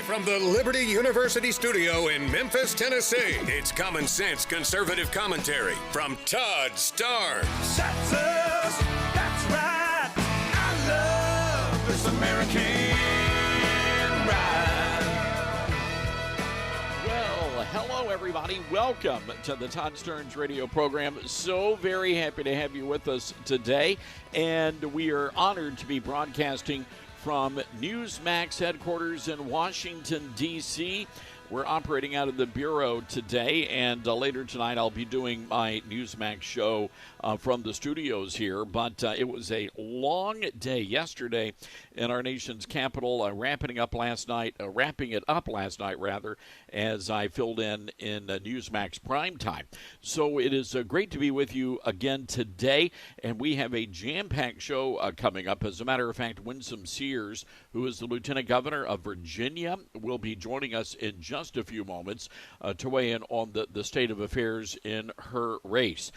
from the Liberty University studio in Memphis, Tennessee, it's Common Sense Conservative Commentary from Todd Starnes. That's us. That's right. I love this American ride. Well, hello, everybody. Welcome to the Todd Starnes radio program. So very happy to have you with us today. And we are honored to be broadcasting from Newsmax headquarters in Washington, D.C. We're operating out of the Bureau today, and later tonight I'll be doing my Newsmax show from the studios here. But it was a long day yesterday in our nation's capital, wrapping it up last night, as I filled in Newsmax Primetime. So it is great to be with you again today, and we have a jam-packed show coming up. As a matter of fact, Winsome Sears, who is the Lieutenant Governor of Virginia, will be joining us in just a few moments to weigh in on the state of affairs in her race.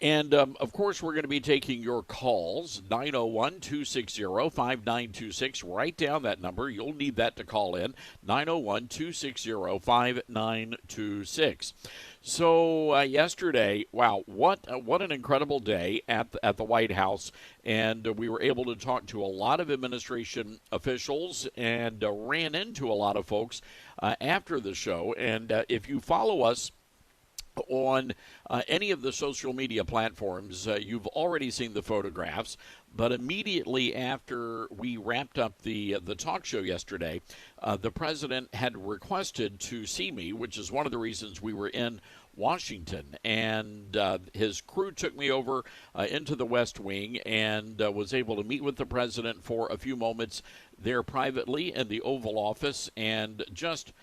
And, of course, we're going to be taking your calls, 901-260-5926. Write down that number. You'll need that to call in, 901-260-5926. So yesterday, wow, what an incredible day at the White House. And we were able to talk to a lot of administration officials and ran into a lot of folks after the show. And if you follow us on any of the social media platforms, you've already seen the photographs. But immediately after we wrapped up the talk show yesterday, the president had requested to see me, which is one of the reasons we were in Washington. And his crew took me over into the West Wing and was able to meet with the president for a few moments there privately in the Oval Office, and just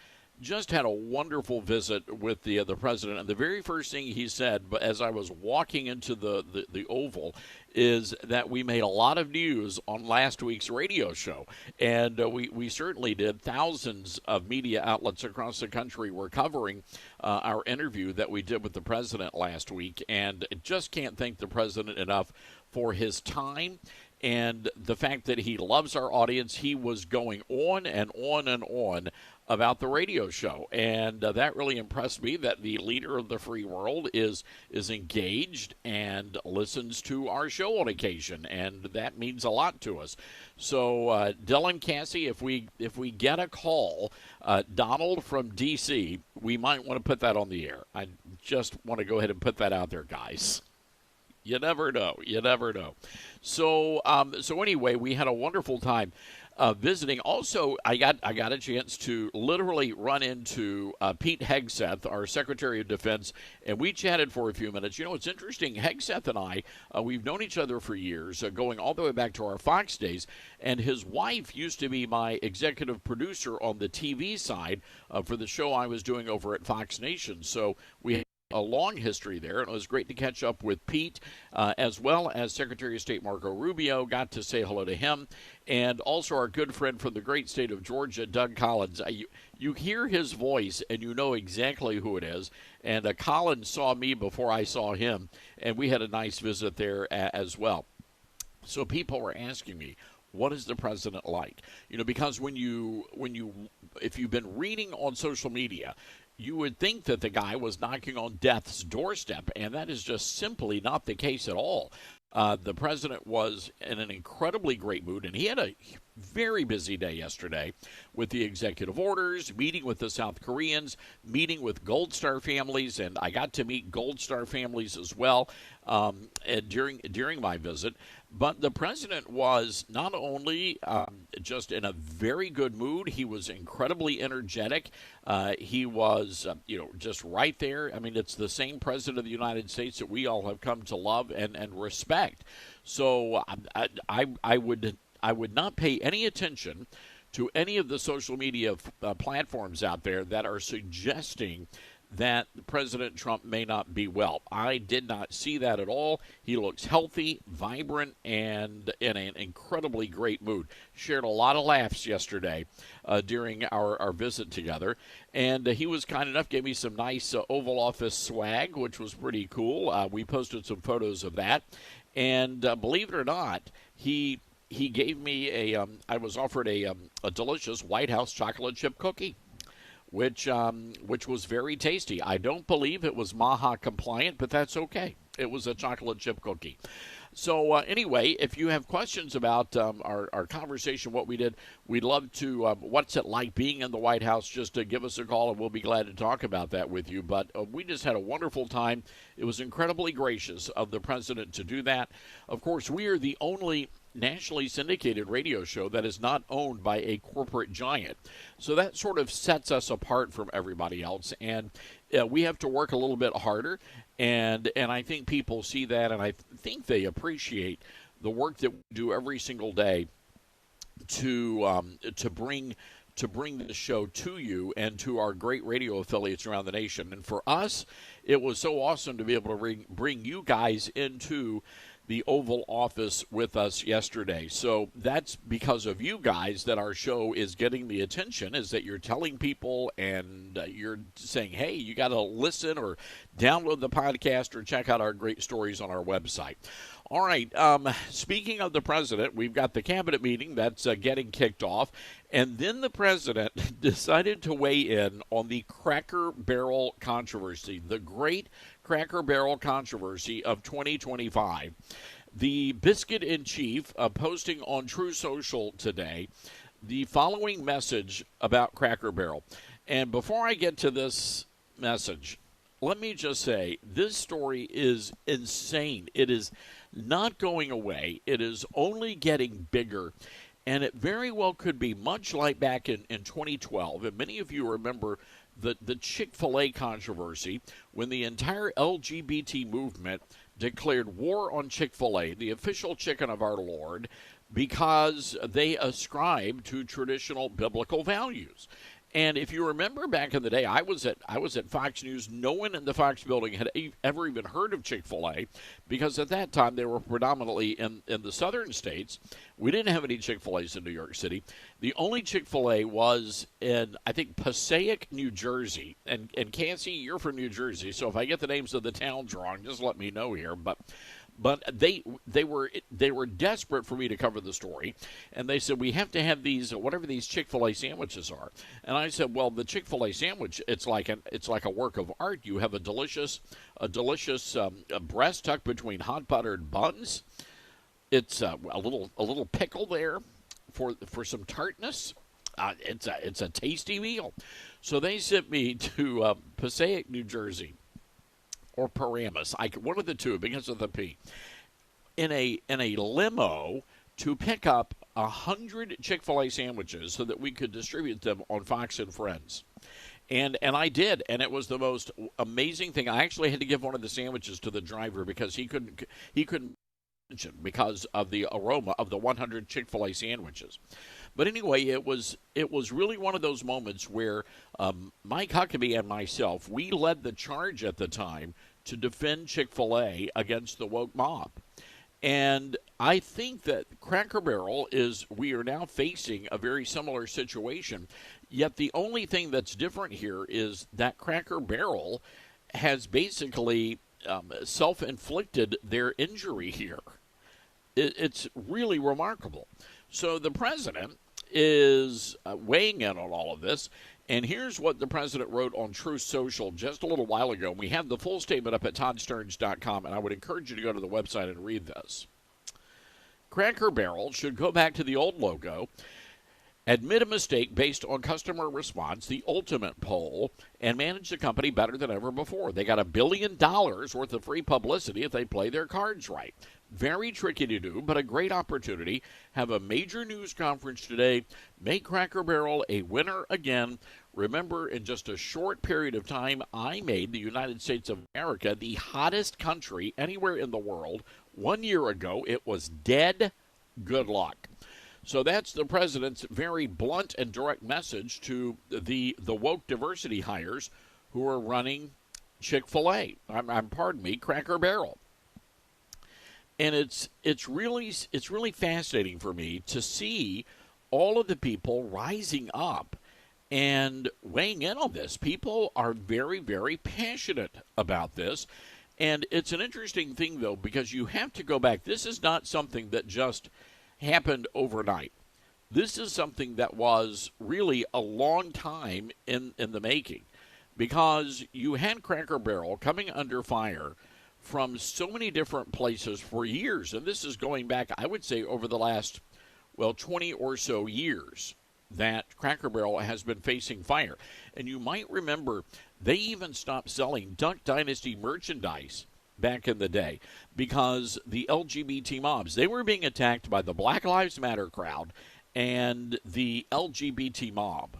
had a wonderful visit with the president. And the very first thing he said, as I was walking into the Oval, is that we made a lot of news on last week's radio show. And we certainly did. Thousands of media outlets across the country were covering our interview that we did with the president last week. And just can't thank the president enough for his time and the fact that he loves our audience. He was going on and on and on about the radio show, and that really impressed me, that the leader of the free world is engaged and listens to our show on occasion, and that means a lot to us. So Dylan, Cassie, if we get a call, Donald from D.C., we might want to put that on the air. I just want to go ahead and put that out there, guys. You never know. So anyway, we had a wonderful time visiting. Also, I got a chance to literally run into Pete Hegseth, our Secretary of Defense, and we chatted for a few minutes. You know, it's interesting. Hegseth and I, we've known each other for years, going all the way back to our Fox days, and his wife used to be my executive producer on the TV side for the show I was doing over at Fox Nation. So we a long history there, and it was great to catch up with Pete, as well as Secretary of State Marco Rubio. Got to say hello to him, and also our good friend from the great state of Georgia, Doug Collins. You hear his voice, and you know exactly who it is. And Collins saw me before I saw him, and we had a nice visit there as well. So people were asking me, what is the president like? You know, because if you've been reading on social media, you would think that the guy was knocking on death's doorstep, and that is just simply not the case at all. The president was in an incredibly great mood, and he had a very busy day yesterday with the executive orders, meeting with the South Koreans, meeting with Gold Star families, and I got to meet Gold Star families as well during my visit. But the president was not only just in a very good mood, he was incredibly energetic. He was, just right there. I mean, it's the same president of the United States that we all have come to love and respect. So I would not pay any attention to any of the social media platforms out there that are suggesting that President Trump may not be well. I did not see that at all. He looks healthy, vibrant, and in an incredibly great mood. Shared a lot of laughs yesterday during our visit together. And he was kind enough, gave me some nice Oval Office swag, which was pretty cool. We posted some photos of that. And believe it or not, he he gave me I was offered a delicious White House chocolate chip cookie, which was very tasty. I don't believe it was MAHA compliant, but that's okay. It was a chocolate chip cookie. So anyway, if you have questions about our conversation, what we did, we'd love to, what's it like being in the White House, just to give us a call, and we'll be glad to talk about that with you. But we just had a wonderful time. It was incredibly gracious of the president to do that. Of course, we are the only nationally syndicated radio show that is not owned by a corporate giant. So that sort of sets us apart from everybody else. And we have to work a little bit harder. And I think people see that, and I think they appreciate the work that we do every single day to bring the show to you and to our great radio affiliates around the nation. And for us, it was so awesome to be able to bring you guys into the Oval Office with us yesterday. So that's because of you guys that our show is getting the attention, is that you're telling people and you're saying, hey, you got to listen or download the podcast or check out our great stories on our website. All right, speaking of the president, we've got the cabinet meeting that's getting kicked off, and then the president decided to weigh in on the Cracker Barrel controversy, the great Cracker Barrel controversy of 2025. The Biscuit-in-Chief posting on True Social today the following message about Cracker Barrel. And before I get to this message, let me just say this story is insane. It is not going away. It is only getting bigger. And it very well could be much like back in 2012. And many of you remember the Chick-fil-A controversy when the entire LGBT movement declared war on Chick-fil-A, the official chicken of our Lord, because they ascribe to traditional biblical values. And if you remember back in the day, I was at Fox News. No one in the Fox building had ever even heard of Chick-fil-A because at that time they were predominantly in the southern states. We didn't have any Chick-fil-A's in New York City. The only Chick-fil-A was in, I think, Passaic, New Jersey. And Cassie, you're from New Jersey, so if I get the names of the towns wrong, just let me know here. But they were desperate for me to cover the story, and they said we have to have these whatever these Chick-fil-A sandwiches are. And I said, well, the Chick-fil-A sandwich, it's like a work of art. You have a delicious breast tucked between hot buttered buns. It's a little pickle there for some tartness. It's a tasty meal. So they sent me to Passaic, New Jersey, or Paramus, one of the two, begins with a P, in a limo to pick up 100 Chick-fil-A sandwiches so that we could distribute them on Fox and Friends. And I did, and it was the most amazing thing. I actually had to give one of the sandwiches to the driver because he couldn't mention because of the aroma of the 100 Chick-fil-A sandwiches. But anyway, it was really one of those moments where Mike Huckabee and myself, we led the charge at the time to defend Chick-fil-A against the woke mob. And I think that Cracker Barrel we are now facing a very similar situation. Yet the only thing that's different here is that Cracker Barrel has basically self-inflicted their injury here. It's really remarkable. So the president is weighing in on all of this. And here's what the president wrote on Truth Social just a little while ago. We have the full statement up at toddstearns.com, and I would encourage you to go to the website and read this. Cracker Barrel should go back to the old logo, admit a mistake based on customer response, the ultimate poll, and manage the company better than ever before. They got $1 billion worth of free publicity if they play their cards right. Very tricky to do, but a great opportunity. Have a major news conference today. Make Cracker Barrel a winner again. Remember, in just a short period of time, I made the United States of America the hottest country anywhere in the world. 1 year ago, it was dead. Good luck. So that's the president's very blunt and direct message to the woke diversity hires who are running Chick-fil-A. Cracker Barrel. And it's really fascinating for me to see all of the people rising up and weighing in on this. People are very, very passionate about this. And it's an interesting thing, though, because you have to go back. This is not something that just happened overnight. This is something that was really a long time in the making, because you had Cracker Barrel coming under fire from so many different places for years. And this is going back, I would say, over the last, 20 or so years that Cracker Barrel has been facing fire. And you might remember they even stopped selling Duck Dynasty merchandise back in the day because the LGBT mobs, they were being attacked by the Black Lives Matter crowd and the LGBT mob.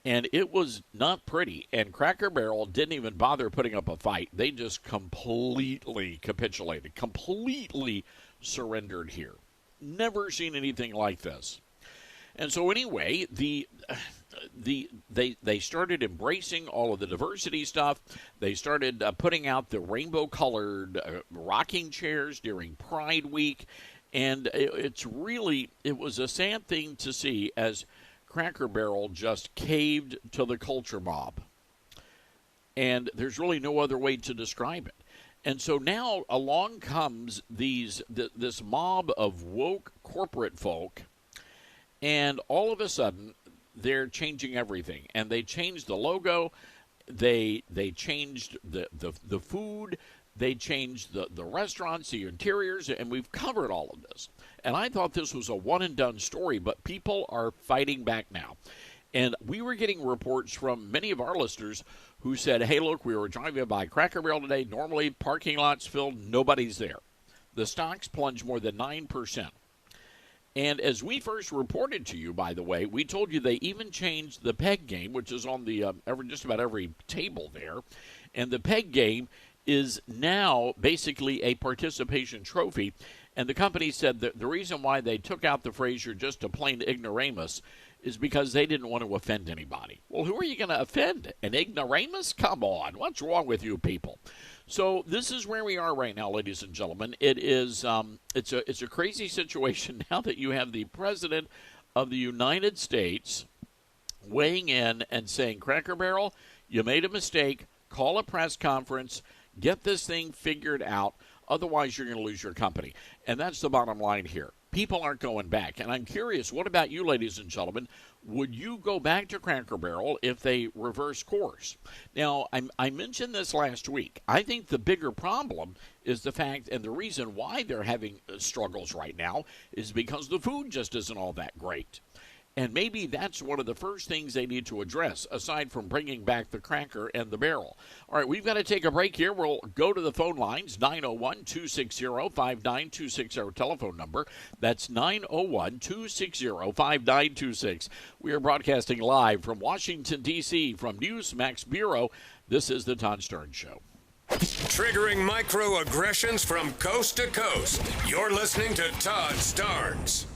And it was not pretty. And Cracker Barrel didn't even bother putting up a fight. They just completely capitulated, completely surrendered here. Never seen anything like this. And so anyway, they started embracing all of the diversity stuff. They started putting out the rainbow-colored rocking chairs during Pride Week. And it was a sad thing to see as Cracker Barrel just caved to the culture mob. And there's really no other way to describe it. And so now along comes this mob of woke corporate folk, and all of a sudden they're changing everything. And they changed the logo, they changed the food, they changed the restaurants, the interiors, and we've covered all of this. And I thought this was a one-and-done story, but people are fighting back now. And we were getting reports from many of our listeners who said, hey, look, we were driving by Cracker Barrel today. Normally, parking lots filled, nobody's there. The stocks plunged more than 9%. And as we first reported to you, by the way, we told you they even changed the peg game, which is on the just about every table there. And the peg game is now basically a participation trophy. And the company said that the reason why they took out the phrase "you're just a plain ignoramus" is because they didn't want to offend anybody. Well, who are you going to offend? An ignoramus? Come on. What's wrong with you people? So this is where we are right now, ladies and gentlemen. It is it's a crazy situation now that you have the President of the United States weighing in and saying, Cracker Barrel, you made a mistake. Call a press conference. Get this thing figured out. Otherwise, you're going to lose your company. And that's the bottom line here. People aren't going back. And I'm curious, what about you, ladies and gentlemen? Would you go back to Cracker Barrel if they reverse course? Now, I mentioned this last week. I think the bigger problem is the fact, and the reason why they're having struggles right now, is because the food just isn't all that great. And maybe that's one of the first things they need to address, aside from bringing back the Cracker and the Barrel. All right, we've got to take a break here. We'll go to the phone lines, 901-260-5926, telephone number. That's 901-260-5926. We are broadcasting live from Washington, D.C., from Newsmax Bureau. This is the Todd Starnes Show. Triggering microaggressions from coast to coast. You're listening to Todd Starnes.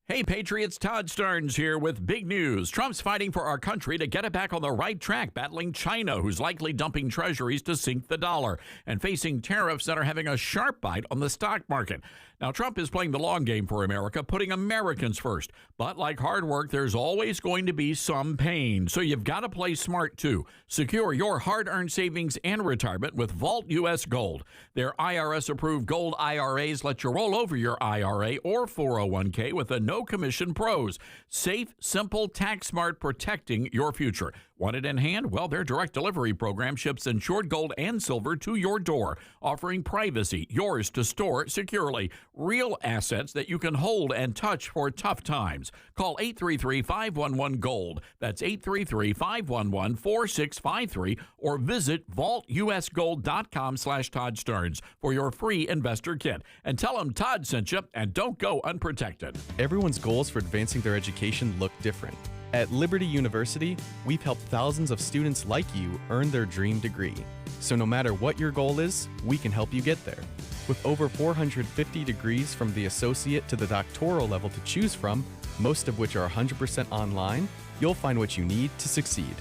Hey, Patriots, Todd Starnes here with big news. Trump's fighting for our country to get it back on the right track, battling China, who's likely dumping treasuries to sink the dollar, and facing tariffs that are having a sharp bite on the stock market. Now, Trump is playing the long game for America, putting Americans first. But like hard work, there's always going to be some pain. So you've got to play smart, too. Secure your hard-earned savings and retirement with Vault U.S. Gold. Their IRS-approved gold IRAs let you roll over your IRA or 401k with a no-commission pros. Safe, simple, tax-smart, protecting your future. Want it in hand? Well, their direct delivery program ships insured gold and silver to your door, offering privacy, yours to store securely. Real assets that you can hold and touch for tough times. Call 833-511-GOLD. That's 833-511-4653 or visit vaultusgold.com/Todd Starnes for your free investor kit. And tell them Todd sent you, and don't go unprotected. Everyone's goals for advancing their education look different. At Liberty University, we've helped thousands of students like you earn their dream degree. So no matter what your goal is, we can help you get there. With over 450 degrees from the associate to the doctoral level to choose from, most of which are 100% online, you'll find what you need to succeed.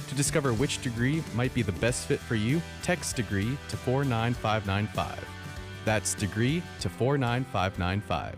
To discover which degree might be the best fit for you, text degree to 49595. That's degree to 49595.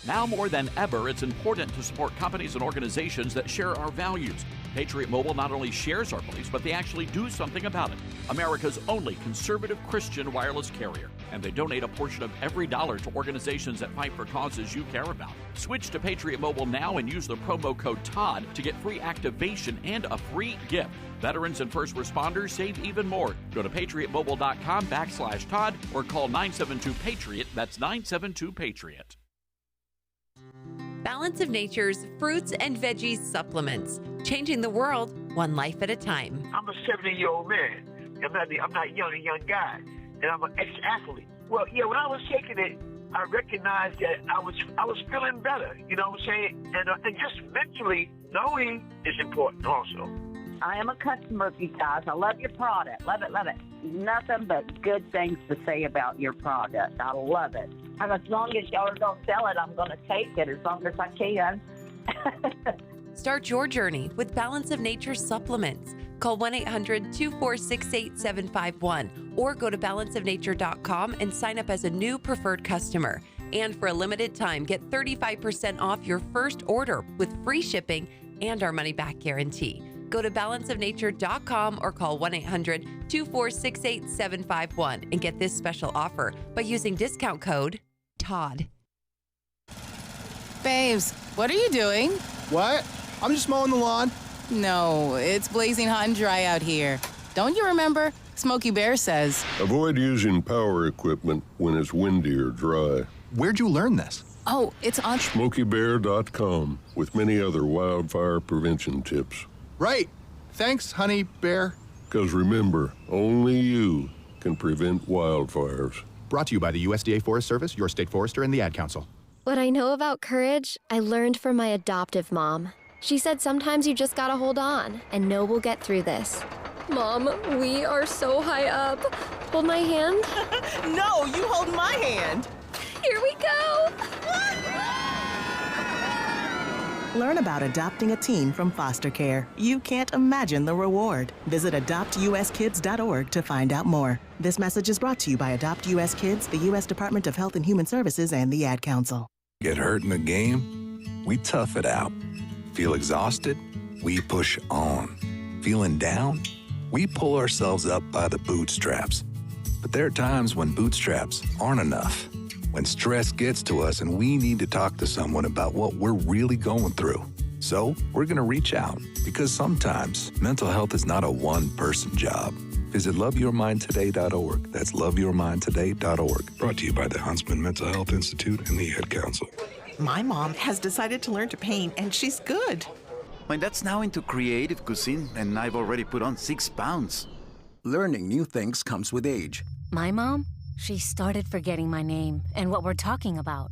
Now more than ever, it's important to support companies and organizations that share our values. Patriot Mobile not only shares our beliefs, but they actually do something about it. America's only conservative Christian wireless carrier. And they donate a portion of every dollar to organizations that fight for causes you care about. Switch to Patriot Mobile now and use the promo code Todd to get free activation and a free gift. Veterans and first responders save even more. Go to patriotmobile.com/Todd or call 972-PATRIOT. That's 972-PATRIOT. Balance of Nature's fruits and veggies supplements, changing the world one life at a time. I'm a 70-year-old man. I'm not a young guy, and I'm an ex-athlete. Well, yeah, when I was taking it, I recognized that I was feeling better. You know what I'm saying? And just mentally knowing is important also. I am a customer of you guys. I love your product. Love it, love it. Nothing but good things to say about your product. I love it. And as long as y'all are going to sell it, I'm going to take it as long as I can. Start your journey with Balance of Nature supplements. Call 1-800-246-8751 or go to balanceofnature.com and sign up as a new preferred customer. And for a limited time, get 35% off your first order with free shipping and our money-back guarantee. Go to balanceofnature.com or call 1-800-246-8751 and get this special offer by using discount code Todd. Babes, what are you doing? What? I'm just mowing the lawn. No, it's blazing hot and dry out here. Don't you remember? Smokey Bear says, avoid using power equipment when it's windy or dry. Where'd you learn this? oh, it's on SmokeyBear.com with many other wildfire prevention tips. Right. Thanks, Honey Bear. Because remember, only you can prevent wildfires. Brought to you by the USDA Forest Service, your state forester, and the Ad Council. What I know about courage, I learned from my adoptive mom. She said sometimes you just gotta hold on and know we'll get through this. Mom, we are so high up. Hold my hand. No, you hold my hand. Here we go. Learn about adopting a teen from foster care. You can't imagine the reward. Visit adoptuskids.org to find out more. This message is brought to you by Adopt US Kids, the U.S. Department of Health and Human Services, and the Ad Council. Get hurt in the game? We tough it out. Feel exhausted? We push on. Feeling down? We pull ourselves up by the bootstraps. But there are times when bootstraps aren't enough. When stress gets to us and we need to talk to someone about what we're really going through. So we're going to reach out because sometimes mental health is not a one-person job. Visit loveyourmindtoday.org. That's loveyourmindtoday.org. Brought to you by the Huntsman Mental Health Institute and the Ad Council. My mom has decided to learn to paint, and she's good. My dad's now into creative cuisine, and I've already put on 6 pounds. Learning new things comes with age. My mom? She started forgetting my name and what we're talking about.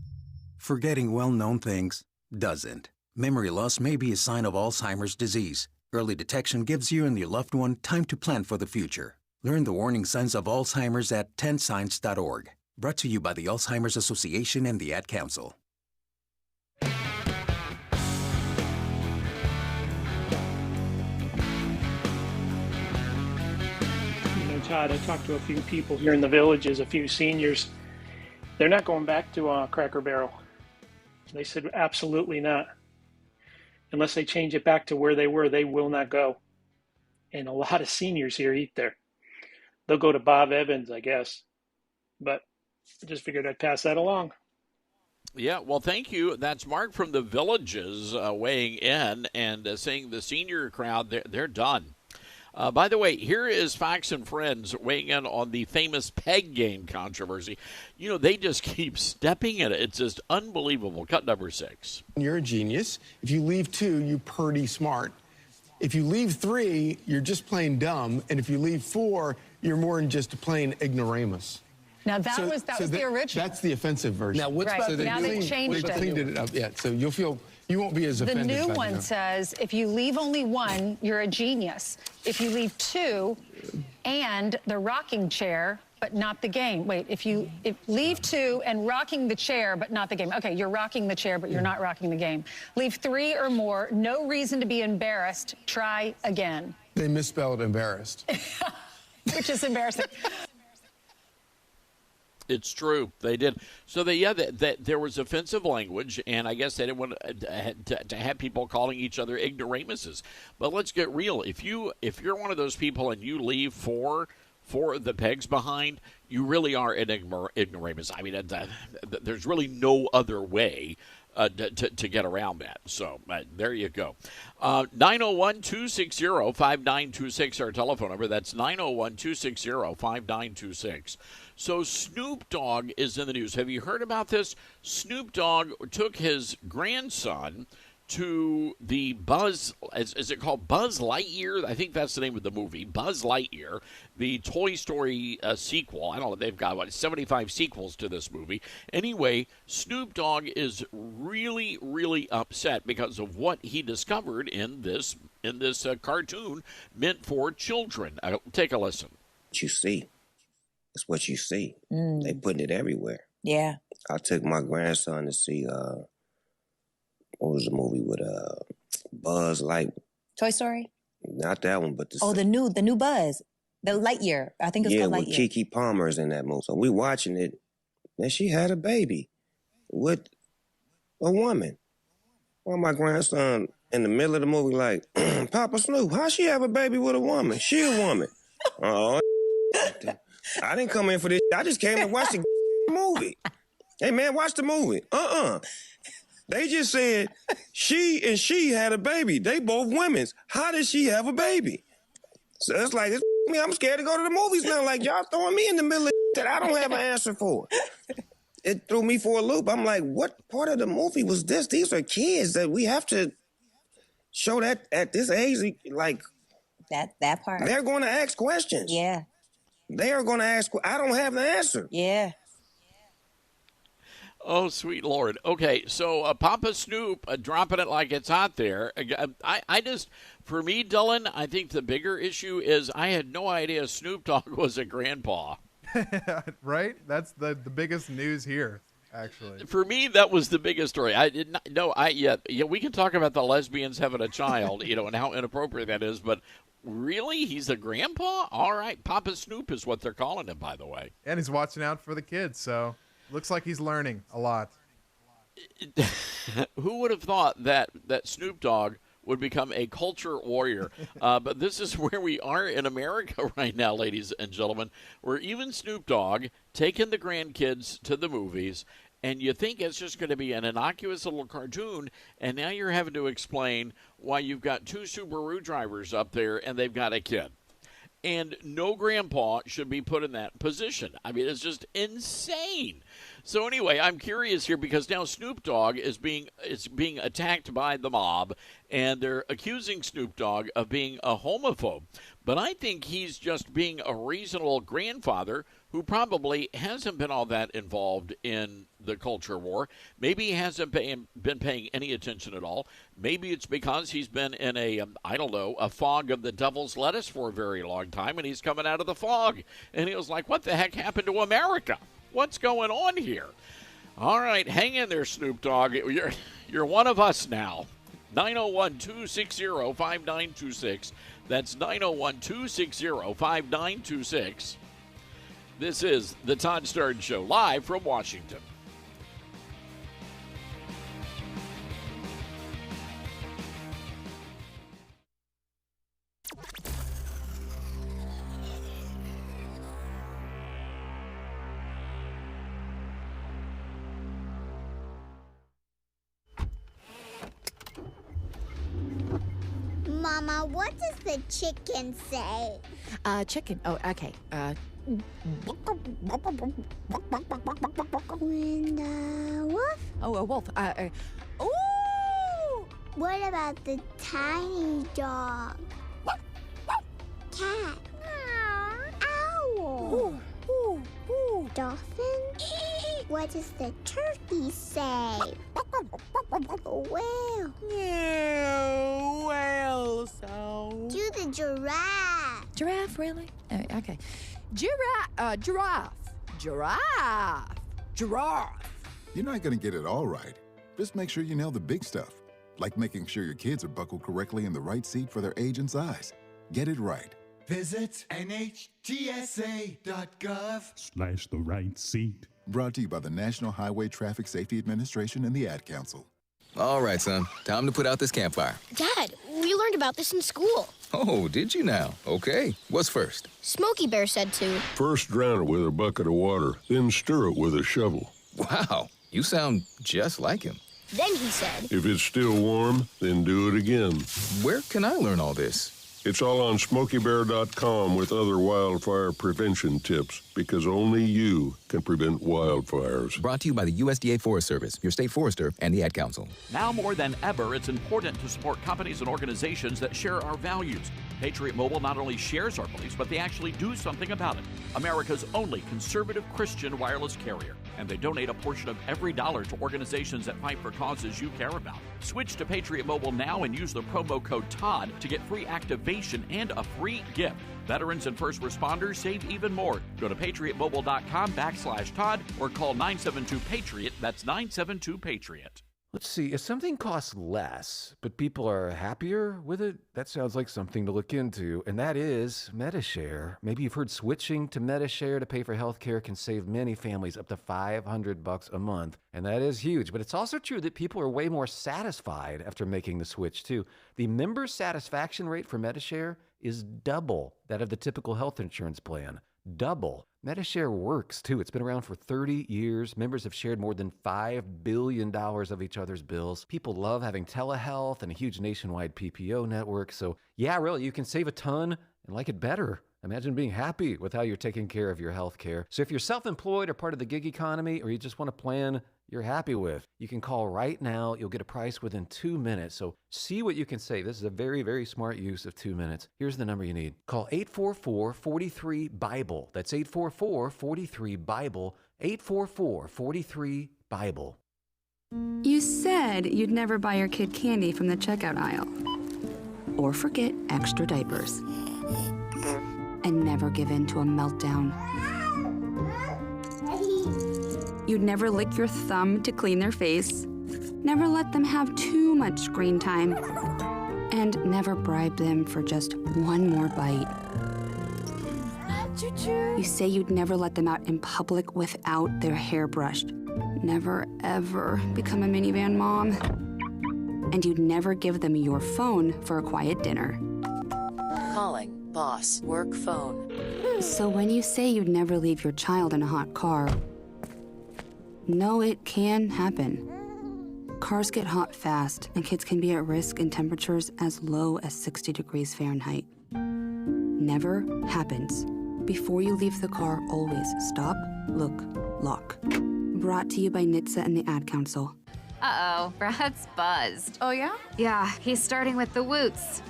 Forgetting well-known things doesn't. Memory loss may be a sign of Alzheimer's disease. Early detection gives you and your loved one time to plan for the future. Learn the warning signs of Alzheimer's at 10signs.org. Brought to you by the Alzheimer's Association and the Ad Council. Todd, I talked to a few people here in the villages, a few seniors. They're not going back to Cracker Barrel. They said absolutely not. Unless they change it back to where they were, they will not go. And a lot of seniors here eat there. They'll go to Bob Evans, I guess. But I just figured I'd pass that along. Yeah, well, thank you. That's Mark from the villages weighing in and saying the senior crowd, they're done. By the way, here is Fox and Friends weighing in on the famous peg game controversy. You know, they just keep stepping in it. It's just unbelievable. Cut number 6. You're a genius. If you leave 2, you're pretty smart. If you leave 3, you're just plain dumb. And if you leave 4, you're more than just a plain ignoramus. Now, that was the original. That's the offensive version. Now, now they changed it. They cleaned it up, yeah. So you won't be as offended. The new one says, if you leave only 1, you're a genius. If you leave 2 and the rocking chair, but not the game. Wait, if leave 2 and rocking the chair, but not the game. Okay, you're rocking the chair, but you're not rocking the game. Leave 3 or more, no reason to be embarrassed. Try again. They misspelled embarrassed. Which is embarrassing. It's true. They did. So there was offensive language, and I guess they didn't want to have people calling each other ignoramuses. But let's get real. If you're one of those people and you leave four the pegs behind, you really are an ignoramus. I mean, there's really no other way to get around that. So there you go. 901-260-5926, our telephone number. That's 901-260-5926. So Snoop Dogg is in the news. Have you heard about this? Snoop Dogg took his grandson to the is it called Buzz Lightyear? I think that's the name of the movie, Buzz Lightyear, the Toy Story sequel. I don't know, they've got 75 sequels to this movie. Anyway, Snoop Dogg is really, really upset because of what he discovered in this cartoon meant for children. Take a listen. What you see, it's what you see. They putting it everywhere. Yeah. I took my grandson to see what was the movie with Buzz Light? Toy Story? Not that one, but the new Buzz, the Lightyear. I think it's called Lightyear. Yeah, with Keke Palmer's in that movie. So we watching it, and she had a baby with a woman. Well, my grandson in the middle of the movie like, Papa Snoop, how she have a baby with a woman? She a woman. Oh, I didn't come in for this. I just came to watch the movie. Hey man, watch the movie. They just said she had a baby. They both women's. How did she have a baby? So it's like, I'm scared to go to the movies now. Like, y'all throwing me in the middle of that I don't have an answer for. It threw me for a loop. I'm like, what part of the movie was this? These are kids that we have to show that at this age, like. That part. They're going to ask questions. Yeah. They are going to ask. I don't have the answer. Yeah. Oh, sweet Lord. Okay, so Papa Snoop dropping it like it's hot there. I just, for me, Dylan, I think the bigger issue is I had no idea Snoop Dogg was a grandpa. Right? That's the biggest news here, actually. For me, that was the biggest story. I did not know. We can talk about the lesbians having a child, and how inappropriate that is, but really, he's a grandpa? All right, Papa Snoop is what they're calling him, by the way. And he's watching out for the kids, so. Looks like he's learning a lot. Who would have thought that Snoop Dogg would become a culture warrior? But this is where we are in America right now, ladies and gentlemen, where even Snoop Dogg taking the grandkids to the movies, and you think it's just going to be an innocuous little cartoon, and now you're having to explain why you've got two Subaru drivers up there and they've got a kid. And no grandpa should be put in that position. I mean, it's just insane. So anyway, I'm curious here because now Snoop Dogg is being attacked by the mob, and they're accusing Snoop Dogg of being a homophobe. But I think he's just being a reasonable grandfather who probably hasn't been all that involved in the culture war. Maybe he hasn't been paying any attention at all. Maybe it's because he's been in a fog of the devil's lettuce for a very long time, and he's coming out of the fog. And he was like, what the heck happened to America? What's going on here? All right, hang in there, Snoop Dogg. You're one of us now. 901-260-5926. That's 901-260-5926. This is the Todd Stern Show, live from Washington. Mama, what does the chicken say? Chicken. Oh, okay. When the wolf? Oh, a wolf. Ooh! What about the tiny dog? Cat? Owl? Dolphin? What does the turkey say? Whale? Whale sound. Do the giraffe. Giraffe, really? Okay. Giraffe. You're not going to get it all right. Just make sure you nail the big stuff, like making sure your kids are buckled correctly in the right seat for their age and size. Get it right. Visit NHTSA.gov. / the right seat. Brought to you by the National Highway Traffic Safety Administration and the Ad Council. All right, son. Time to put out this campfire. Dad, we learned about this in school. Oh, did you now? Okay. What's first? Smokey Bear said to. First drown it with a bucket of water, then stir it with a shovel. Wow, you sound just like him. Then he said. If it's still warm, then do it again. Where can I learn all this? It's all on SmokeyBear.com with other wildfire prevention tips, because only you can prevent wildfires. Brought to you by the USDA Forest Service, your state forester, and the Ad Council. Now more than ever, it's important to support companies and organizations that share our values. Patriot Mobile not only shares our beliefs, but they actually do something about it. America's only conservative Christian wireless carrier. And they donate a portion of every dollar to organizations that fight for causes you care about. Switch to Patriot Mobile now and use the promo code TODD to get free activation and a free gift. Veterans and first responders save even more. Go to patriotmobile.com/Todd or call 972-PATRIOT. That's 972-PATRIOT. Let's see, if something costs less, but people are happier with it, that sounds like something to look into, and that is Medi-Share. Maybe you've heard switching to Medi-Share to pay for healthcare can save many families up to $500 a month, and that is huge. But it's also true that people are way more satisfied after making the switch, too. The member satisfaction rate for Medi-Share is double that of the typical health insurance plan. Double. Medi-Share works, too. It's been around for 30 years. Members have shared more than $5 billion of each other's bills. People love having telehealth and a huge nationwide PPO network. So, yeah, really, you can save a ton and like it better. Imagine being happy with how you're taking care of your health care. So if you're self-employed or part of the gig economy, or you just want a plan you're happy with, you can call right now. You'll get a price within 2 minutes. So see what you can save. This is a very, very smart use of 2 minutes. Here's the number you need. Call 844-43-BIBLE. That's 844-43-BIBLE. 844-43-BIBLE. You said you'd never buy your kid candy from the checkout aisle. Or forget extra diapers. And never give in to a meltdown. You'd never lick your thumb to clean their face. Never let them have too much screen time. And never bribe them for just one more bite. You say you'd never let them out in public without their hair brushed. Never, ever become a minivan mom. And you'd never give them your phone for a quiet dinner. Calling boss work phone. So when you say you'd never leave your child in a hot car, no, it can happen. Cars get hot fast, and kids can be at risk in temperatures as low as 60 degrees Fahrenheit. Never happens. Before you leave the car, always stop, look, lock. Brought to you by NHTSA and the Ad Council. Uh-oh, Brad's buzzed. Oh, yeah? Yeah, he's starting with the woots.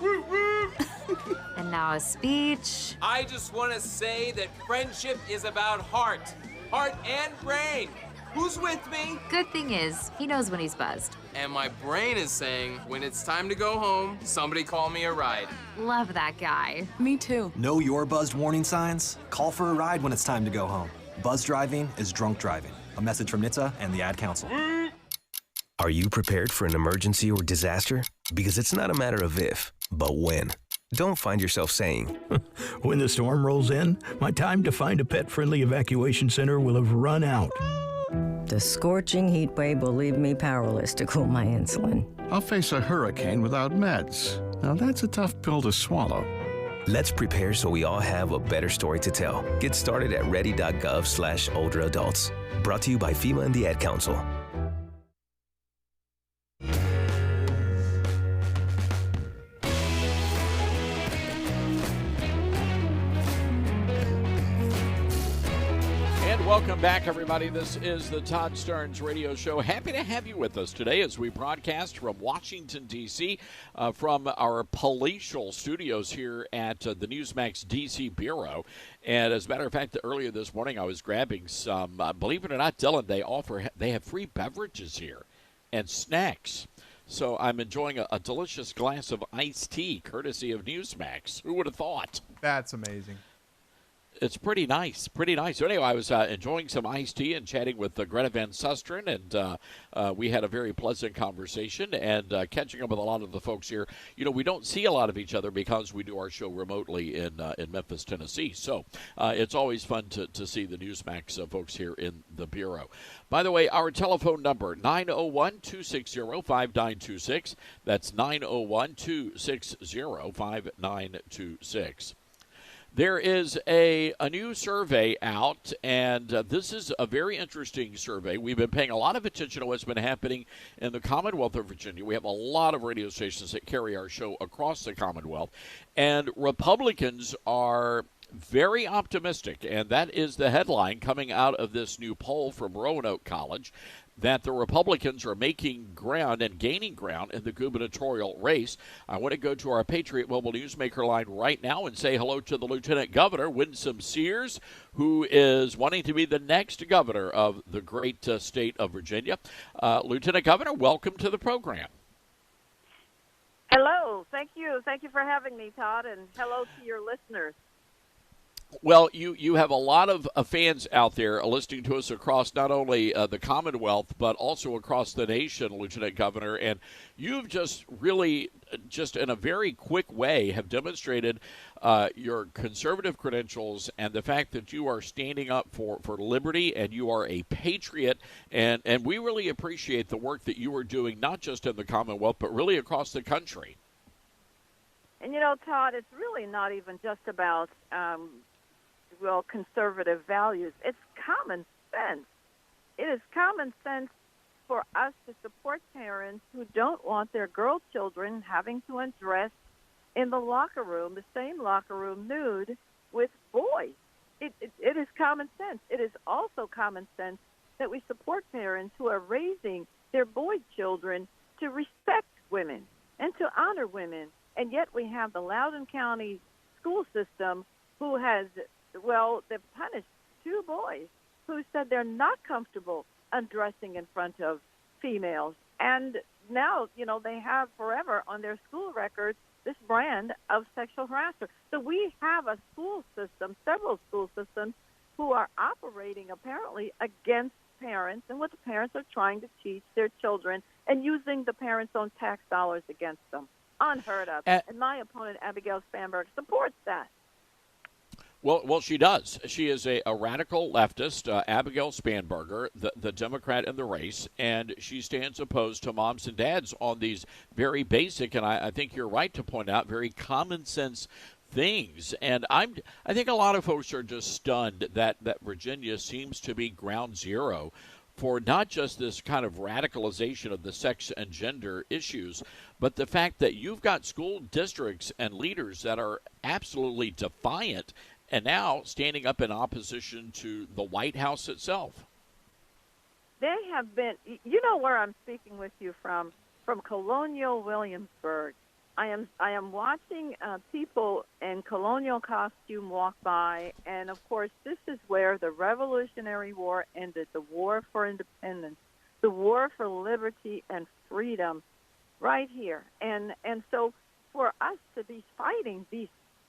And now a speech. I just want to say that friendship is about heart and brain. Who's with me? Good thing is, he knows when he's buzzed. And my brain is saying, when it's time to go home, somebody call me a ride. Love that guy. Me too. Know your buzzed warning signs? Call for a ride when it's time to go home. Buzz driving is drunk driving. A message from NHTSA and the Ad Council. Are you prepared for an emergency or disaster? Because it's not a matter of if, but when. Don't find yourself saying, when the storm rolls in, my time to find a pet-friendly evacuation center will have run out. The scorching heat wave will leave me powerless to cool my insulin. I'll face a hurricane without meds. Now that's a tough pill to swallow. Let's prepare so we all have a better story to tell. Get started at ready.gov/older adults. Brought to you by FEMA and the Ad Council. Welcome back, everybody. This is the Todd Starnes Radio Show. Happy to have you with us today as we broadcast from Washington, D.C., from our palatial studios here at the Newsmax D.C. Bureau. And as a matter of fact, earlier this morning I was grabbing some, believe it or not, Dylan, they have free beverages here and snacks. So I'm enjoying a delicious glass of iced tea, courtesy of Newsmax. Who would have thought? That's amazing. It's pretty nice, pretty nice. So anyway, I was enjoying some iced tea and chatting with Greta Van Susteren, and we had a very pleasant conversation and catching up with a lot of the folks here. You know, we don't see a lot of each other because we do our show remotely in Memphis, Tennessee. So it's always fun to see the Newsmax folks here in the Bureau. By the way, our telephone number, 901-260-5926. That's 901-260-5926. There is a new survey out, and this is a very interesting survey. We've been paying a lot of attention to what's been happening in the Commonwealth of Virginia. We have a lot of radio stations that carry our show across the Commonwealth, and Republicans are very optimistic, and that is the headline coming out of this new poll from Roanoke College, that the Republicans are making ground and gaining ground in the gubernatorial race. I want to go to our Patriot Mobile Newsmaker line right now and say hello to the Lieutenant Governor, Winsome Sears, who is wanting to be the next governor of the great state of Virginia. Lieutenant Governor, welcome to the program. Hello. Thank you. Thank you for having me, Todd, and hello to your listeners. Well, you have a lot of fans out there listening to us across not only the Commonwealth, but also across the nation, Lieutenant Governor. And you've just really, just in a very quick way, have demonstrated your conservative credentials and the fact that you are standing up for liberty and you are a patriot. And we really appreciate the work that you are doing, not just in the Commonwealth, but really across the country. And, you know, Todd, it's really not even just about conservative values. It's common sense. It is common sense for us to support parents who don't want their girl children having to undress in the locker room, the same locker room, nude with boys. It is common sense. It is also common sense that we support parents who are raising their boy children to respect women and to honor women. And yet we have the Loudoun County school system who has, they've punished two boys who said they're not comfortable undressing in front of females. And now, you know, they have forever on their school records this brand of sexual harasser. So we have a school system, several school systems, who are operating apparently against parents and what the parents are trying to teach their children and using the parents' own tax dollars against them. Unheard of. And my opponent, Abigail Spanberg, supports that. Well, she does. She is a radical leftist, Abigail Spanberger, the Democrat in the race, and she stands opposed to moms and dads on these very basic, and I think you're right to point out, very common sense things. And I think a lot of folks are just stunned that Virginia seems to be ground zero for not just this kind of radicalization of the sex and gender issues, but the fact that you've got school districts and leaders that are absolutely defiant and now standing up in opposition to the White House itself. They have been, you know where I'm speaking with you from Colonial Williamsburg. I am watching people in colonial costume walk by, and of course this is where the Revolutionary War ended, the war for independence, the war for liberty and freedom, right here. And so for us to be fighting these,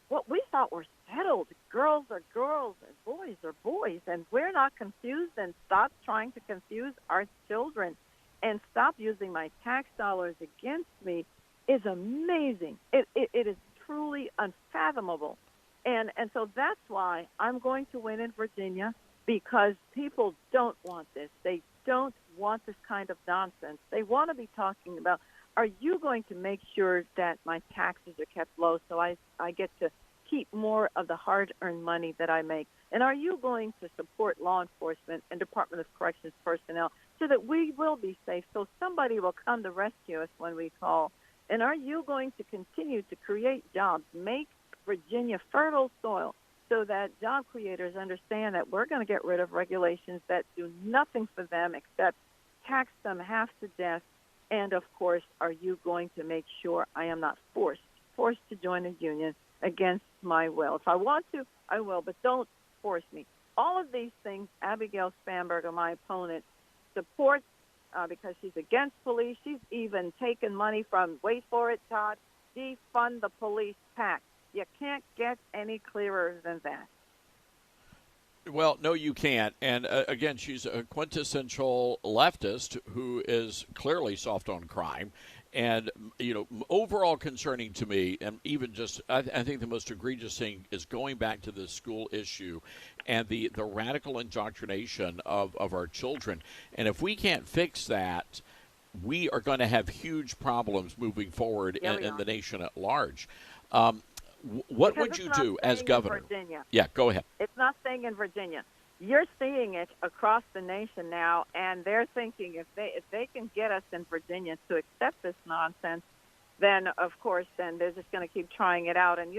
what we thought were settled, girls are girls and boys are boys, and we're not confused, and stop trying to confuse our children and stop using my tax dollars against me, is amazing. It is truly unfathomable. And so that's why I'm going to win in Virginia, because people don't want this. They don't want this kind of nonsense. They want to be talking about, are you going to make sure that my taxes are kept low so I get to keep more of the hard-earned money that I make? And are you going to support law enforcement and Department of Corrections personnel so that we will be safe, so somebody will come to rescue us when we call? And are you going to continue to create jobs, make Virginia fertile soil so that job creators understand that we're going to get rid of regulations that do nothing for them except tax them half to death? And, of course, are you going to make sure I am not forced to join a union against my will? If I want to, I will, but don't force me. All of these things, Abigail Spanberger, my opponent, supports because she's against police. She's even taken money from, wait for it, Todd, defund the police PAC. You can't get any clearer than that. Well, no, you can't. And again, she's a quintessential leftist who is clearly soft on crime. And, overall concerning to me, and even just, I think the most egregious thing is going back to the school issue and the radical indoctrination of our children. And if we can't fix that, we are going to have huge problems moving forward in the nation at large. What would you do as governor? Virginia. Yeah, go ahead. It's not staying in Virginia. You're seeing it across the nation now, and they're thinking if they can get us in Virginia to accept this nonsense, then of course then they're just going to keep trying it out. And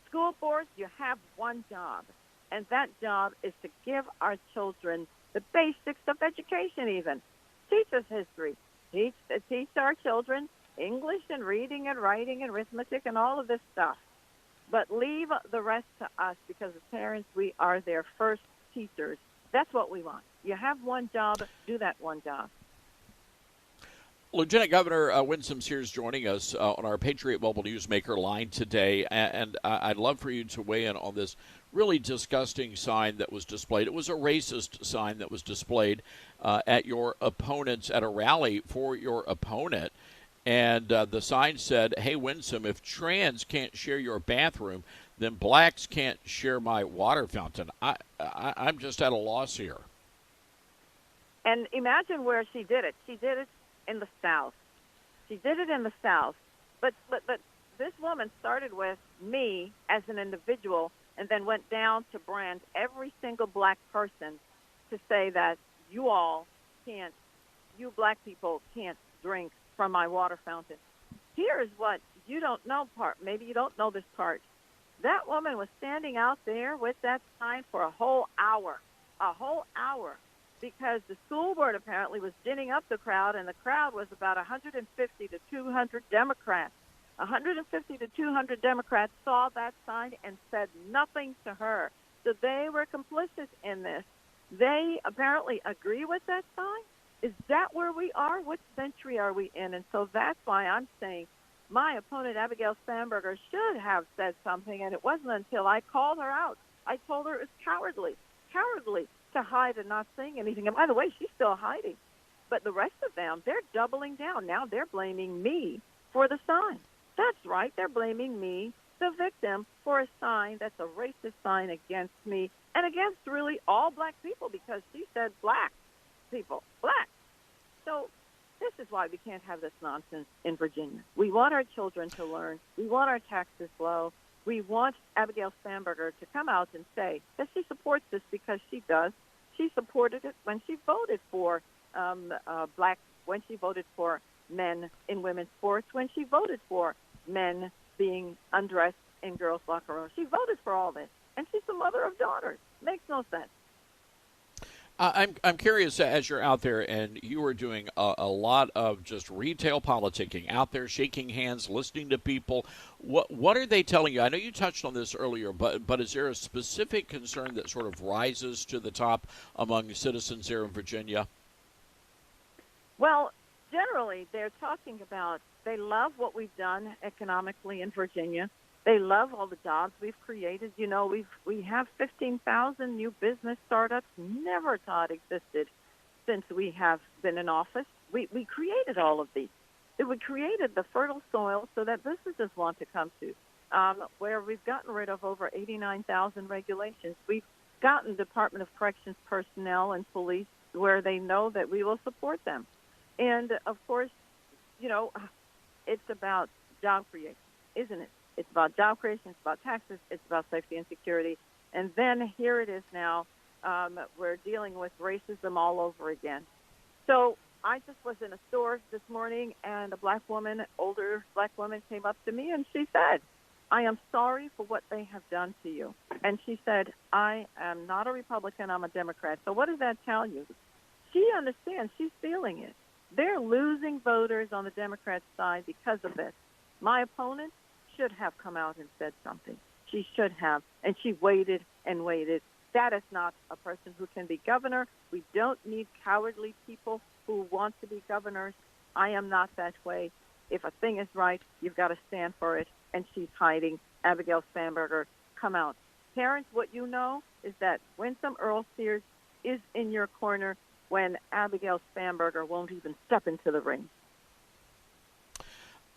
school boards, you have one job, and that job is to give our children the basics of education. Even teach us history, teach our children English and reading and writing and arithmetic and all of this stuff. But leave the rest to us, because as parents, we are their first teachers. That's what we want. You have one job, do that one job. Lieutenant Governor Winsome Sears joining us on our Patriot Mobile Newsmaker line today, and I'd love for you to weigh in on this really disgusting sign that was displayed. It was a racist sign that was displayed at your opponent's, at a rally for your opponent. And the sign said, "Hey, Winsome, if trans can't share your bathroom, then blacks can't share my water fountain." I'm just at a loss here. And imagine where she did it. She did it in the South. She did it in the South. But this woman started with me as an individual and then went down to brand every single black person to say that you black people can't drink from my water fountain. Here's what you don't know part. Maybe you don't know this part. That woman was standing out there with that sign for a whole hour, because the school board apparently was ginning up the crowd, and the crowd was about 150 to 200 Democrats. 150 to 200 Democrats saw that sign and said nothing to her. So they were complicit in this. They apparently agree with that sign. Is that where we are? What century are we in? And so that's why I'm saying my opponent, Abigail Spanberger, should have said something, and it wasn't until I called her out. I told her it was cowardly to hide and not saying anything. And by the way, she's still hiding. But the rest of them, they're doubling down. Now they're blaming me for the sign. That's right. They're blaming me, the victim, for a sign that's a racist sign against me and against really all black people, because she said black people, black. So this is why we can't have this nonsense in Virginia. We want our children to learn. We want our taxes low. We want Abigail Spanberger to come out and say that she supports this, because she does. She supported it when she voted for when she voted for men in women's sports, when she voted for men being undressed in girls' locker rooms. She voted for all this, and she's the mother of daughters. Makes no sense. I'm curious, as you're out there and you are doing a lot of just retail politicking, out there shaking hands, listening to people, what are they telling you? I know you touched on this earlier, but is there a specific concern that sort of rises to the top among citizens here in Virginia? Well, generally, they're talking about they love what we've done economically in Virginia. They love all the jobs we've created. We have 15,000 new business startups. Never, Todd, existed since we have been in office. We created all of these. We created the fertile soil so that businesses want to come to, where we've gotten rid of over 89,000 regulations. We've gotten Department of Corrections personnel and police where they know that we will support them. And, of course, it's about job creation, isn't it? It's about job creation, it's about taxes, it's about safety and security. And then here it is now, we're dealing with racism all over again. So I just was in a store this morning, and a black woman, older black woman, came up to me, and she said, "I am sorry for what they have done to you." And she said, "I am not a Republican, I'm a Democrat." So what does that tell you? She understands, she's feeling it. They're losing voters on the Democrat side because of this. My opponent should have come out and said something. She should have. And she waited and waited. That is not a person who can be governor. We don't need cowardly people who want to be governors. I am not that way. If a thing is right, you've got to stand for it. And she's hiding. Abigail Spanberger, come out. Parents, what you know is that Winsome Earl Sears is in your corner when Abigail Spanberger won't even step into the ring.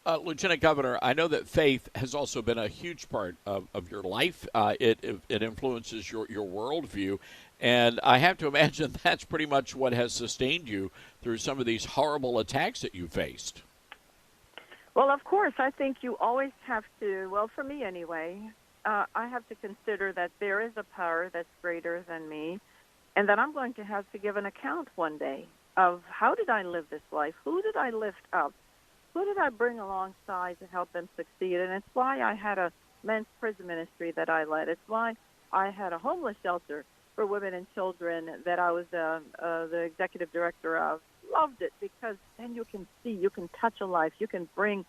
Lieutenant Governor, I know that faith has also been a huge part of your life. It influences your worldview, and I have to imagine that's pretty much what has sustained you through some of these horrible attacks that you faced. Well, of course, I think you always have to, well, for me anyway, I have to consider that there is a power that's greater than me, and that I'm going to have to give an account one day of how did I live this life? Who did I lift up? Who did I bring alongside to help them succeed? And it's why I had a men's prison ministry that I led. It's why I had a homeless shelter for women and children that I was the executive director of. Loved it because then you can see, you can touch a life, you can bring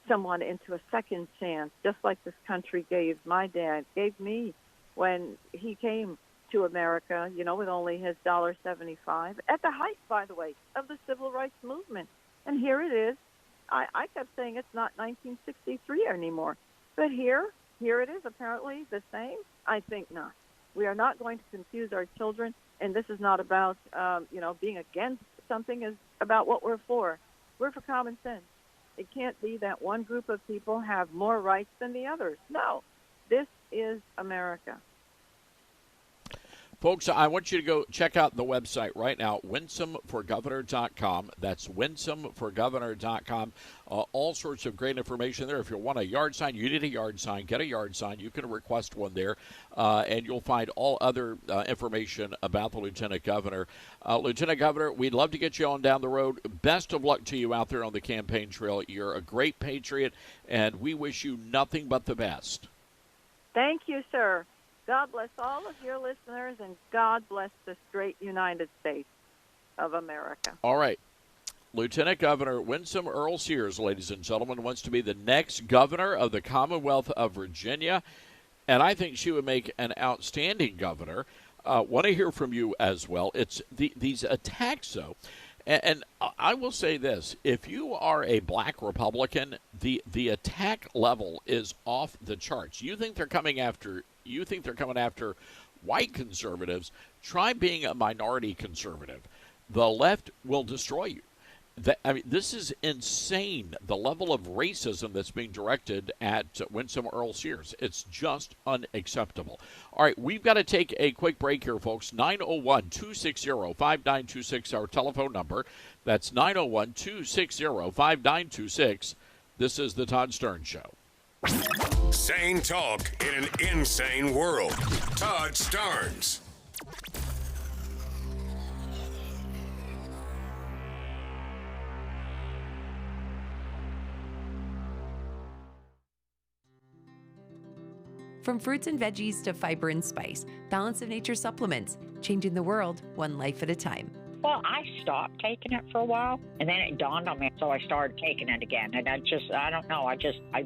someone into a second chance, just like this country gave my dad, gave me when he came to America, you know, with only his $1.75, at the height, by the way, of the civil rights movement. And here it is. I kept saying it's not 1963 anymore. But here it is, apparently the same. I think not. We are not going to confuse our children, and this is not about, being against something. Is about what we're for. We're for common sense. It can't be that one group of people have more rights than the others. No, this is America. Folks, I want you to go check out the website right now, winsomeforgovernor.com. That's winsomeforgovernor.com. All sorts of great information there. If you want a yard sign, you need a yard sign, get a yard sign. You can request one there, and you'll find all other information about the Lieutenant Governor. Lieutenant Governor, we'd love to get you on down the road. Best of luck to you out there on the campaign trail. You're a great patriot, and we wish you nothing but the best. Thank you, sir. God bless all of your listeners, and God bless this great United States of America. All right. Lieutenant Governor Winsome Earl Sears, ladies and gentlemen, wants to be the next governor of the Commonwealth of Virginia, and I think she would make an outstanding governor. Want to hear from you as well. It's these attacks, though. And I will say this, if you are a black Republican, the attack level is off the charts. You think they're coming after white conservatives? Try being a minority conservative. The left will destroy you. This is insane, the level of racism that's being directed at Winsome Earl Sears. It's just unacceptable. All right, we've got to take a quick break here, folks. 901-260-5926, our telephone number. That's 901-260-5926. This is the Todd Stern Show. Sane talk in an insane world. Todd Starnes. From fruits and veggies to fiber and spice, Balance of Nature supplements, changing the world one life at a time. Well, I stopped taking it for a while, and then it dawned on me, so I started taking it again. And I don't know, I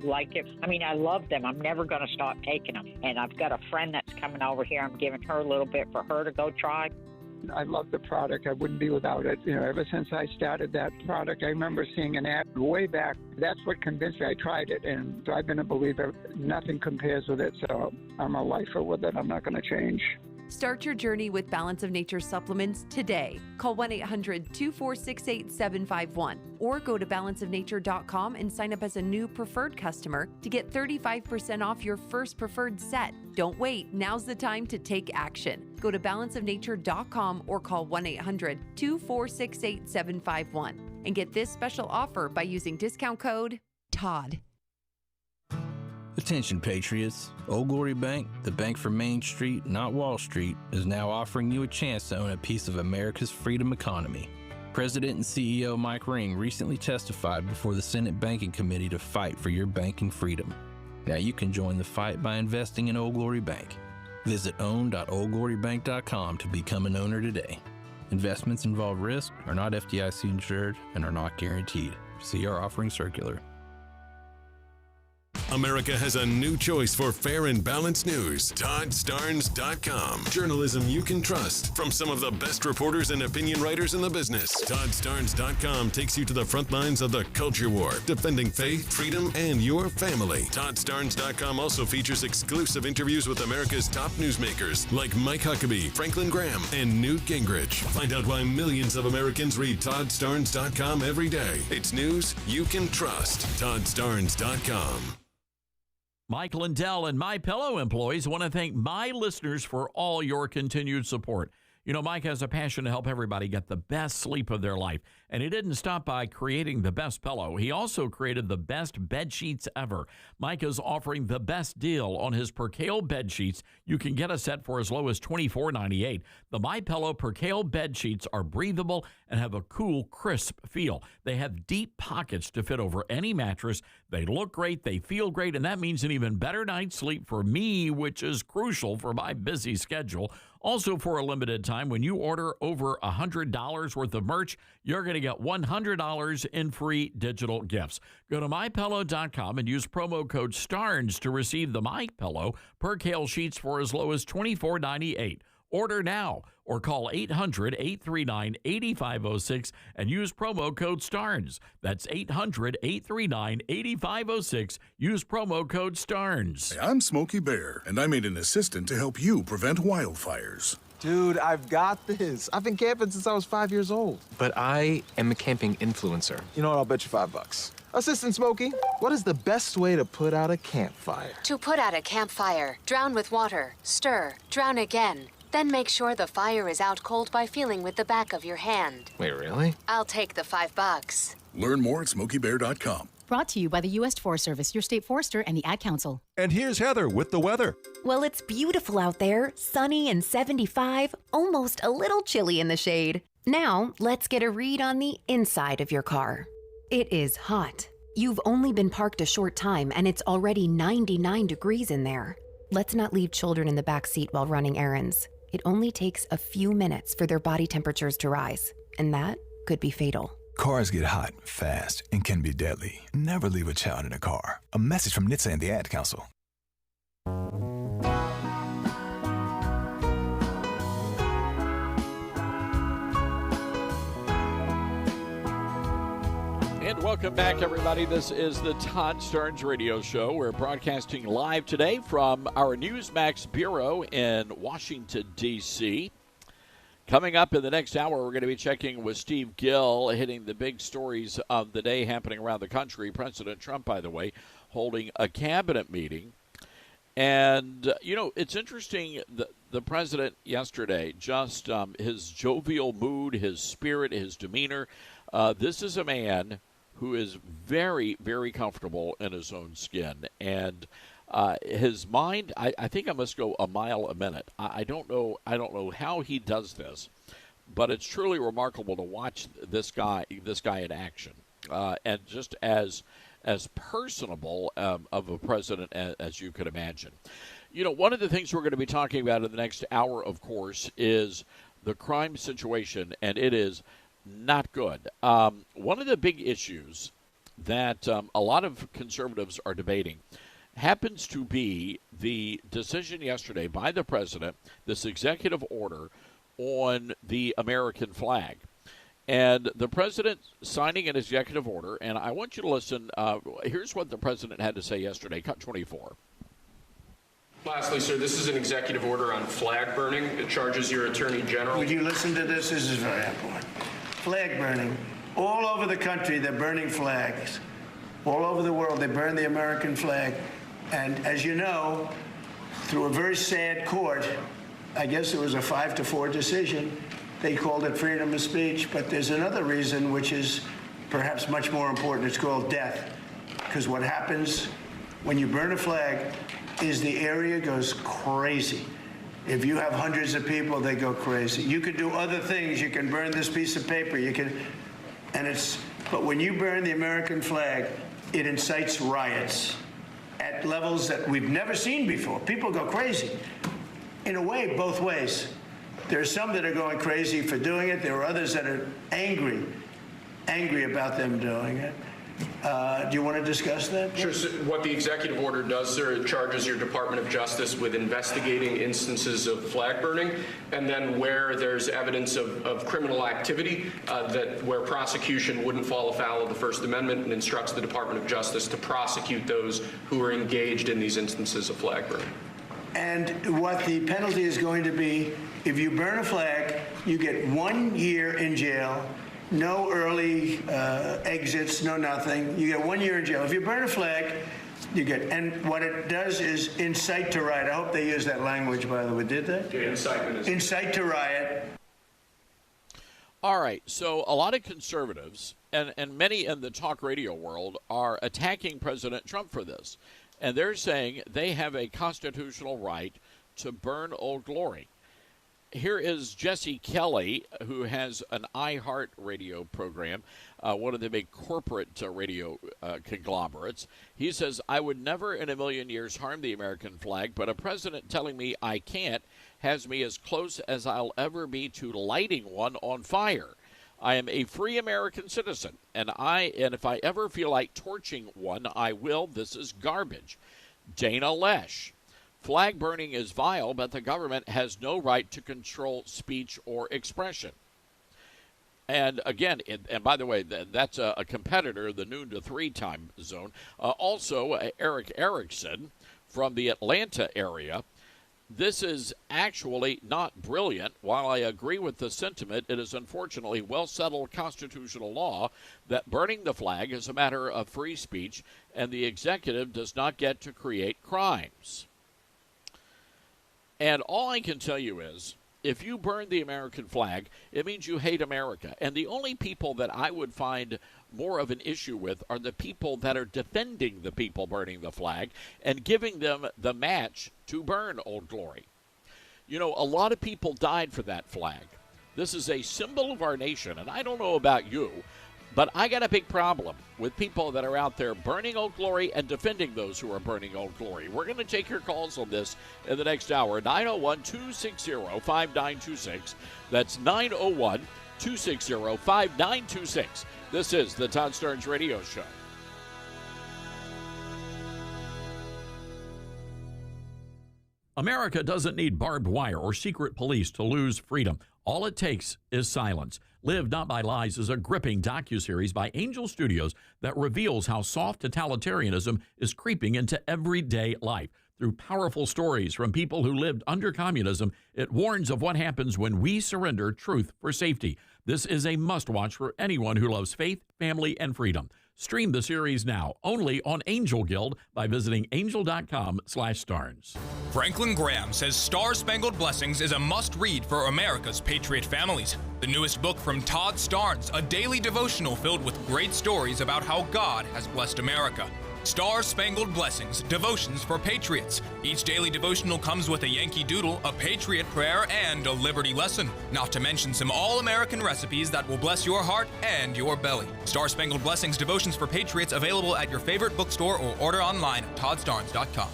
like it. I mean, I love them. I'm never going to stop taking them. And I've got a friend that's coming over here. I'm giving her a little bit for her to go try. I love the product. I wouldn't be without it. You know, ever since I started that product, I remember seeing an ad way back. That's what convinced me. I tried it, and I've been a believer. Nothing compares with it, so I'm a lifer with it. I'm not going to change. Start your journey with Balance of Nature supplements today. Call 1-800-246-8751 or go to balanceofnature.com and sign up as a new preferred customer to get 35% off your first preferred set. Don't wait. Now's the time to take action. Go to balanceofnature.com or call 1-800-246-8751 and get this special offer by using discount code TODD. Attention Patriots, Old Glory Bank, the bank for Main Street, not Wall Street, is now offering you a chance to own a piece of America's freedom economy. President and CEO Mike Ring recently testified before the Senate Banking Committee to fight for your banking freedom. Now you can join the fight by investing in Old Glory Bank. Visit own.oldglorybank.com to become an owner today. Investments involve risk, are not FDIC insured, and are not guaranteed. See our offering circular. America has a new choice for fair and balanced news. ToddStarnes.com. Journalism you can trust from some of the best reporters and opinion writers in the business. ToddStarnes.com takes you to the front lines of the culture war, defending faith, freedom, and your family. ToddStarnes.com also features exclusive interviews with America's top newsmakers like Mike Huckabee, Franklin Graham, and Newt Gingrich. Find out why millions of Americans read ToddStarnes.com every day. It's news you can trust. ToddStarnes.com. Mike Lindell and MyPillow employees want to thank my listeners for all your continued support. You know, Mike has a passion to help everybody get the best sleep of their life, and he didn't stop by creating the best pillow. He also created the best bed sheets ever. Mike is offering the best deal on his Percale bed sheets. You can get a set for as low as $24.98. The MyPillow Percale bed sheets are breathable and have a cool, crisp feel. They have deep pockets to fit over any mattress. They look great, they feel great, and that means an even better night's sleep for me, which is crucial for my busy schedule. Also, for a limited time, when you order over $100 worth of merch, you're going to get $100 in free digital gifts. Go to MyPillow.com and use promo code STARNS to receive the MyPillow Percale sheets for as low as $24.98. Order now or call 800-839-8506 and use promo code STARNS. That's 800-839-8506. Use promo code STARNS. Hey, I'm Smokey Bear, and I made an assistant to help you prevent wildfires. Dude, I've got this. I've been camping since I was 5 years old. But I am a camping influencer. You know what? I'll bet you $5. Assistant Smokey, what is the best way to put out a campfire? To put out a campfire, drown with water, stir, drown again. Then make sure the fire is out cold by feeling with the back of your hand. Wait, really? I'll take the $5. Learn more at SmokeyBear.com. Brought to you by the U.S. Forest Service, your state forester, and the Ad Council. And here's Heather with the weather. Well, it's beautiful out there, sunny and 75, almost a little chilly in the shade. Now, let's get a read on the inside of your car. It is hot. You've only been parked a short time, and it's already 99 degrees in there. Let's not leave children in the back seat while running errands. It only takes a few minutes for their body temperatures to rise, and that could be fatal. Cars get hot, fast, and can be deadly. Never leave a child in a car. A message from NHTSA and the Ad Council. And welcome back, everybody. This is the Todd Starnes Radio Show. We're broadcasting live today from our Newsmax Bureau in Washington, D.C. Coming up in the next hour, we're going to be checking with Steve Gill, hitting the big stories of the day happening around the country. President Trump, by the way, holding a cabinet meeting. And, you know, it's interesting, the president yesterday, just his jovial mood, his spirit, his demeanor. This is a man who is very, very comfortable in his own skin. And his mind, I think I must go a mile a minute. I don't know how he does this, but it's truly remarkable to watch this guy in action. And just as personable of a president as you could imagine. You know, one of the things we're going to be talking about in the next hour, of course, is the crime situation, and it is not good. One of the big issues that a lot of conservatives are debating happens to be the decision yesterday by the president, this executive order on the American flag. And the president signing an executive order, and I want you to listen. Here's what the president had to say yesterday, cut 24. Lastly, sir, this is an executive order on flag burning. It charges your attorney general. Would you listen to this? This is very important. Flag burning. All over the country, they're burning flags. All over the world, they burn the American flag. And as you know, through a very sad court, I guess it was a 5-4 decision, they called it freedom of speech. But there's another reason, which is perhaps much more important. It's called death. Because what happens when you burn a flag is the area goes crazy. If you have hundreds of people, they go crazy. You can do other things. You can burn this piece of paper. But when you burn the American flag, it incites riots at levels that we've never seen before. People go crazy. In a way, both ways. There are some that are going crazy for doing it. There are others that are angry about them doing it. Do you want to discuss that? Sure. So what the executive order does, sir, it charges your Department of Justice with investigating instances of flag burning, and then where there's evidence of criminal activity, where prosecution wouldn't fall afoul of the First Amendment, and instructs the Department of Justice to prosecute those who are engaged in these instances of flag burning. And what the penalty is going to be, if you burn a flag, you get 1 year in jail. No early exits, no nothing. You get 1 year in jail. If you burn a flag, you get, and what it does is incite to riot. I hope they used that language, by the way. Did they? Yeah, incitement is. Incite to riot. All right, so a lot of conservatives and many in the talk radio world are attacking President Trump for this. And they're saying they have a constitutional right to burn Old Glory. Here is Jesse Kelly, who has an iHeart radio program, one of the big corporate radio conglomerates. He says, I would never in a million years harm the American flag, but a president telling me I can't has me as close as I'll ever be to lighting one on fire. I am a free American citizen, and if I ever feel like torching one, I will. This is garbage. Dana Lesh. Flag burning is vile, but the government has no right to control speech or expression. And again, and by the way, that's a competitor, the noon to 3 time zone. Also, Eric Erickson from the Atlanta area. This is actually not brilliant. While I agree with the sentiment, it is unfortunately well-settled constitutional law that burning the flag is a matter of free speech, and the executive does not get to create crimes. And all I can tell you is, if you burn the American flag, it means you hate America. And the only people that I would find more of an issue with are the people that are defending the people burning the flag and giving them the match to burn Old Glory. You know, a lot of people died for that flag. This is a symbol of our nation, and I don't know about you, but I got a big problem with people that are out there burning Old Glory and defending those who are burning Old Glory. We're going to take your calls on this in the next hour. 901-260-5926. That's 901-260-5926. This is the Todd Starnes Radio Show. America doesn't need barbed wire or secret police to lose freedom. All it takes is silence. Live Not by Lies is a gripping docuseries by Angel Studios that reveals how soft totalitarianism is creeping into everyday life. Through powerful stories from people who lived under communism, it warns of what happens when we surrender truth for safety. This is a must-watch for anyone who loves faith, family, and freedom. Stream the series now, only on Angel Guild, by visiting angel.com/Starnes. Franklin Graham says Star-Spangled Blessings is a must-read for America's patriot families. The newest book from Todd Starnes, a daily devotional filled with great stories about how God has blessed America. Star-Spangled Blessings, Devotions for Patriots. Each daily devotional comes with a Yankee Doodle, a Patriot Prayer, and a Liberty Lesson. Not to mention some all-American recipes that will bless your heart and your belly. Star-Spangled Blessings, Devotions for Patriots, available at your favorite bookstore or order online at toddstarnes.com.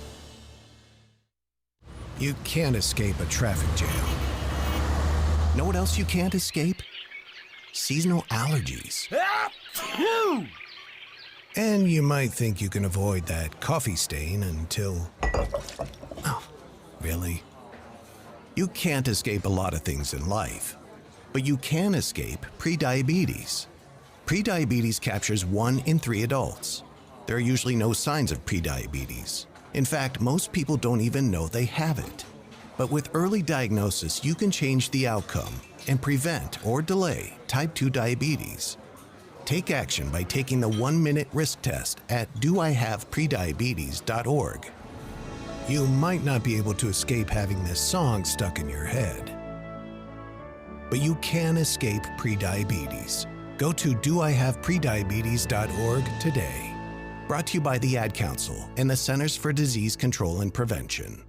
You can't escape a traffic jam. Know what else you can't escape? Seasonal allergies. And you might think you can avoid that coffee stain until... Oh, really? You can't escape a lot of things in life, but you can escape prediabetes. Prediabetes captures 1 in 3 adults. There are usually no signs of prediabetes. In fact, most people don't even know they have it. But with early diagnosis, you can change the outcome and prevent or delay type 2 diabetes. Take action by taking the 1-minute risk test at doihaveprediabetes.org. You might not be able to escape having this song stuck in your head, but you can escape prediabetes. Go to doihaveprediabetes.org today. Brought to you by the Ad Council and the Centers for Disease Control and Prevention.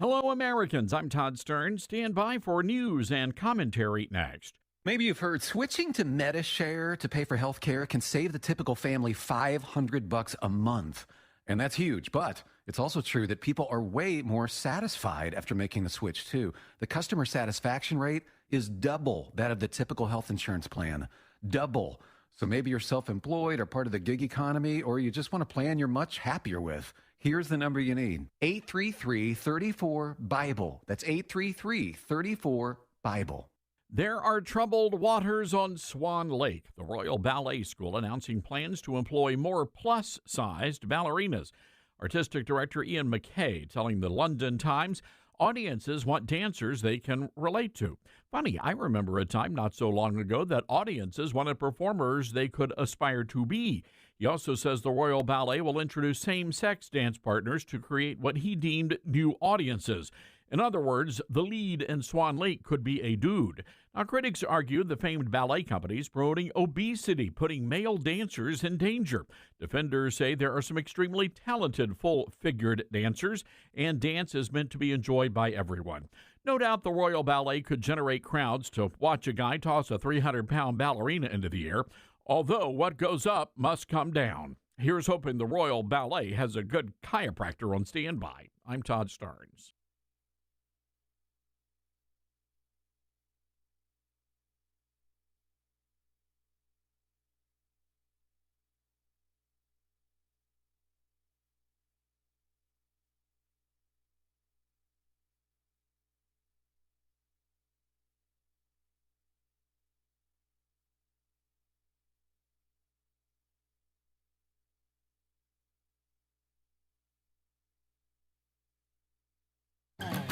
Hello, Americans. I'm Todd Starnes. Stand by for news and commentary next. Maybe you've heard switching to MediShare to pay for health care can save the typical family $500 a month. And that's huge, but it's also true that people are way more satisfied after making the switch, too. The customer satisfaction rate is double that of the typical health insurance plan. Double. So maybe you're self-employed or part of the gig economy, or you just want a plan you're much happier with. Here's the number you need. 833-34-BIBLE. That's 833-34-BIBLE. There are troubled waters on Swan Lake. The Royal Ballet School announcing plans to employ more plus-sized ballerinas. Artistic director Ian McKay telling the London Times audiences want dancers they can relate to. Funny, I remember a time not so long ago that audiences wanted performers they could aspire to be. He also says the Royal Ballet will introduce same-sex dance partners to create what he deemed new audiences. In other words, the lead in Swan Lake could be a dude. Now, critics argue the famed ballet company is promoting obesity, putting male dancers in danger. Defenders say there are some extremely talented full-figured dancers, and dance is meant to be enjoyed by everyone. No doubt the Royal Ballet could generate crowds to watch a guy toss a 300-pound ballerina into the air, although what goes up must come down. Here's hoping the Royal Ballet has a good chiropractor on standby. I'm Todd Starnes.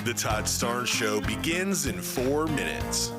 The Todd Starnes Show begins in 4 minutes.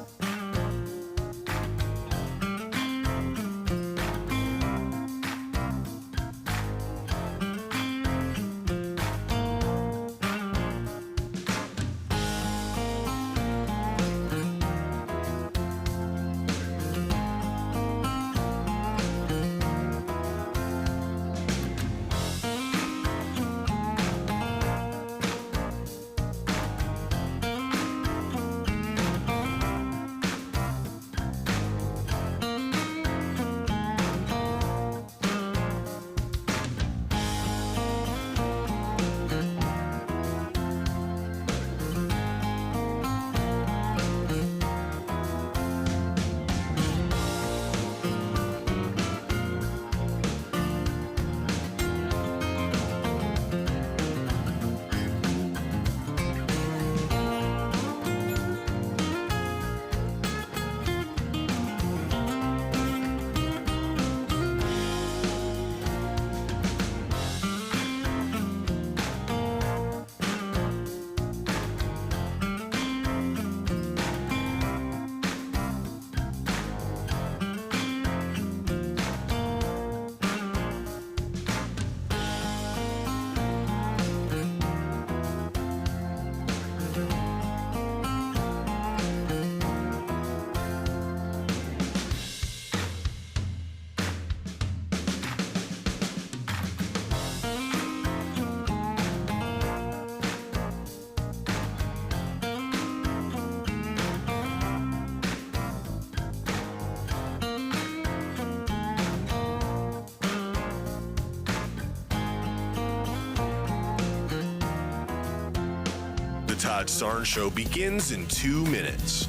The Todd Starnes Show begins in 2 minutes.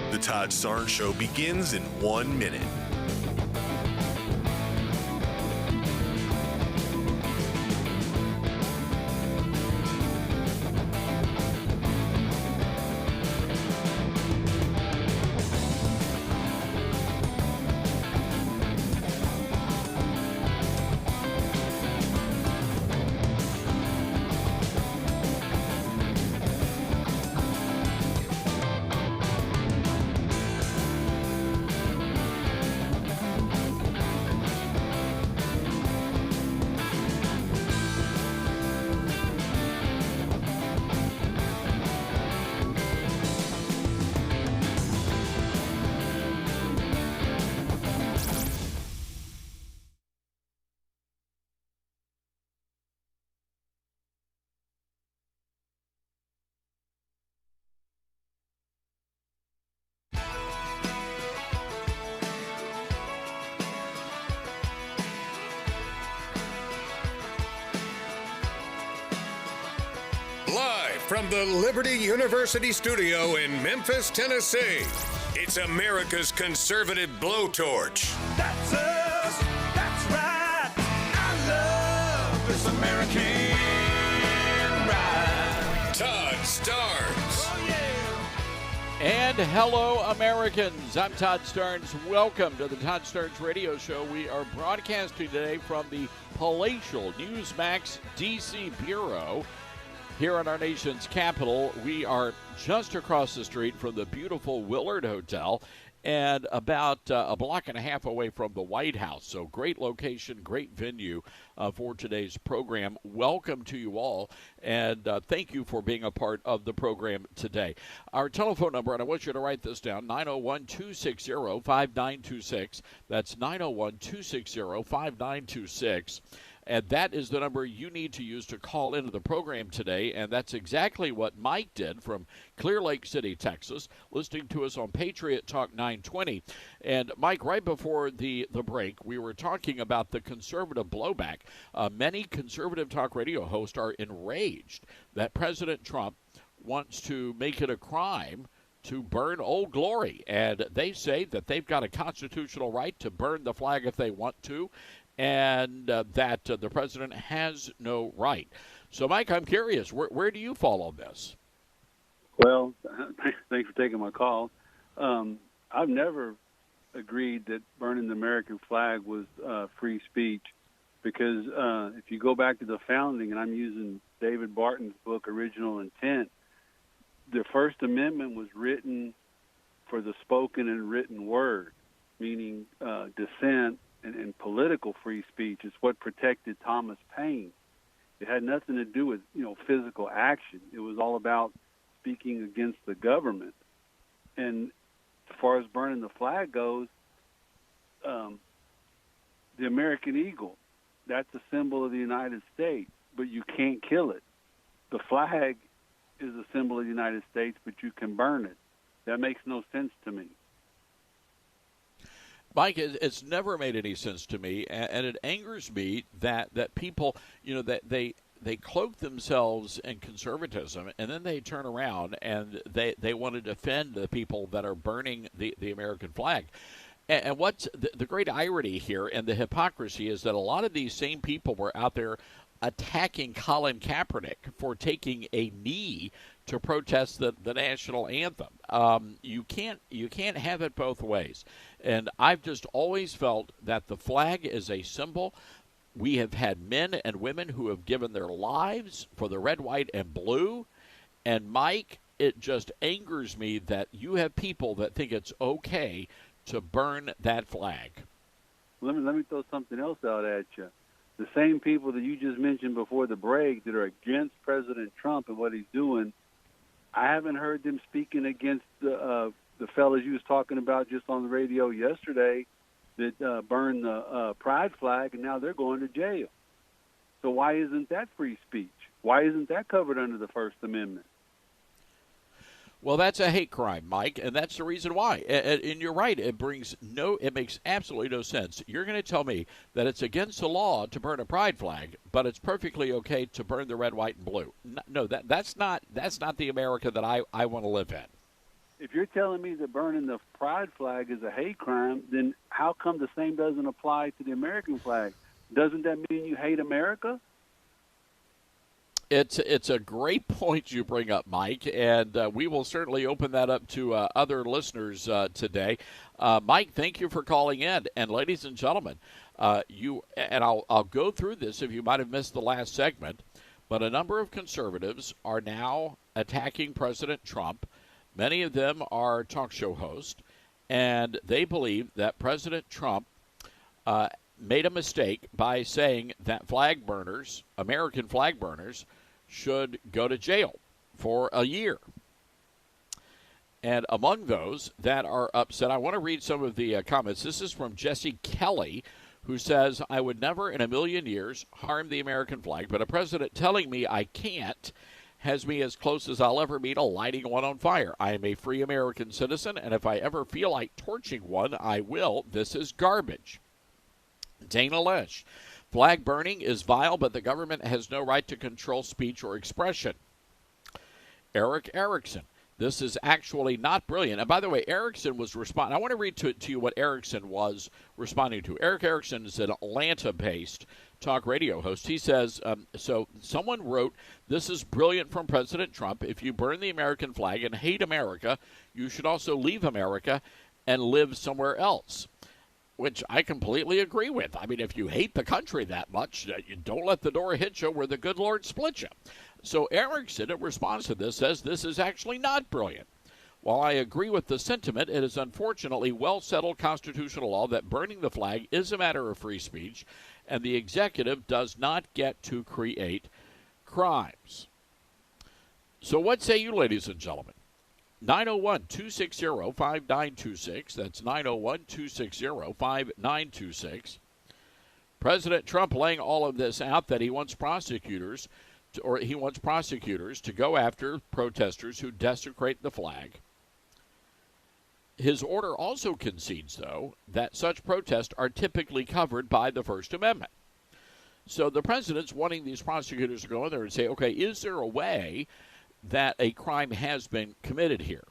The Todd Starnes Show begins in 1 minute. Live from the Liberty University studio in Memphis, Tennessee, it's America's conservative blowtorch. That's us. That's right. I love this American ride. Todd Starnes. Oh, yeah. And hello, Americans. I'm Todd Starnes. Welcome to the Todd Starnes Radio Show. We are broadcasting today from the palatial Newsmax D.C. Bureau here in our nation's capital. We are just across the street from the beautiful Willard Hotel and about a block and a half away from the White House. So great location, great venue for today's program. Welcome to you all, and thank you for being a part of the program today. Our telephone number, and I want you to write this down, 901-260-5926. That's 901-260-5926. And that is the number you need to use to call into the program today. And that's exactly what Mike did from Clear Lake City, Texas, listening to us on Patriot Talk 920. And, Mike, right before the break, we were talking about the conservative blowback. Many conservative talk radio hosts are enraged that President Trump wants to make it a crime to burn Old Glory. And they say that they've got a constitutional right to burn the flag if they want to, and that the president has no right. So, Mike, I'm curious, where do you fall on this? Well, thanks for taking my call. I've never agreed that burning the American flag was free speech because if you go back to the founding, and I'm using David Barton's book, Original Intent, the First Amendment was written for the spoken and written word, meaning dissent and political free speech. Is what protected Thomas Paine. It had nothing to do with, physical action. It was all about speaking against the government. And as far as burning the flag goes, the American eagle, that's a symbol of the United States, but you can't kill it. The flag is a symbol of the United States, but you can burn it. That makes no sense to me. Mike, it's never made any sense to me, and it angers me that people, that they cloak themselves in conservatism, and then they turn around and they want to defend the people that are burning the American flag. And what's the great irony here and the hypocrisy is that a lot of these same people were out there attacking Colin Kaepernick for taking a knee to protest the national anthem. You can't have it both ways. And I've just always felt that the flag is a symbol. We have had men and women who have given their lives for the red, white, and blue. And, Mike, it just angers me that you have people that think it's okay to burn that flag. Let me throw something else out at you. The same people that you just mentioned before the break that are against President Trump and what he's doing, I haven't heard them speaking against the fellas you was talking about just on the radio yesterday that burned the pride flag, and now they're going to jail. So why isn't that free speech? Why isn't that covered under the First Amendment? Well, that's a hate crime, Mike, and that's the reason why. And you're right. It makes absolutely no sense. You're going to tell me that it's against the law to burn a pride flag, but it's perfectly okay to burn the red, white, and blue. No, that's not the America that I want to live in. If you're telling me that burning the pride flag is a hate crime, then how come the same doesn't apply to the American flag? Doesn't that mean you hate America? It's a great point you bring up, Mike, and we will certainly open that up to other listeners today. Mike, thank you for calling in, and ladies and gentlemen, I'll go through this if you might have missed the last segment, but a number of conservatives are now attacking President Trump. Many of them are talk show hosts, and they believe that President Trump made a mistake by saying that flag burners, American flag burners, should go to jail for a year. And among those that are upset, I want to read some of the comments. This is from Jesse Kelly, who says, I would never in a million years harm the American flag, but a president telling me I can't has me as close as I'll ever be to lighting one on fire. I am a free American citizen, and if I ever feel like torching one, I will. This is garbage. Dana Lesh, flag burning is vile, but the government has no right to control speech or expression. Eric Erickson. This is actually not brilliant. And by the way, Erickson was responding. I want to read to you what Erickson was responding to. Eric Erickson is an Atlanta-based talk radio host. He says, so someone wrote, "This is brilliant from President Trump. If you burn the American flag and hate America, you should also leave America and live somewhere else," which I completely agree with. I mean, if you hate the country that much, you don't let the door hit you where the good Lord split you. So Erickson, in response to this, says this is actually not brilliant. While I agree with the sentiment, it is unfortunately well-settled constitutional law that burning the flag is a matter of free speech, and the executive does not get to create crimes. So what say you, ladies and gentlemen? 901-260-5926. That's 901-260-5926. President Trump laying all of this out, that he wants prosecutors to go after protesters who desecrate the flag. His order also concedes, though, that such protests are typically covered by the First Amendment. So the president's wanting these prosecutors to go in there and say, okay, is there a way that a crime has been committed here?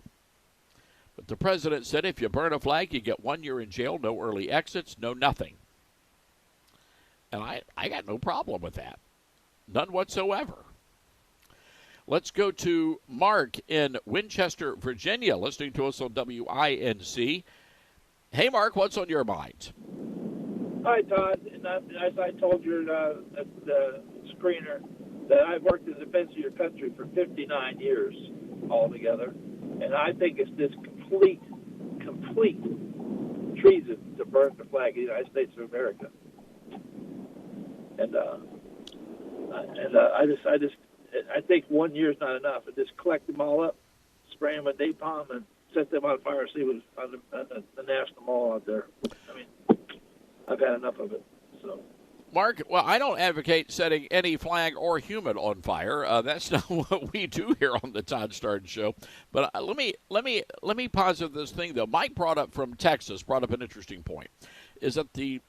But the president said if you burn a flag, you get 1 year in jail, no early exits, no nothing. And I got no problem with that. None whatsoever. Let's go to Mark in Winchester, Virginia, listening to us on WINC. Hey, Mark, what's on your mind? Hi, Todd. And as I told the screener, that I've worked in defense of your country for 59 years altogether, and I think it's this complete treason to burn the flag of the United States of America. And I think 1 year is not enough. And just collect them all up, spray them with napalm, and set them on fire. See what's on the National Mall out there. I mean, I've had enough of it. So, Mark, well, I don't advocate setting any flag or human on fire. That's not what we do here on the Todd Starnes Show. But let me posit this thing though. Mike brought up an interesting point. Is that the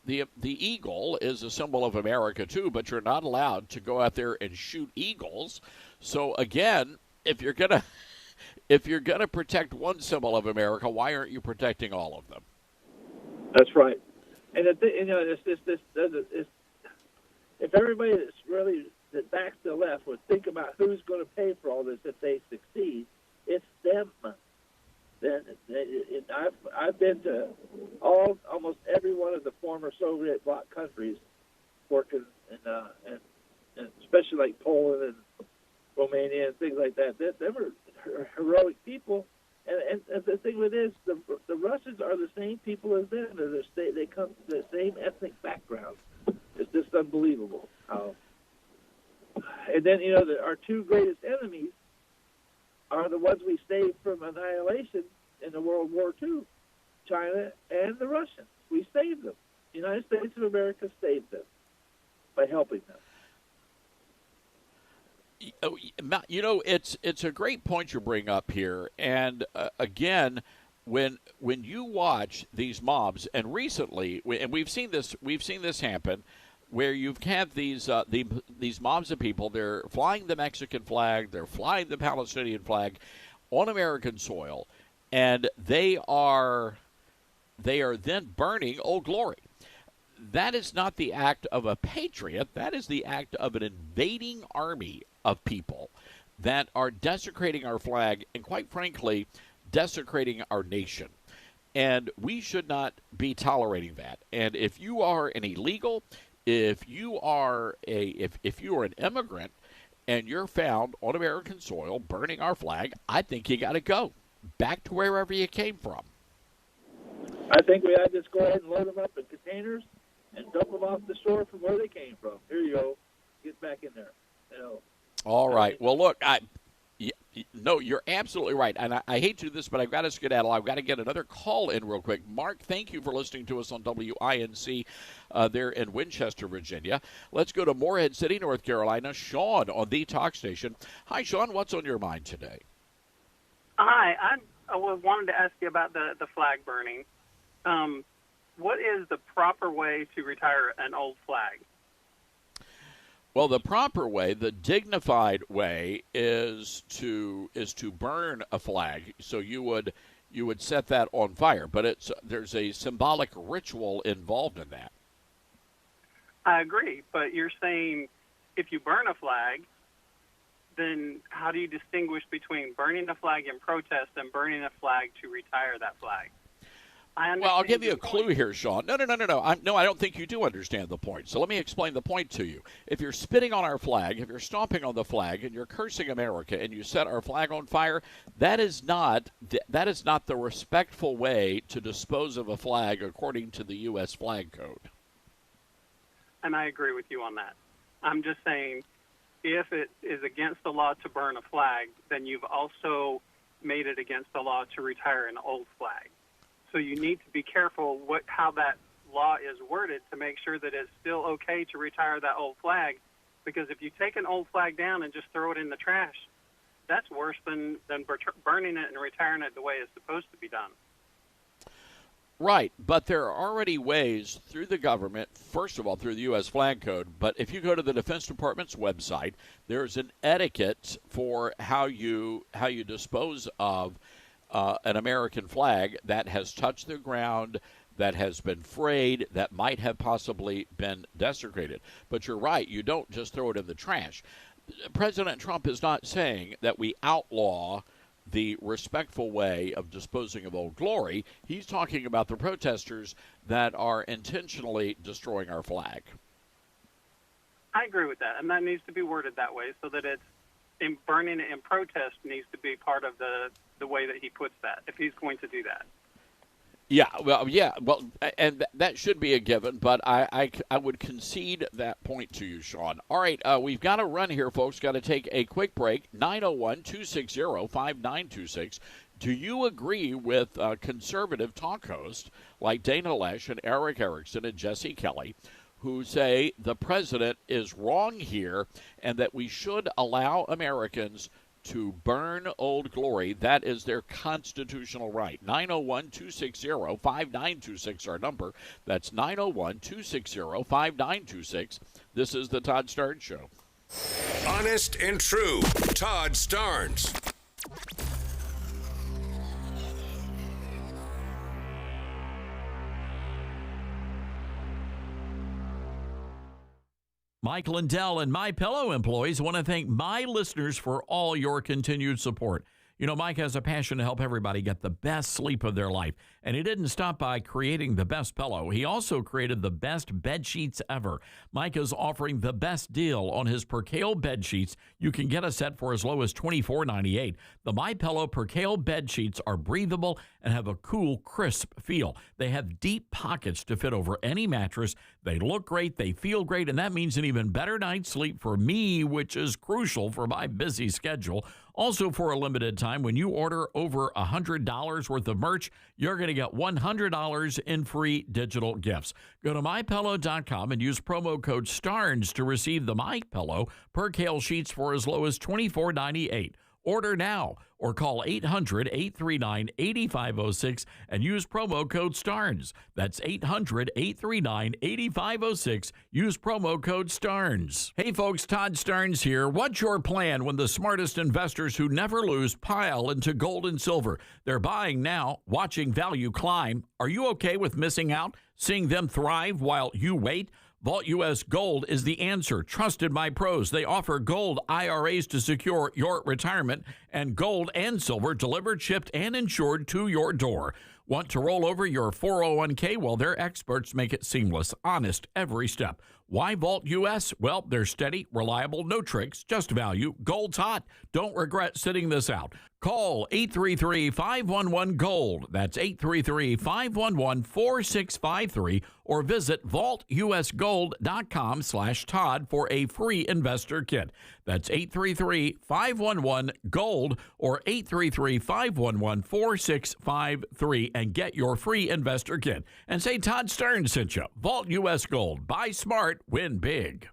eagle is a symbol of America too, but you're not allowed to go out there and shoot eagles. So again, if you're gonna protect one symbol of America, why aren't you protecting all of them? That's right. And if everybody that backs to the left would think about who's going to pay for all this if they succeed, it's them. Then I've been to almost every one of the former Soviet bloc countries, working and especially like Poland and Romania and things like that. They were heroic people, and the thing with it is the Russians are the same people as them. They come from the same ethnic background. It's just unbelievable. And then our two greatest enemies are the ones we saved from annihilation in the World War II, China and the Russians. We saved them. The United States of America saved them by helping them. It's a great point you bring up here. And again, when you watch these mobs, and recently, and we've seen this happen, where you've had these mobs of people, they're flying the Mexican flag, they're flying the Palestinian flag on American soil, and they are then burning Old Glory. That is not the act of a patriot. That is the act of an invading army of people that are desecrating our flag and, quite frankly, desecrating our nation. And we should not be tolerating that. And if you are an illegal, if you are an immigrant and you're found on American soil burning our flag, I think you got to go back to wherever you came from. I think we ought to just go ahead and load them up in containers and dump them off the shore from where they came from. Here you go. Get back in there. All right. Well, look, no, you're absolutely right. And I hate to do this, but I've got to skedaddle. I've got to get another call in real quick. Mark, thank you for listening to us on WINC there in Winchester, Virginia. Let's go to Morehead City, North Carolina. Sean on the talk station. Hi, Sean. What's on your mind today? Hi. I wanted to ask you about the flag burning. What is the proper way to retire an old flag? Well, the proper way, the dignified way, is to burn a flag. So you would set that on fire, but there's a symbolic ritual involved in that. I agree, but you're saying if you burn a flag, then how do you distinguish between burning a flag in protest and burning a flag to retire that flag? Well, I'll give you a clue here, Sean. No. I don't think you do understand the point. So let me explain the point to you. If you're spitting on our flag, if you're stomping on the flag, and you're cursing America, and you set our flag on fire, that is not the respectful way to dispose of a flag according to the U.S. Flag Code. And I agree with you on that. I'm just saying, if it is against the law to burn a flag, then you've also made it against the law to retire an old flag. So you need to be careful how that law is worded to make sure that it's still okay to retire that old flag. Because if you take an old flag down and just throw it in the trash, that's worse than burning it and retiring it the way it's supposed to be done. Right, but there are already ways through the government, first of all through the U.S. Flag Code, but if you go to the Defense Department's website, there's an etiquette for how you dispose of an American flag that has touched the ground, that has been frayed, that might have possibly been desecrated. But you're right, you don't just throw it in the trash. President Trump is not saying that we outlaw the respectful way of disposing of Old Glory. He's talking about the protesters that are intentionally destroying our flag. I agree with that, and that needs to be worded that way so that it's burning it in protest needs to be part of the way that he puts that, if he's going to do that. Yeah, and that should be a given, but I would concede that point to you, Sean. All right, we've got to run here, folks. Got to take a quick break. 901-260-5926. Do you agree with conservative talk hosts like Dana Loesch and Eric Erickson and Jesse Kelly, who say the president is wrong here and that we should allow Americans to burn Old Glory? That is their constitutional right. 901-260-5926, our number. That's 901-260-5926. This is the Todd Starnes Show. Honest and true. Todd Starnes. Mike Lindell and MyPillow employees want to thank my listeners for all your continued support. You know, Mike has a passion to help everybody get the best sleep of their life. And he didn't stop by creating the best pillow. He also created the best bed sheets ever. Mike is offering the best deal on his Percale bed sheets. You can get a set for as low as $24.98. The MyPillow Percale bed sheets are breathable and have a cool, crisp feel. They have deep pockets to fit over any mattress. They look great, they feel great, and that means an even better night's sleep for me, which is crucial for my busy schedule. Also, for a limited time, when you order over $100 worth of merch, you're going to get $100 in free digital gifts. Go to MyPillow.com and use promo code STARNS to receive the MyPillow Percale sheets for as low as $24.98. Order now or call 800-839-8506 and use promo code STARNS. That's 800-839-8506. Use promo code STARNS. Hey folks, Todd Starnes here. What's your plan when the smartest investors who never lose pile into gold and silver? They're buying now, watching value climb. Are you okay with missing out, seeing them thrive while you wait? Vault U.S. Gold is the answer. Trusted by pros. They offer gold IRAs to secure your retirement and gold and silver delivered, shipped, and insured to your door. Want to roll over your 401k? Well, their experts make it seamless, honest every step. Why Vault U.S.? Well, they're steady, reliable, no tricks, just value. Gold's hot. Don't regret sitting this out. Call 833-511-GOLD. That's 833-511-4653 or visit vaultusgold.com/Todd for a free investor kit. That's 833-511-GOLD or 833-511-4653 and get your free investor kit. And say Todd Starnes sent you. Vault U.S. Gold. Buy smart, win big.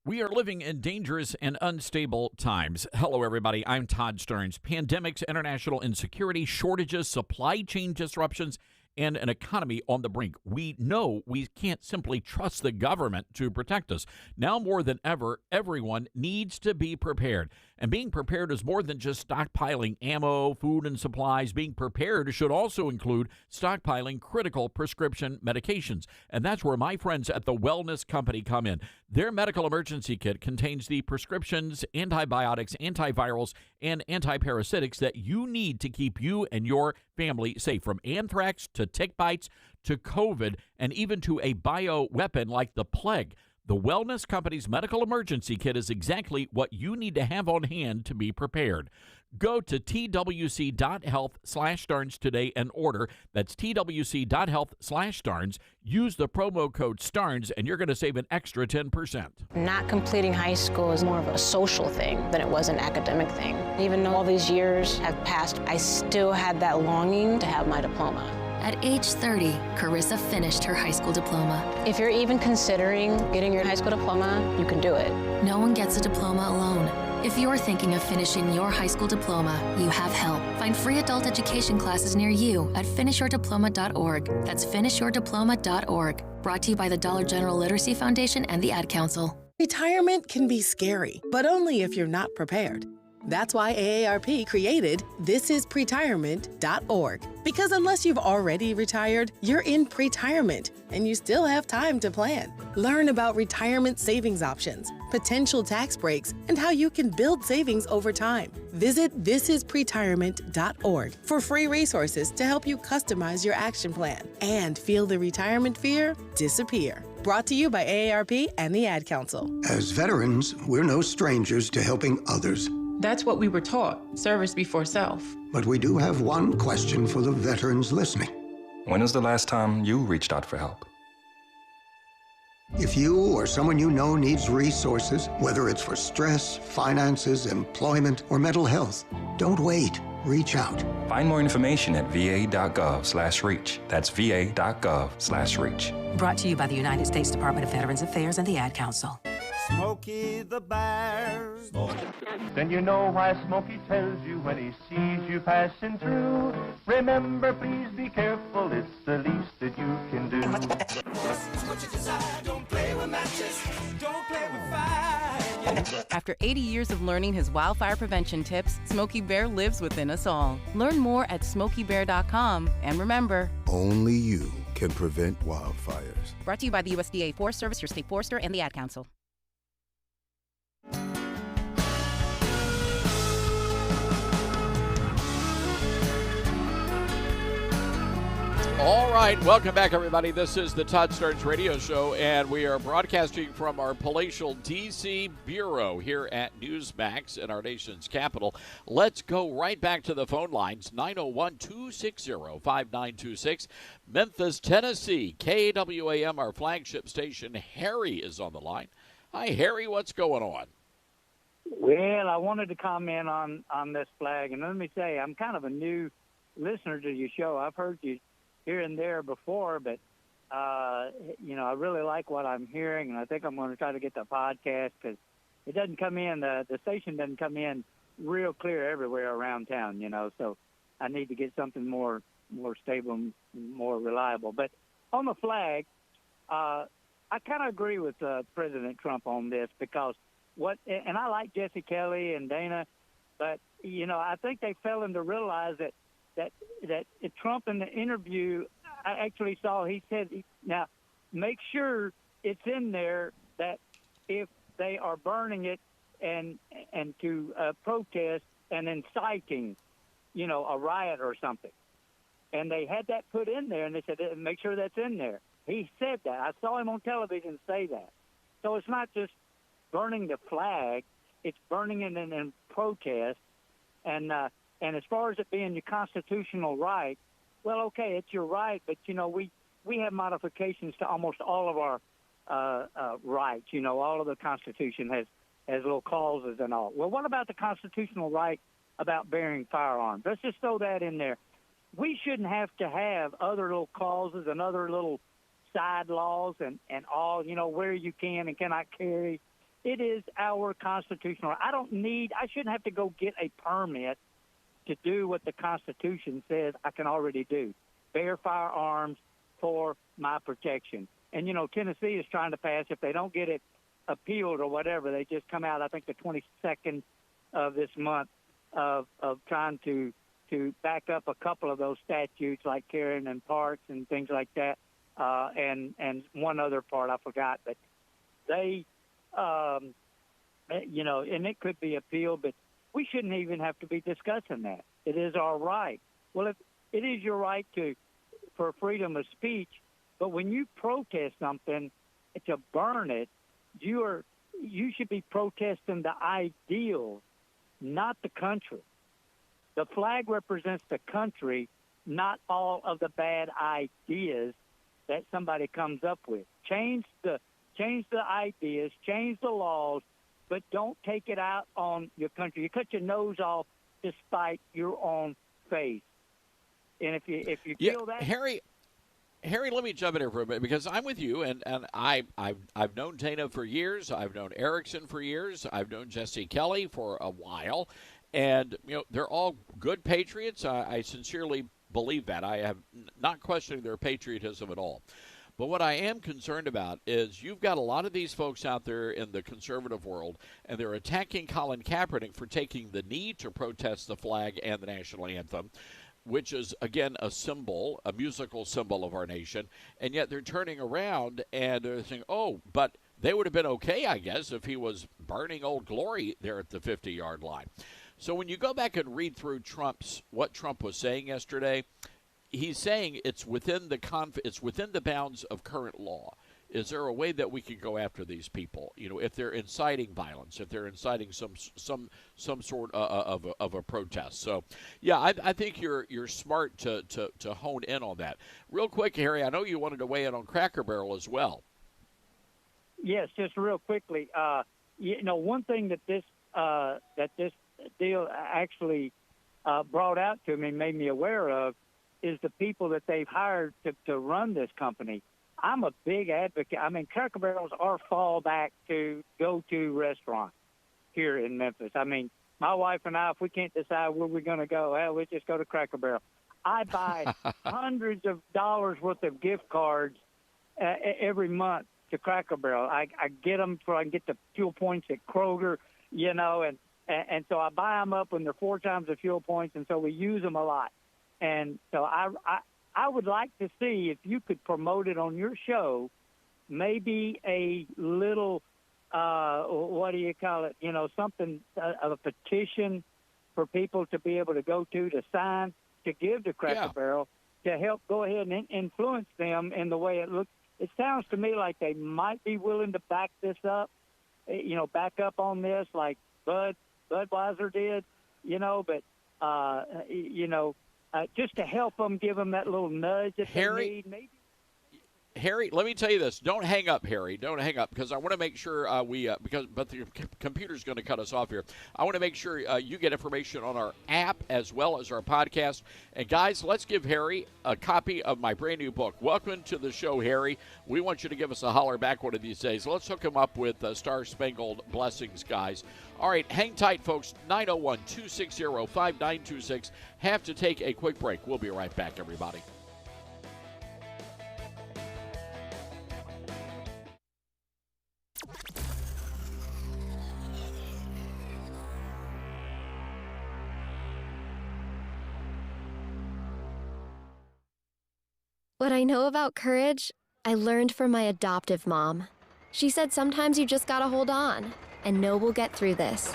We are living in dangerous and unstable times. Hello, everybody. I'm Todd Starnes. Pandemics, international insecurity, shortages, supply chain disruptions. and an economy on the brink. We know we can't simply trust the government to protect us. Now more than ever, everyone needs to be prepared. And being prepared is more than just stockpiling ammo, food, and supplies. Being prepared should also include stockpiling critical prescription medications. And that's where my friends at the Wellness Company come in. Their medical emergency kit contains the prescriptions, antibiotics, antivirals, and antiparasitics that you need to keep you and your family safe, from anthrax to tick bites to COVID and even to a bioweapon like the plague. The Wellness Company's medical emergency kit is exactly what you need to have on hand to be prepared. Go to twc.health/Starnes today and order. That's twc.health/Starnes. Use the promo code STARNES and you're going to save an extra 10%. Not completing high school is more of a social thing than it was an academic thing. Even though all these years have passed, I still had that longing to have my diploma. At age 30, Carissa finished her high school diploma. If you're even considering getting your high school diploma, you can do it. No one gets a diploma alone. If you're thinking of finishing your high school diploma, you have help. Find free adult education classes near you at finishyourdiploma.org. That's finishyourdiploma.org. Brought to you by the Dollar General Literacy Foundation and the Ad Council. Retirement can be scary, but only if you're not prepared. That's why AARP created thisispretirement.org. Because unless you've already retired, you're in pretirement, and you still have time to plan. Learn about retirement savings options, potential tax breaks, and how you can build savings over time. Visit thisispretirement.org for free resources to help you customize your action plan and feel the retirement fear disappear. Brought to you by AARP and the Ad Council. As veterans, we're no strangers to helping others. That's what we were taught, service before self. But we do have one question for the veterans listening. When was the last time you reached out for help? If you or someone you know needs resources, whether it's for stress, finances, employment, or mental health, don't wait. Reach out. Find more information at va.gov/reach. That's va.gov/reach. Brought to you by the United States Department of Veterans Affairs and the Ad Council. Smokey the Bear. Then you know why Smokey tells you when he sees you passing through. Remember, please be careful, it's the least that you can do. What you desire, don't play with matches, don't play with fire. After 80 years of learning his wildfire prevention tips, Smokey Bear lives within us all. Learn more at SmokeyBear.com. And remember, only you can prevent wildfires. Brought to you by the USDA Forest Service, your state forester, and the Ad Council. All right, welcome back, everybody. This is the Todd Starnes Radio Show, and we are broadcasting from our palatial D.C. bureau here at Newsmax in our nation's capital. Let's go right back to the phone lines, 901-260-5926. Memphis, Tennessee, KWAM, our flagship station. Harry is on the line. Hi, Harry, what's going on? Well, I wanted to comment on this flag, and let me say, I'm kind of a new listener to your show. I've heard you here and there before, but I really like what I'm hearing, and I think I'm going to try to get the podcast because it doesn't come in, the station doesn't come in real clear everywhere around town, so I need to get something more stable, more reliable. But on the flag, I kind of agree with President Trump on this because and I like Jesse Kelly and Dana, but I think they failing to realize that Trump in the interview, I actually saw, he said, now make sure it's in there that if they are burning it and to protest and inciting, a riot or something. And they had that put in there, and they said, make sure that's in there. He said that. I saw him on television say that. So it's not just burning the flag, it's burning it in protest. And as far as it being your constitutional right, well, okay, it's your right, but, we have modifications to almost all of our rights. All of the Constitution has little clauses and all. Well, what about the constitutional right about bearing firearms? Let's just throw that in there. We shouldn't have to have other little clauses and other little side laws and all, where you can and cannot carry. It is our constitutional right. I shouldn't have to go get a permit to do what the Constitution says I can already do. bear firearms for my protection. And, Tennessee is trying to pass, if they don't get it appealed or whatever, they just come out, I think, the 22nd of this month of trying to back up a couple of those statutes like carrying in parks and things like that, and one other part I forgot. But they, and it could be appealed, but we shouldn't even have to be discussing that. It is our right. Well, if it is your right for freedom of speech, but when you protest something to burn it, you should be protesting the ideal, not the country. The flag represents the country, not all of the bad ideas that somebody comes up with. Change the ideas, change the laws, but don't take it out on your country. You cut your nose off to spite your own face. And if you feel that, Harry, let me jump in here for a minute because I'm with you, and I've known Dana for years. I've known Erickson for years. I've known Jesse Kelly for a while, and they're all good patriots. I sincerely believe that. I am not questioning their patriotism at all. But what I am concerned about is you've got a lot of these folks out there in the conservative world, and they're attacking Colin Kaepernick for taking the knee to protest the flag and the national anthem, which is, again, a symbol, a musical symbol of our nation, and yet they're turning around and they're saying, oh, but they would have been okay, I guess, if he was burning Old Glory there at the 50-yard line. So when you go back and read through what Trump was saying yesterday, he's saying it's within the bounds of current law. Is there a way that we can go after these people? If they're inciting violence, if they're inciting some sort of a protest. So, yeah, I think you're smart to hone in on that. Real quick, Harry, I know you wanted to weigh in on Cracker Barrel as well. Yes, just real quickly. One thing that this deal actually brought out to me, made me aware of, is the people that they've hired to run this company. I'm a big advocate. I mean, Cracker Barrel's our fallback to go-to restaurant here in Memphis. I mean, my wife and I, if we can't decide where we're going to go, we just go to Cracker Barrel. I buy hundreds of dollars worth of gift cards every month to Cracker Barrel. I get them so I can get the fuel points at Kroger, and so I buy them up when they're 4 times the fuel points, and so we use them a lot. And so I would like to see if you could promote it on your show, maybe a little, what do you call it, something of a petition for people to be able to go to sign, to give to Cracker Barrel, to help go ahead and influence them in the way it looks. It sounds to me like they might be willing to back this up, back up on this like Budweiser did, but, just to help them, give them that little nudge that they need, maybe. Harry, let me tell you this. Don't hang up, Harry. Don't hang up, because I want to make sure but the computer's going to cut us off here. I want to make sure you get information on our app as well as our podcast. And, guys, let's give Harry a copy of my brand-new book. Welcome to the show, Harry. We want you to give us a holler back one of these days. Let's hook him up with Star Spangled Blessings, guys. All right, hang tight, folks. 901-260-5926. Have to take a quick break. We'll be right back, everybody. What I know about courage, I learned from my adoptive mom. She said sometimes you just gotta hold on and know we'll get through this.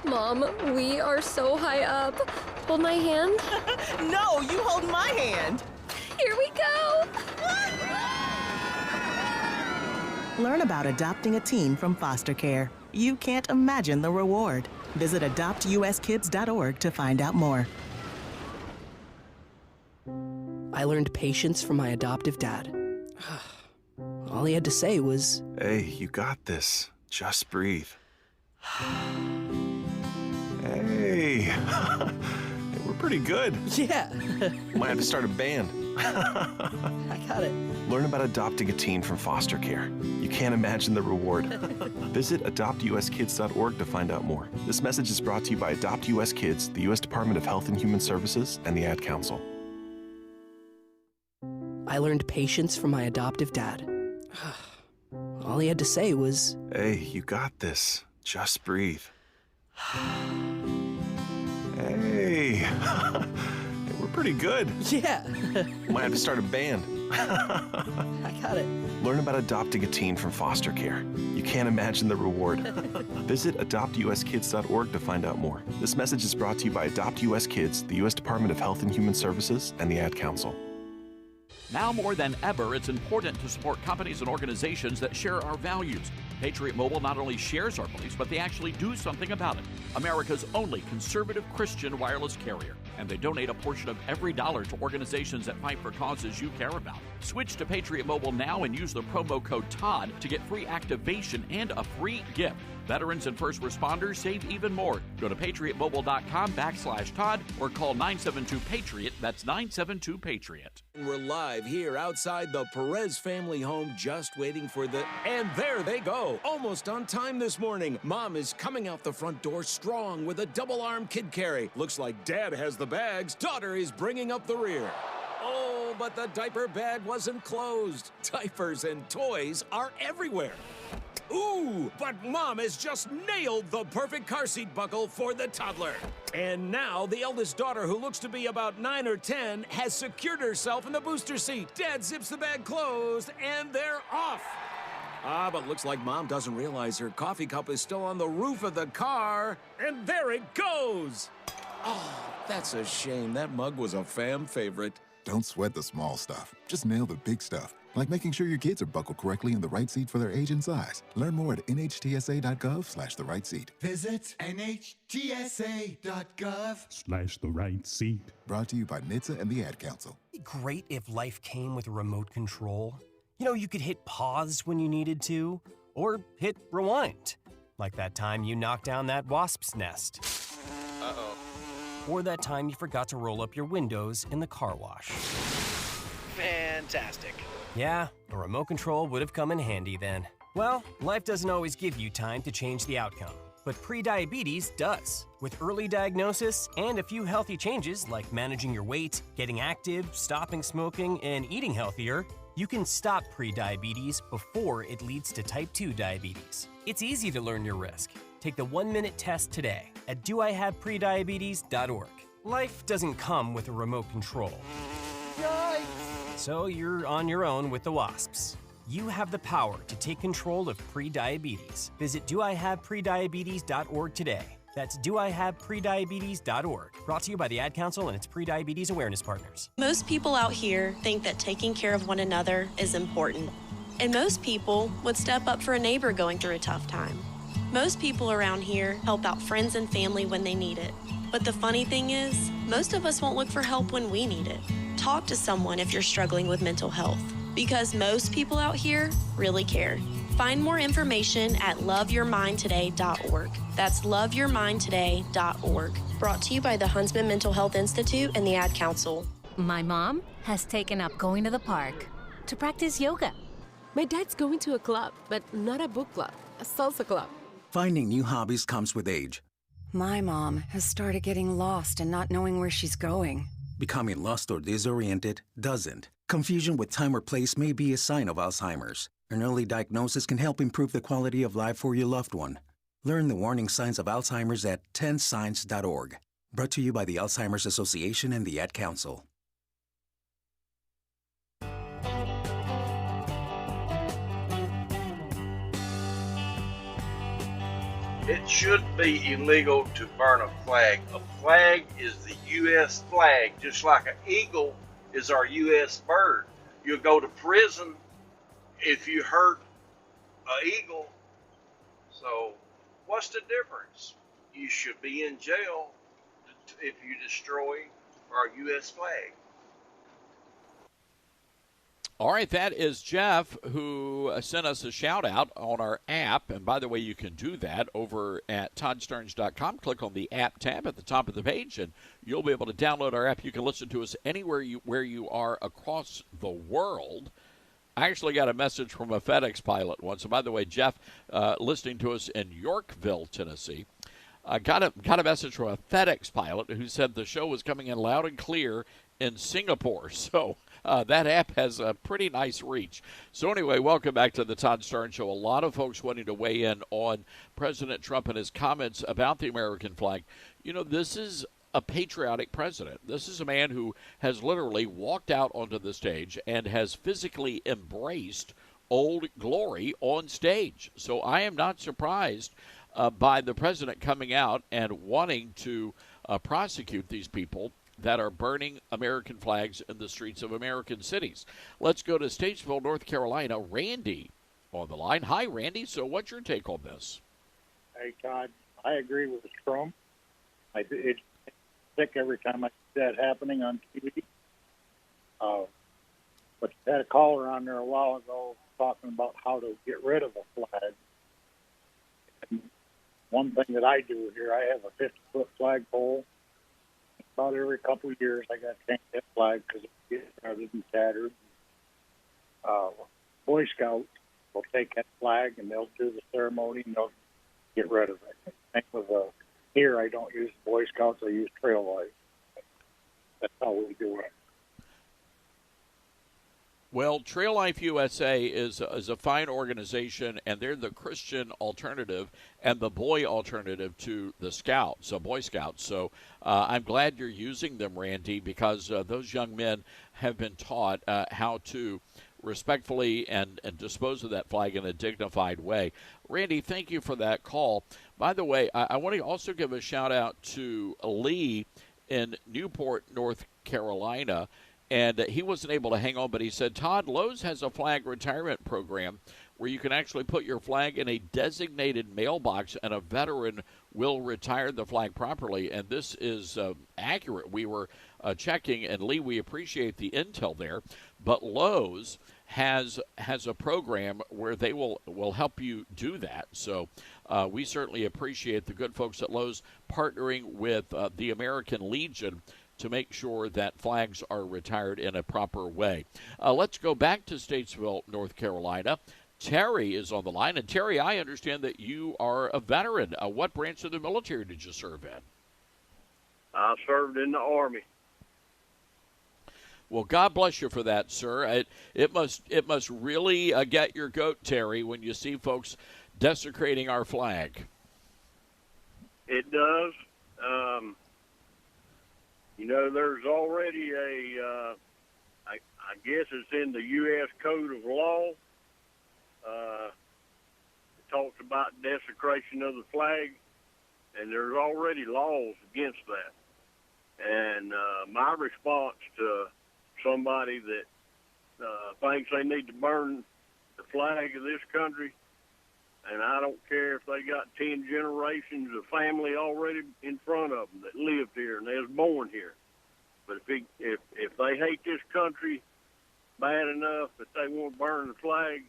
Mom, we are so high up. Hold my hand. No, you hold my hand. Here we go. Learn about adopting a teen from foster care. You can't imagine the reward. Visit adoptuskids.org to find out more. I learned patience from my adoptive dad. All he had to say was, "Hey, you got this. Just breathe." Hey, we're pretty good. Yeah. Might have to start a band. I got it. Learn about adopting a teen from foster care. You can't imagine the reward. Visit adoptuskids.org to find out more. This message is brought to you by Adopt US Kids, the U.S. Department of Health and Human Services, and the Ad Council. I learned patience from my adoptive dad. All he had to say was, Hey, you got this. Just breathe. Hey. We're pretty good. Yeah. Might have to start a band. I got it. Learn about adopting a teen from foster care. You can't imagine the reward. Visit adoptuskids.org to find out more. This message is brought to you by Adopt US Kids, the U.S. Department of Health and Human Services, and the Ad Council. Now more than ever, it's important to support companies and organizations that share our values. Patriot Mobile not only shares our beliefs, but they actually do something about it. America's only conservative Christian wireless carrier. And they donate a portion of every dollar to organizations that fight for causes you care about. Switch to Patriot Mobile now and use the promo code TODD to get free activation and a free gift. Veterans and first responders save even more. Go to patriotmobile.com/Todd or call 972-PATRIOT. That's 972-PATRIOT. We're live here outside the Perez family home, just waiting for the... And there they go, almost on time this morning. Mom is coming out the front door strong with a double-arm kid carry. Looks like Dad has the bags. Daughter is bringing up the rear. Oh, but the diaper bag wasn't closed. Diapers and toys are everywhere. Ooh, but Mom has just nailed the perfect car seat buckle for the toddler. And now the eldest daughter, who looks to be about 9 or 10, has secured herself in the booster seat. Dad zips the bag closed, and they're off. But looks like Mom doesn't realize her coffee cup is still on the roof of the car. And there it goes. Oh, that's a shame. That mug was a fam favorite. Don't sweat the small stuff. Just nail the big stuff. Like making sure your kids are buckled correctly in the right seat for their age and size. Learn more at nhtsa.gov/the right seat. Visit nhtsa.gov/the right seat. Brought to you by NHTSA and the Ad Council. It'd be great if life came with a remote control. You know, you could hit pause when you needed to, or hit rewind. Like that time you knocked down that wasp's nest. Uh-oh. Or that time you forgot to roll up your windows in the car wash. Fantastic. Yeah, a remote control would have come in handy then. Well, life doesn't always give you time to change the outcome, but prediabetes does. With early diagnosis and a few healthy changes like managing your weight, getting active, stopping smoking, and eating healthier, you can stop prediabetes before it leads to type 2 diabetes. It's easy to learn your risk. Take the 1-minute test today at doihaveprediabetes.org. Life doesn't come with a remote control. Yikes! So you're on your own with the wasps. You have the power to take control of prediabetes. Visit doihaveprediabetes.org today. That's doihaveprediabetes.org. Brought to you by the Ad Council and its prediabetes awareness partners. Most people out here think that taking care of one another is important. And most people would step up for a neighbor going through a tough time. Most people around here help out friends and family when they need it. But the funny thing is, most of us won't look for help when we need it. Talk to someone if you're struggling with mental health, because most people out here really care. Find more information at loveyourmindtoday.org. That's loveyourmindtoday.org. Brought to you by the Huntsman Mental Health Institute and the Ad Council. My mom has taken up going to the park to practice yoga. My dad's going to a club, but not a book club, a salsa club. Finding new hobbies comes with age. My mom has started getting lost and not knowing where she's going. Becoming lost or disoriented doesn't. Confusion with time or place may be a sign of Alzheimer's. An early diagnosis can help improve the quality of life for your loved one. Learn the warning signs of Alzheimer's at 10signs.org. Brought to you by the Alzheimer's Association and the Ad Council. It should be illegal to burn a flag. A flag is the U.S. flag, just like an eagle is our U.S. bird. You'll go to prison if you hurt an eagle. So what's the difference? You should be in jail if you destroy our U.S. flag. All right, that is Jeff, who sent us a shout-out on our app. And by the way, you can do that over at ToddStarns.com. Click on the app tab at the top of the page, and you'll be able to download our app. You can listen to us anywhere where you are across the world. I actually got a message from a FedEx pilot once. And by the way, Jeff, listening to us in Yorkville, Tennessee. got a message from a FedEx pilot who said the show was coming in loud and clear in Singapore. So that app has a pretty nice reach. So anyway, welcome back to the Todd Stern Show. A lot of folks wanting to weigh in on President Trump and his comments about the American flag. You know, this is a patriotic president. This is a man who has literally walked out onto the stage and has physically embraced Old Glory on stage. So I am not surprised by the president coming out and wanting to prosecute these people that are burning American flags in the streets of American cities. Let's go to Statesville, North Carolina. Randy on the line. Hi, Randy. So what's your take on this? Hey, Todd, I agree with Trump. It's sick every time I see that happening on TV. But you had a caller on there a while ago talking about how to get rid of a flag. And one thing that I do here, I have a 50-foot flagpole. About every couple of years, I got to change that flag because it gets rather than tattered. Boy Scouts will take that flag and they'll do the ceremony and they'll get rid of it. Same with here, I don't use Boy Scouts; I use Trail Life. That's how we do it. Well, Trail Life USA is a fine organization, and they're the Christian alternative and the boy alternative to the Scouts, Boy Scouts. So I'm glad you're using them, Randy, because those young men have been taught how to respectfully and dispose of that flag in a dignified way. Randy, thank you for that call. By the way, I want to also give a shout-out to Lee in Newport, North Carolina. And he wasn't able to hang on, but he said, Todd, Lowe's has a flag retirement program where you can actually put your flag in a designated mailbox and a veteran will retire the flag properly. And this is accurate. We were checking, and Lee, we appreciate the intel there. But Lowe's has a program where they will help you do that. So we certainly appreciate the good folks at Lowe's partnering with the American Legion to make sure that flags are retired in a proper way. Let's go back to Statesville, North Carolina. Terry is on the line. And Terry, I understand that you are a veteran. What branch of the military did you serve in? I served in the Army. Well, God bless you for that, sir. It must really get your goat, Terry, when you see folks desecrating our flag. It does. You know, there's already I guess it's in the U.S. Code of Law. It talks about desecration of the flag, and there's already laws against that. And my response to somebody that thinks they need to burn the flag of this country, and I don't care if they got 10 generations of family already in front of them that lived here and they was born here. But if they hate this country bad enough that they want to burn the flag,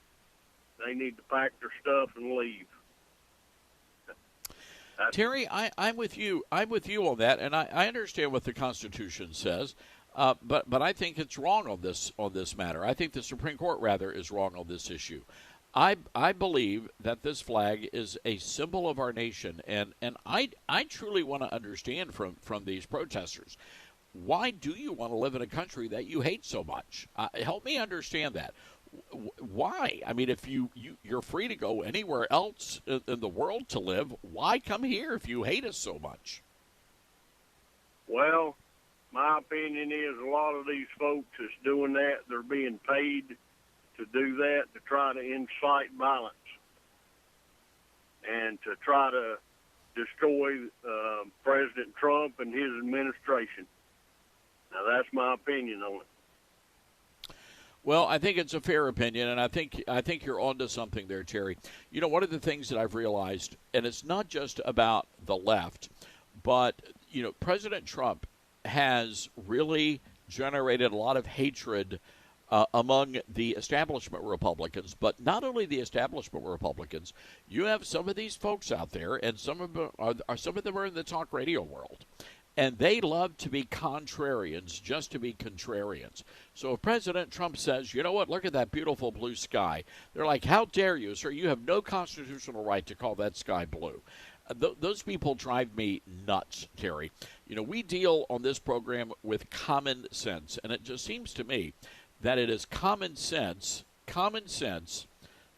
they need to pack their stuff and leave. Terry, I'm with you. I'm with you on that, and I understand what the Constitution says. But I think it's wrong on this matter. I think the Supreme Court, rather, is wrong on this issue. I believe that this flag is a symbol of our nation, and I truly want to understand from these protesters, why do you want to live in a country that you hate so much? Help me understand that. Why? I mean, if you're free to go anywhere else in the world to live, why come here if you hate us so much? Well, my opinion is a lot of these folks that's doing that, they're being paid to do that, to try to incite violence and to try to destroy President Trump and his administration. Now, that's my opinion on it. Well, I think it's a fair opinion, and I think you're onto something there, Terry. You know, one of the things that I've realized, and it's not just about the left, but, you know, President Trump has really generated a lot of hatred among the establishment Republicans, but not only the establishment Republicans. You have some of these folks out there, and some of them are in the talk radio world, And they love to be contrarians, just to be contrarians. So if President Trump says, you know what, look at that beautiful blue sky, they're like, how dare you, sir? You have no constitutional right to call that sky blue. Those people drive me nuts, Terry. You know, we deal on this program with common sense, and it just seems to me that it is common sense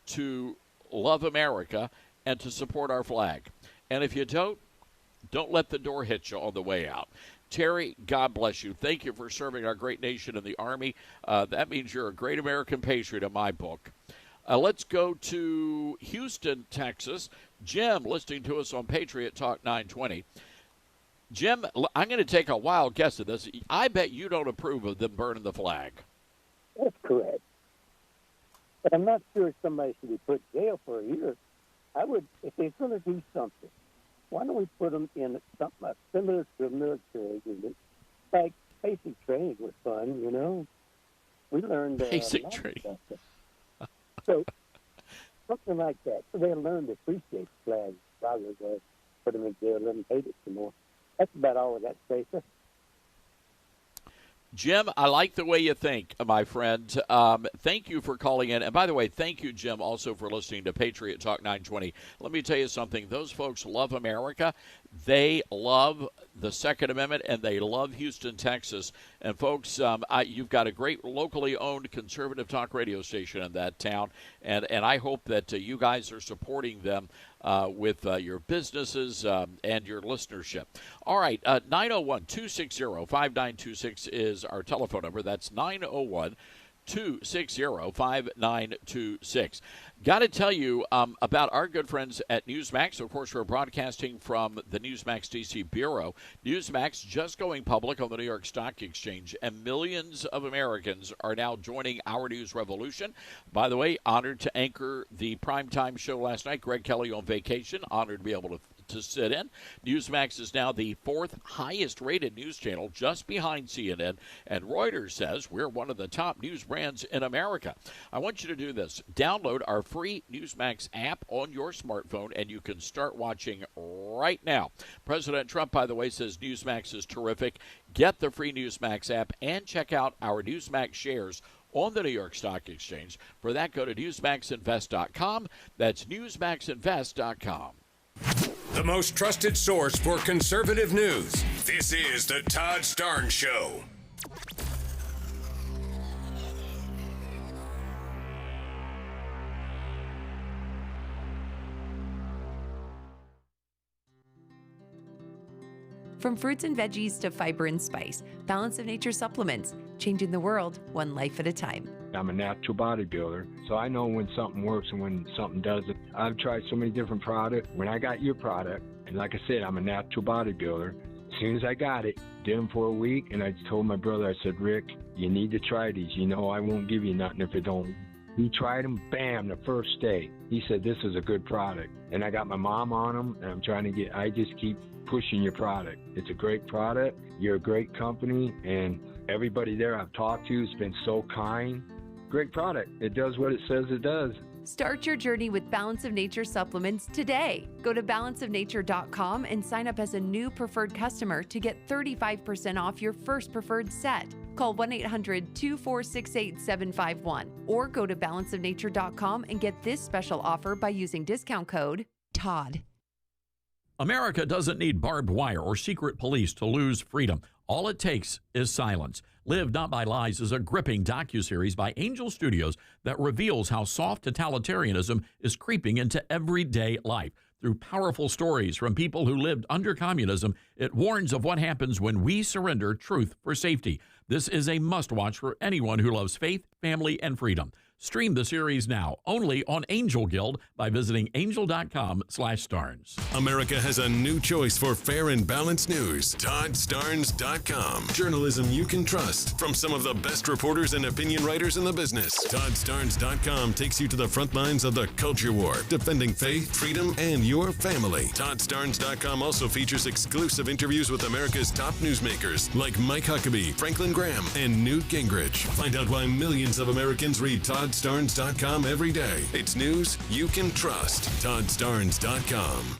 to love America and to support our flag. And if you don't let the door hit you on the way out. Terry, God bless you. Thank you for serving our great nation in the Army. That means you're a great American patriot in my book. Let's go to Houston, Texas. Jim, listening to us on Patriot Talk 920. Jim, I'm going to take a wild guess at this. I bet you don't approve of them burning the flag. That's correct. But I'm not sure somebody should be put in jail for a year. I would, if they're going to do something, why don't we put them in something like similar to a military agreement? Like basic training was fun, you know. We learned basic training. So something like that, so they learn to appreciate the flag rather than put them in jail and let them hate it some more. That's about all of that to say. Jim, I like the way you think, my friend. Thank you for calling in. And by the way, thank you, Jim, also for listening to Patriot Talk 920. Let me tell you something. Those folks love America. They love the Second Amendment, and they love Houston, Texas. And, folks, you've got a great locally owned conservative talk radio station in that town, and I hope that you guys are supporting them with your businesses and your listenership. All right, 901-260-5926 is our telephone number. That's 901-260-5926. Got to tell you about our good friends at Newsmax. Of course, we're broadcasting from the Newsmax DC Bureau. Newsmax just going public on the New York Stock Exchange, and millions of Americans are now joining our news revolution. By the way, honored to anchor the primetime show last night. Greg Kelly on vacation. Honored to be able to sit in. Newsmax is now the fourth highest rated news channel, just behind CNN, and Reuters says we're one of the top news brands in America. I want you to do this. Download our free Newsmax app on your smartphone, and you can start watching right now. President Trump, by the way, says Newsmax is terrific. Get the free Newsmax app and check out our Newsmax shares on the New York Stock Exchange. For that, go to newsmaxinvest.com. That's newsmaxinvest.com. The most trusted source for conservative news. This is the Todd Starnes Show. From fruits and veggies to fiber and spice, Balance of Nature supplements, changing the world one life at a time. I'm a natural bodybuilder, so I know when something works and when something doesn't. I've tried so many different products. When I got your product, and like I said, I'm a natural bodybuilder, as soon as I got it, did them for a week, and I told my brother, I said, Rick, you need to try these. You know I won't give you nothing if it don't. He tried them, bam, the first day. He said, this is a good product. And I got my mom on them, and I just keep pushing your product. It's a great product. You're a great company, and everybody there I've talked to has been so kind. Great product. It does what it says it does. Start your journey with Balance of Nature supplements today. Go to balanceofnature.com and sign up as a new preferred customer to get 35% off your first preferred set. Call 1-800-246-8751 or go to balanceofnature.com and get this special offer by using discount code TODD. America doesn't need barbed wire or secret police to lose freedom. All it takes is silence. Live Not by Lies is a gripping docuseries by Angel Studios that reveals how soft totalitarianism is creeping into everyday life. Through powerful stories from people who lived under communism, it warns of what happens when we surrender truth for safety. This is a must-watch for anyone who loves faith, family, and freedom. Stream the series now, only on Angel Guild, by visiting angel.com/Starnes. America has a new choice for fair and balanced news. ToddStarnes.com. Journalism you can trust from some of the best reporters and opinion writers in the business. ToddStarnes.com takes you to the front lines of the culture war, defending faith, freedom, and your family. ToddStarnes.com also features exclusive interviews with America's top newsmakers like Mike Huckabee, Franklin Graham, and Newt Gingrich. Find out why millions of Americans read ToddStarnes.com every day. It's news you can trust. ToddStarnes.com.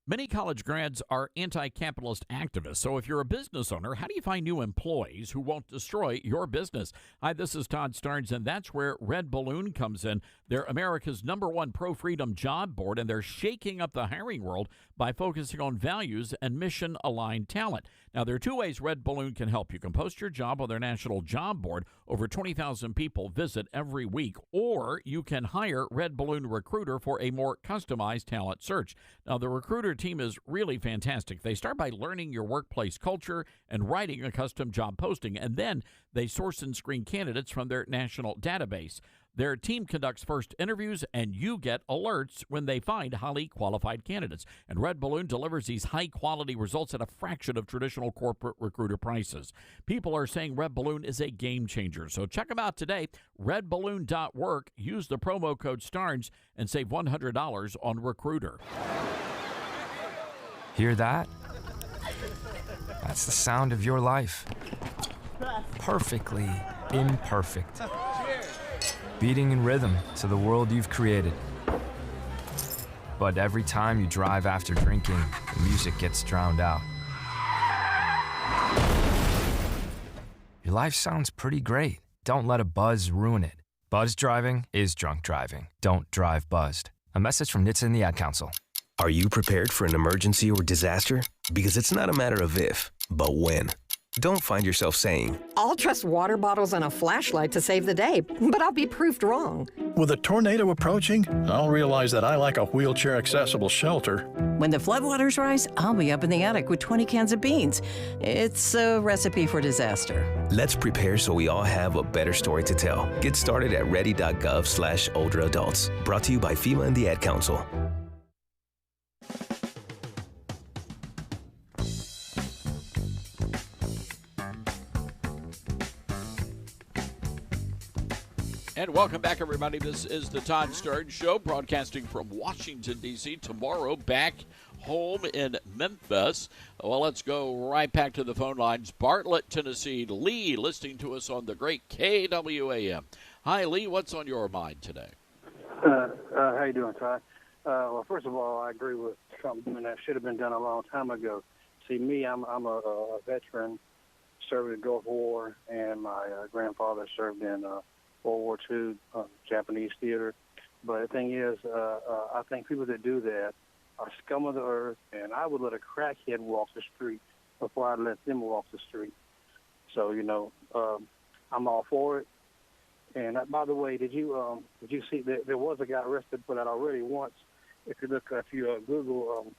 Many college grads are anti-capitalist activists. So if you're a business owner, how do you find new employees who won't destroy your business? Hi, this is Todd Starnes, and that's where Red Balloon comes in. They're America's #1 pro-freedom job board, and they're shaking up the hiring world by focusing on values and mission-aligned talent. Now, there are two ways Red Balloon can help. You can post your job on their national job board. Over 20,000 people visit every week. Or you can hire Red Balloon Recruiter for a more customized talent search. Now, the recruiter team is really fantastic. They start by learning your workplace culture and writing a custom job posting, and then they source and screen candidates from their national database. Their team conducts first interviews, and you get alerts when they find highly qualified candidates. And Red Balloon delivers these high-quality results at a fraction of traditional corporate recruiter prices. People are saying Red Balloon is a game changer. So check them out today, redballoon.work. Use the promo code STARNS and save $100 on Recruiter. Hear that? That's the sound of your life. Perfectly imperfect. Beating in rhythm to the world you've created. But every time you drive after drinking, the music gets drowned out. Your life sounds pretty great. Don't let a buzz ruin it. Buzz driving is drunk driving. Don't drive buzzed. A message from NHTSA and the Ad Council. Are you prepared for an emergency or disaster? Because it's not a matter of if, but when. Don't find yourself saying, I'll trust water bottles and a flashlight to save the day, but I'll be proved wrong. With a tornado approaching, I'll realize that I like a wheelchair-accessible shelter. When the floodwaters rise, I'll be up in the attic with 20 cans of beans. It's a recipe for disaster. Let's prepare so we all have a better story to tell. Get started at ready.gov/older adults. Brought to you by FEMA and the Ad Council. And welcome back, everybody. This is the Todd Starnes Show, broadcasting from Washington, D.C. Tomorrow, back home in Memphis. Well, let's go right back to the phone lines. Bartlett, Tennessee. Lee, listening to us on the great KWAM. Hi, Lee. What's on your mind today? How you doing, Todd? Well, first of all, I agree with something that should have been done a long time ago. See, me, I'm a veteran, served in the Gulf War, and my grandfather served in World War II, Japanese theater. But the thing is, I think people that do that are scum of the earth, and I would let a crackhead walk the street before I'd let them walk the street. So, I'm all for it. And by the way, did you see that there was a guy arrested for that already once? If you Google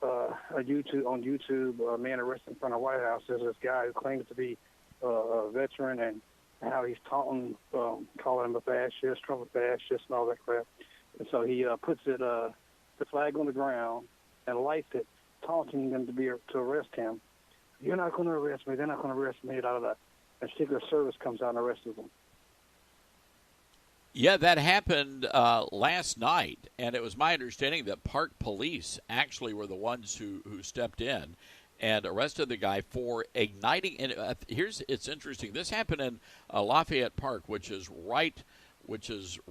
on YouTube, a man arrested in front of the White House. There's this guy who claims to be a veteran and how he's taunting, calling him a fascist, Trump a fascist, and all that crap. And so he puts the flag on the ground and lights it, taunting them to arrest him. You're not going to arrest me. They're not going to arrest me. And Secret Service comes out and arrests them. Yeah, that happened last night, and it was my understanding that Park Police actually were the ones who stepped in and arrested the guy for igniting. And it's interesting. This happened in Lafayette Park, which is right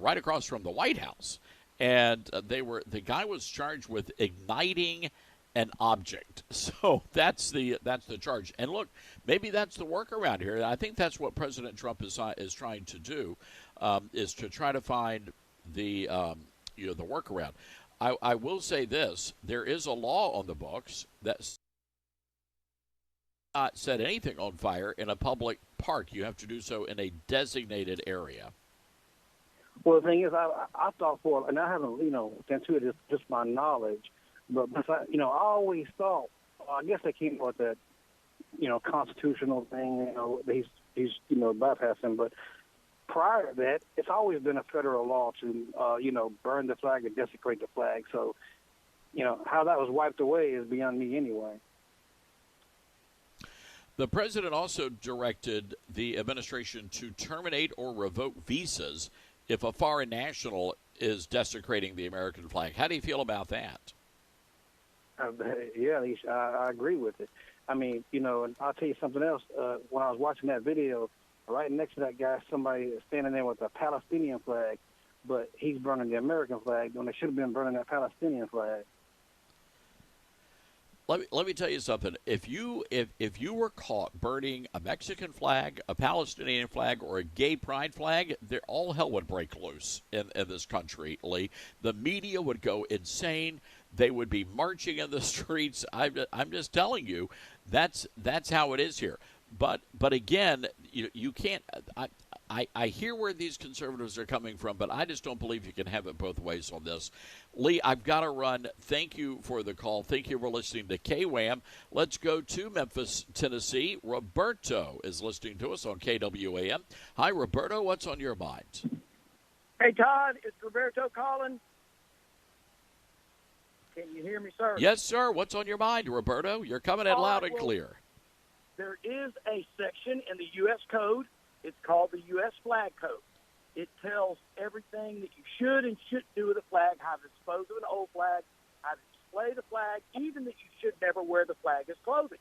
across from the White House, and the guy was charged with igniting an object. So that's the charge. And look, maybe that's the workaround here. I think that's what President Trump is trying to do, is to try to find the workaround. I will say this: there is a law on the books that not set anything on fire in a public park. You have to do so in a designated area. Well, the thing is, I thought and I haven't, into it, just my knowledge, but I always thought, I guess they came with that, constitutional thing, he's bypassing, but prior to that, it's always been a federal law to, burn the flag and desecrate the flag. So, how that was wiped away is beyond me anyway. The president also directed the administration to terminate or revoke visas if a foreign national is desecrating the American flag. How do you feel about that? Yeah, I agree with it. I mean, and I'll tell you something else. When I was watching that video, right next to that guy, somebody is standing there with a Palestinian flag, but he's burning the American flag when they should have been burning that Palestinian flag. let me tell you something. If you were caught burning a Mexican flag, a Palestinian flag, or a gay pride flag, all hell would break loose in this country, Lee. The media would go insane. They would be marching in the streets. I'm just telling you, that's how it is here. But again, you can't. I hear where these conservatives are coming from, but I just don't believe you can have it both ways on this. Lee, I've got to run. Thank you for the call. Thank you for listening to KWAM. Let's go to Memphis, Tennessee. Roberto is listening to us on KWAM. Hi, Roberto. What's on your mind? Hey, Todd. It's Roberto calling. Can you hear me, sir? Yes, sir. What's on your mind, Roberto? You're coming in loud and clear. There is a section in the U.S. Code. It's called the U.S. Flag Code. It tells everything that you should and shouldn't do with a flag, how to dispose of an old flag, how to display the flag, even that you should never wear the flag as clothing.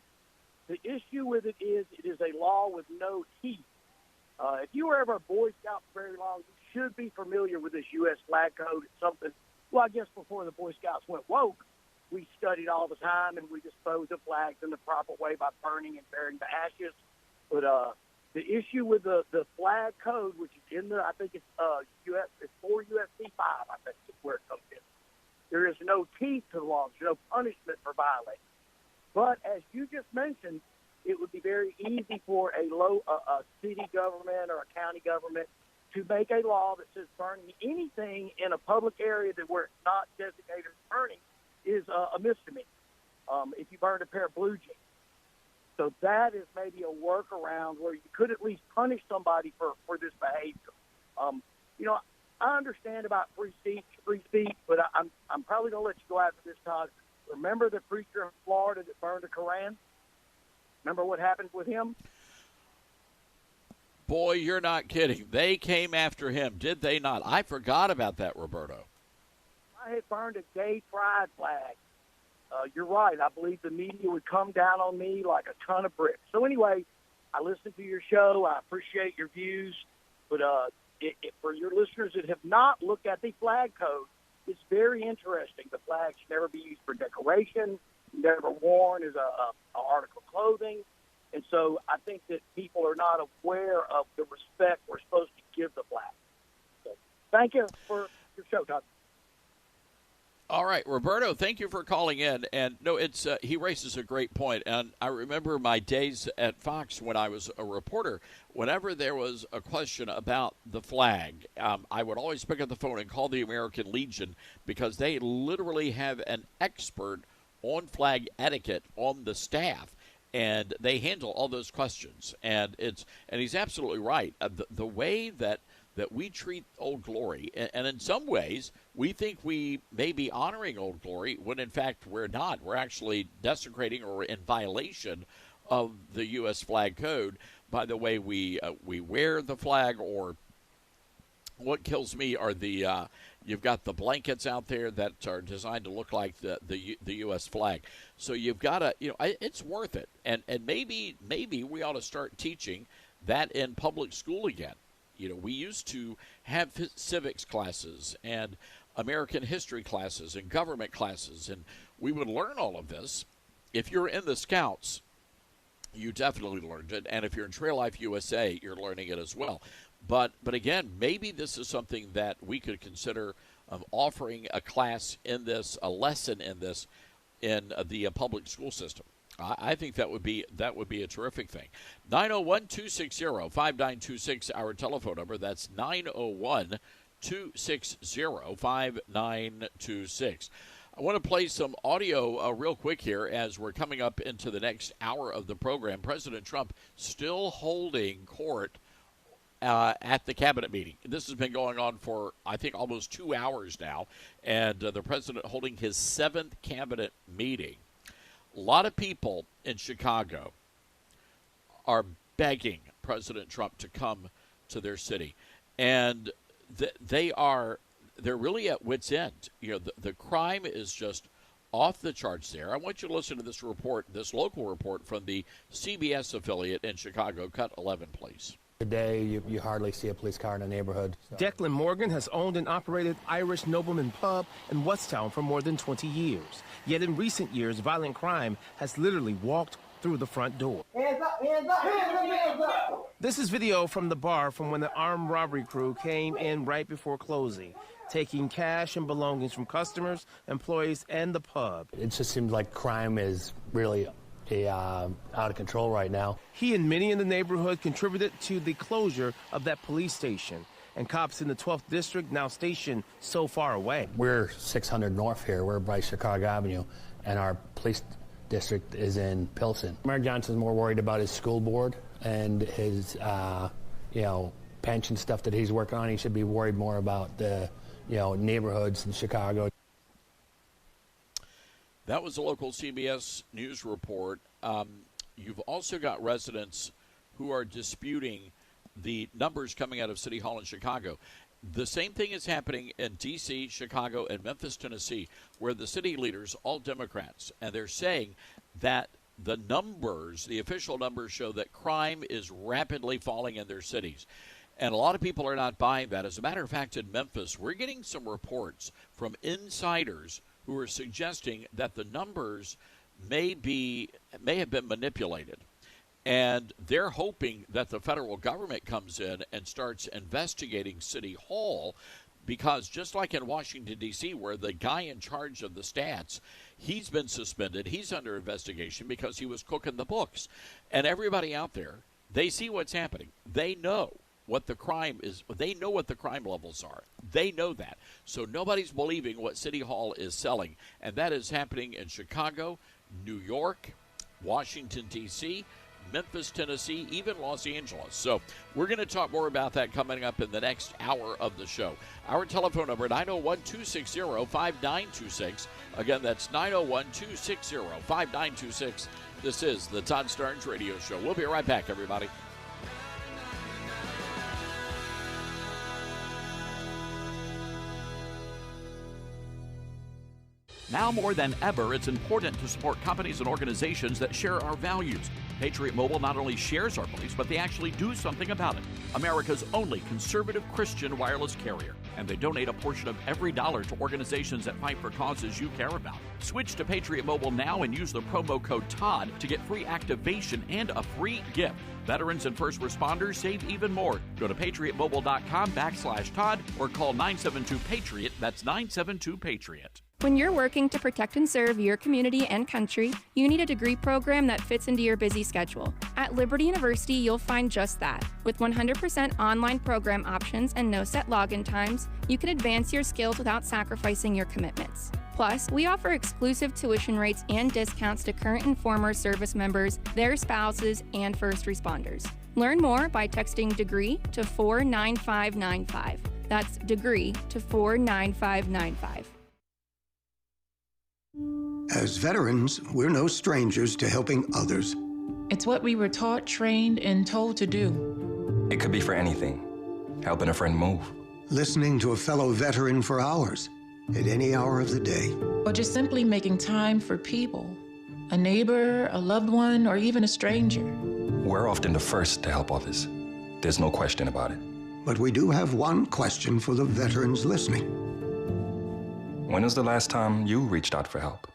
The issue with it is a law with no teeth. If you were ever a Boy Scout for very long, you should be familiar with this U.S. Flag Code. It's something, well, I guess before the Boy Scouts went woke, we studied all the time, and we disposed of flags in the proper way by burning and burying the ashes. But the issue with the flag code, which is in the, I think it's it's 4 USC 5, I think is where it comes in. There is no teeth to the law. There's no punishment for violating. But as you just mentioned, it would be very easy for a city government or a county government to make a law that says burning anything in a public area where it's not designated for burning is a misdemeanor. If you burned a pair of blue jeans. So that is maybe a workaround where you could at least punish somebody for this behavior. I understand about free speech, but I'm probably going to let you go after this, Todd. Remember the preacher in Florida that burned the Koran? Remember what happened with him? Boy, you're not kidding. They came after him, did they not? I forgot about that, Roberto. I had burned a gay pride flag. You're right. I believe the media would come down on me like a ton of bricks. So anyway, I listen to your show. I appreciate your views. But for your listeners that have not looked at the flag code, it's very interesting. The flag should never be used for decoration, never worn as a article of clothing. And so I think that people are not aware of the respect we're supposed to give the flag. So thank you for your show, Todd. All right, Roberto, thank you for calling in. And no, it's he raises a great point. And I remember my days at Fox when I was a reporter. Whenever there was a question about the flag, I would always pick up the phone and call the American Legion because they literally have an expert on flag etiquette on the staff, and they handle all those questions. And he's absolutely right. The way that we treat Old Glory, and in some ways we think we may be honoring Old Glory when in fact we're not. We're actually desecrating or in violation of the U.S. flag code by the way we wear the flag. Or what kills me are you've got the blankets out there that are designed to look like the U.S. flag. So you've got to, it's worth it. And maybe we ought to start teaching that in public school again. We used to have civics classes and American history classes and government classes, and we would learn all of this. If you're in the Scouts, you definitely learned it, and if you're in Trail Life USA, you're learning it as well. But again, maybe this is something that we could consider offering a class in this, a lesson in this, in the public school system. I think that would be a terrific thing. 901-260-5926, our telephone number. That's 901-260-5926. I want to play some audio real quick here as we're coming up into the next hour of the program. President Trump still holding court at the cabinet meeting. This has been going on for, I think, almost 2 hours now, and the president holding his 7th cabinet meeting. A lot of people in Chicago are begging President Trump to come to their city, and they're really at wit's end. The crime is just off the charts there. I want you to listen to this report, this local report from the CBS affiliate in Chicago. Cut 11, please. Today, you hardly see a police car in a neighborhood. So. Declan Morgan has owned and operated Irish Nobleman Pub in Westtown for more than 20 years. Yet in recent years, violent crime has literally walked through the front door. Hands up, hands up, hands up, hands up! This is video from the bar from when the armed robbery crew came in right before closing, taking cash and belongings from customers, employees, and the pub. It just seems like crime is really out of control right now. He and many in the neighborhood contributed to the closure of that police station, and cops in the 12th District now stationed so far away. We're 600 north here. We're by Chicago Avenue, and our police district is in Pilsen. Mayor Johnson's more worried about his school board and his, pension stuff that he's working on. He should be worried more about the, neighborhoods in Chicago. That was a local CBS News report. You've also got residents who are disputing the numbers coming out of City Hall in Chicago. The same thing is happening in D.C., Chicago, and Memphis, Tennessee, where the city leaders, all Democrats, and they're saying that the numbers, the official numbers, show that crime is rapidly falling in their cities. And a lot of people are not buying that. As a matter of fact, in Memphis, we're getting some reports from insiders who are suggesting that the numbers may have been manipulated. And they're hoping that the federal government comes in and starts investigating City Hall, because just like in Washington, D.C., where the guy in charge of the stats, he's been suspended. He's under investigation because he was cooking the books. And everybody out there, they see what's happening. They know what the crime is. They know what the crime levels are. They know that. So nobody's believing what City Hall is selling. And that is happening in Chicago, New York, Washington, D.C., Memphis, Tennessee, even Los Angeles. So we're going to talk more about that coming up in the next hour of the show. Our telephone number, 901-260-5926. Again, that's 901-260-5926. This is the Todd Starnes Radio Show. We'll be right back, everybody. Now more than ever, it's important to support companies and organizations that share our values. Patriot Mobile not only shares our beliefs, but they actually do something about it. America's only conservative Christian wireless carrier. And they donate a portion of every dollar to organizations that fight for causes you care about. Switch to Patriot Mobile now and use the promo code TODD to get free activation and a free gift. Veterans and first responders save even more. Go to patriotmobile.com/Todd or call 972-PATRIOT. That's 972-PATRIOT. When you're working to protect and serve your community and country, you need a degree program that fits into your busy schedule. At Liberty University, you'll find just that. With 100% online program options and no set login times, you can advance your skills without sacrificing your commitments. Plus, we offer exclusive tuition rates and discounts to current and former service members, their spouses, and first responders. Learn more by texting DEGREE to 49595. That's DEGREE to 49595. As veterans, we're no strangers to helping others. It's what we were taught, trained, and told to do. It could be for anything. Helping a friend move. Listening to a fellow veteran for hours, at any hour of the day. Or just simply making time for people. A neighbor, a loved one, or even a stranger. We're often the first to help others. There's no question about it. But we do have one question for the veterans listening. When was the last time you reached out for help?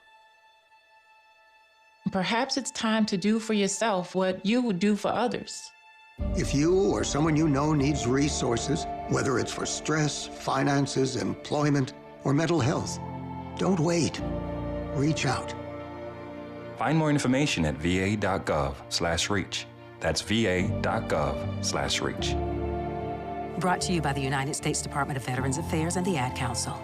Perhaps it's time to do for yourself what you would do for others. If you or someone you know needs resources, whether it's for stress, finances, employment, or mental health, don't wait. Reach out. Find more information at va.gov/reach. That's va.gov/reach. Brought to you by the United States Department of Veterans Affairs and the Ad Council.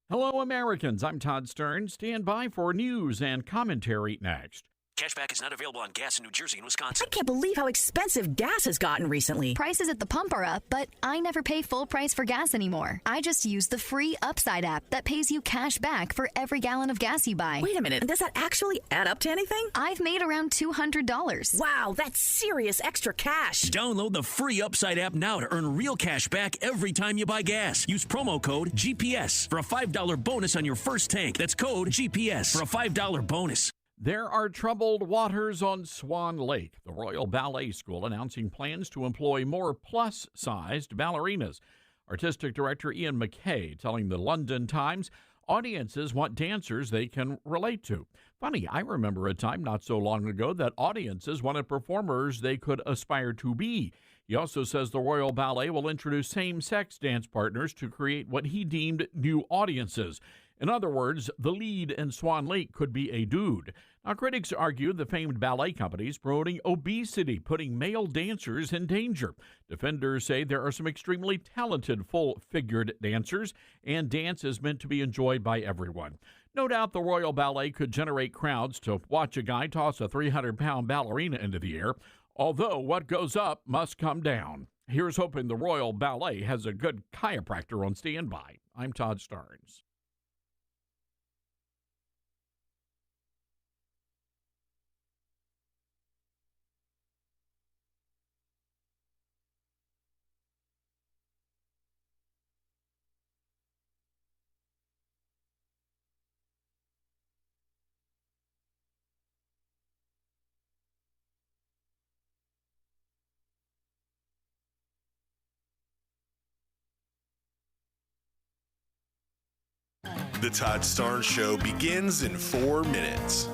Hello, Americans. I'm Todd Starnes. Stand by for news and commentary next. Cashback is not available on gas in New Jersey and Wisconsin. I can't believe how expensive gas has gotten recently. Prices at the pump are up, but I never pay full price for gas anymore. I just use the free Upside app that pays you cash back for every gallon of gas you buy. Wait a minute, does that actually add up to anything? I've made around $200. Wow, that's serious extra cash. Download the free Upside app now to earn real cash back every time you buy gas. Use promo code GPS for a $5 bonus on your first tank. That's code GPS for a $5 bonus. There are troubled waters on Swan Lake. The Royal Ballet School announcing plans to employ more plus-sized ballerinas. Artistic director Ian McKay telling the London Times audiences want dancers they can relate to. Funny, I remember a time not so long ago that audiences wanted performers they could aspire to be. He also says the Royal Ballet will introduce same-sex dance partners to create what he deemed new audiences. In other words, the lead in Swan Lake could be a dude. Now, critics argue the famed ballet company is promoting obesity, putting male dancers in danger. Defenders say there are some extremely talented full-figured dancers, and dance is meant to be enjoyed by everyone. No doubt the Royal Ballet could generate crowds to watch a guy toss a 300-pound ballerina into the air, although what goes up must come down. Here's hoping the Royal Ballet has a good chiropractor on standby. I'm Todd Starnes. The Todd Starnes Show begins in 4 minutes.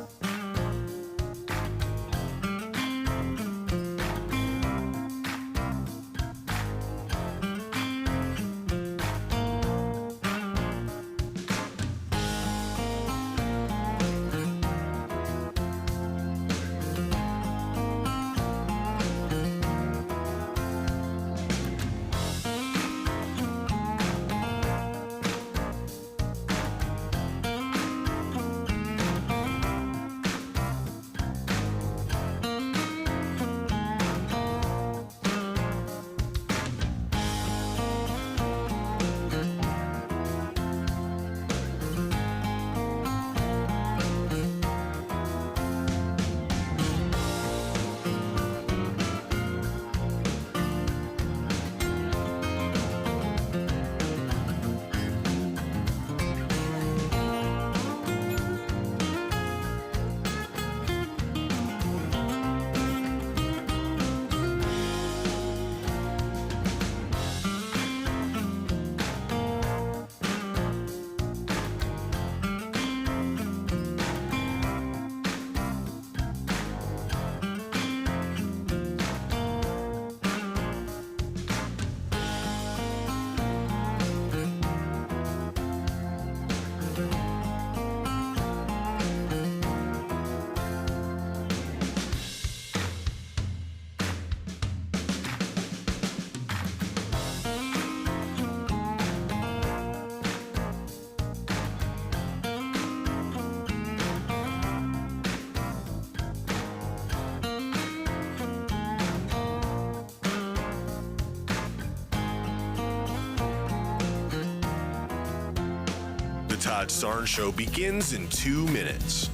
The Todd Starnes Show begins in 2 minutes.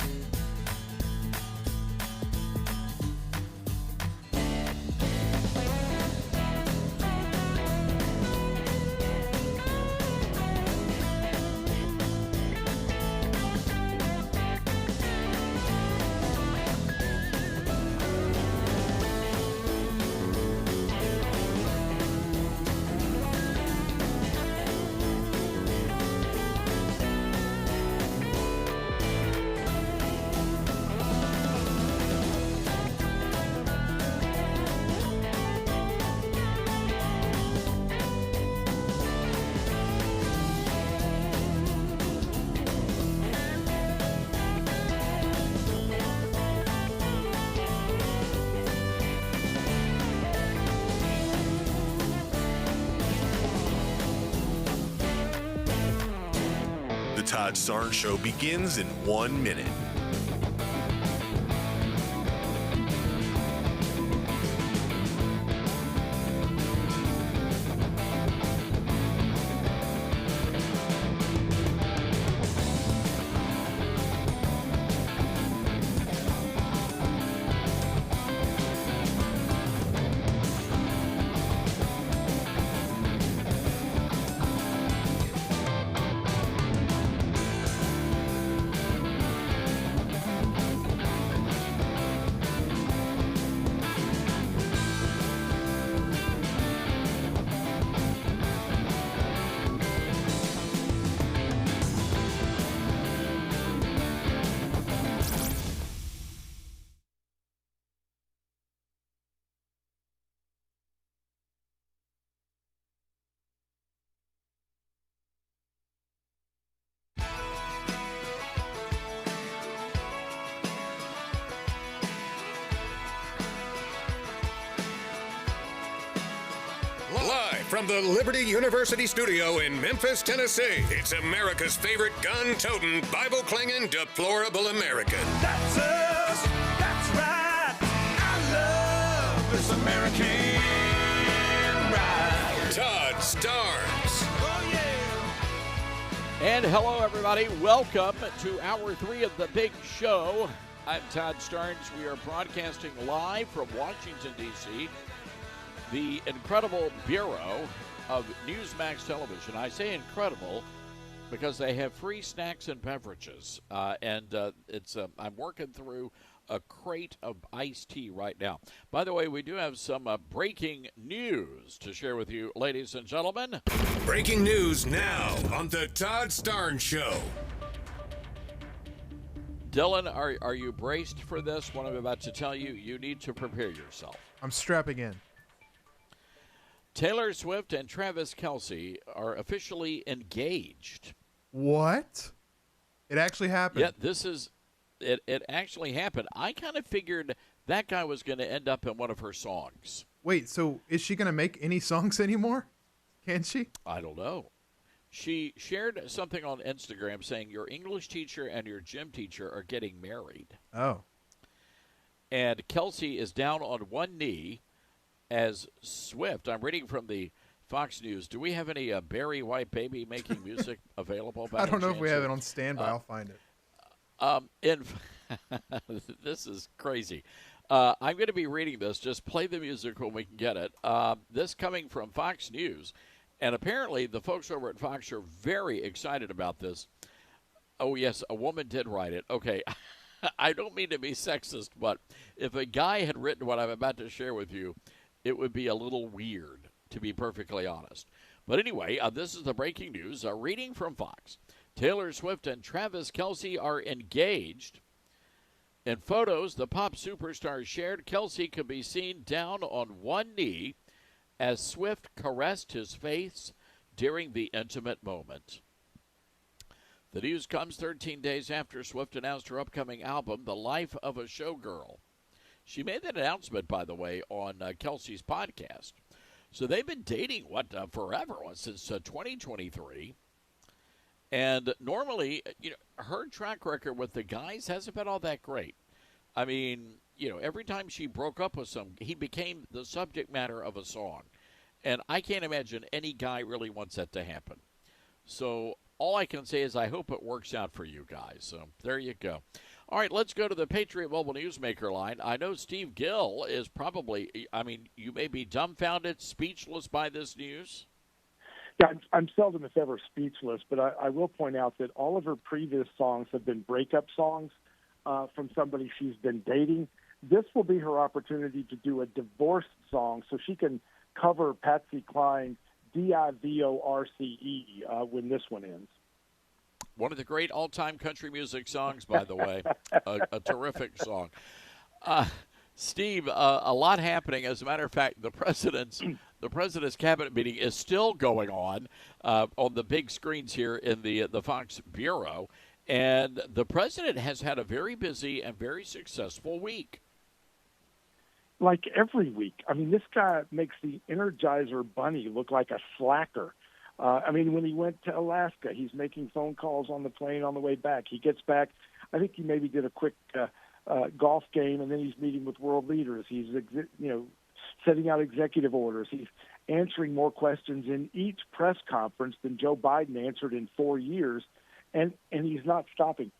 The Todd Starnes Show begins in 1 minute. from the Liberty University studio in Memphis, Tennessee, it's America's favorite gun-toting, Bible-clinging, deplorable American. That's us. That's right. I love this American ride. Todd Starnes. Oh, yeah. And hello, everybody. Welcome to Hour 3 of the Big Show. I'm Todd Starnes. We are broadcasting live from Washington, D.C., the incredible Bureau of Newsmax Television. I say incredible because they have free snacks and beverages. I'm working through a crate of iced tea right now. By the way, we do have some breaking news to share with you, ladies and gentlemen. Breaking news now on the Todd Starnes Show. Dylan, are you braced for this? What I'm about to tell you, you need to prepare yourself. I'm strapping in. Taylor Swift and Travis Kelce are officially engaged. What? It actually happened? Yeah, it actually happened. I kind of figured that guy was going to end up in one of her songs. Wait, so is she going to make any songs anymore? Can she? I don't know. She shared something on Instagram saying your English teacher and your gym teacher are getting married. Oh. And Kelce is down on one knee as Swift. I'm reading from the Fox News. Do we have any Barry White Baby making music available? I don't know if we have it on standby. I'll find In it. this is crazy. I'm going to be reading this. Just play the music when we can get it. This coming from Fox News. And apparently the folks over at Fox are very excited about this. Oh, yes, a woman did write it. Okay, I don't mean to be sexist, but if a guy had written what I'm about to share with you, it would be a little weird, to be perfectly honest. But anyway, this is the breaking news. Reading from Fox. Taylor Swift and Travis Kelce are engaged. In photos the pop superstar shared, Kelce could be seen down on one knee as Swift caressed his face during the intimate moment. The news comes 13 days after Swift announced her upcoming album, The Life of a Showgirl. She made that announcement, by the way, on Kelce's podcast. So they've been dating, forever, since 2023. And normally, her track record with the guys hasn't been all that great. I mean, every time she broke up with he became the subject matter of a song. And I can't imagine any guy really wants that to happen. So all I can say is I hope it works out for you guys. So there you go. All right, let's go to the Patriot Mobile Newsmaker line. I know Steve Gill is probably, you may be dumbfounded, speechless by this news. Yeah, I'm seldom, if ever, speechless, but I will point out that all of her previous songs have been breakup songs from somebody she's been dating. This will be her opportunity to do a divorced song so she can cover Patsy Cline's Divorce when this one ends. One of the great all-time country music songs, by the way. a terrific song. Steve, a lot happening. As a matter of fact, the president's cabinet meeting is still going on the big screens here in the Fox Bureau. And the president has had a very busy and very successful week. Like every week. This guy makes the Energizer Bunny look like a slacker. When he went to Alaska, he's making phone calls on the plane on the way back. He gets back. I think he maybe did a quick golf game, and then he's meeting with world leaders. He's, setting out executive orders. He's answering more questions in each press conference than Joe Biden answered in 4 years, and he's not stopping.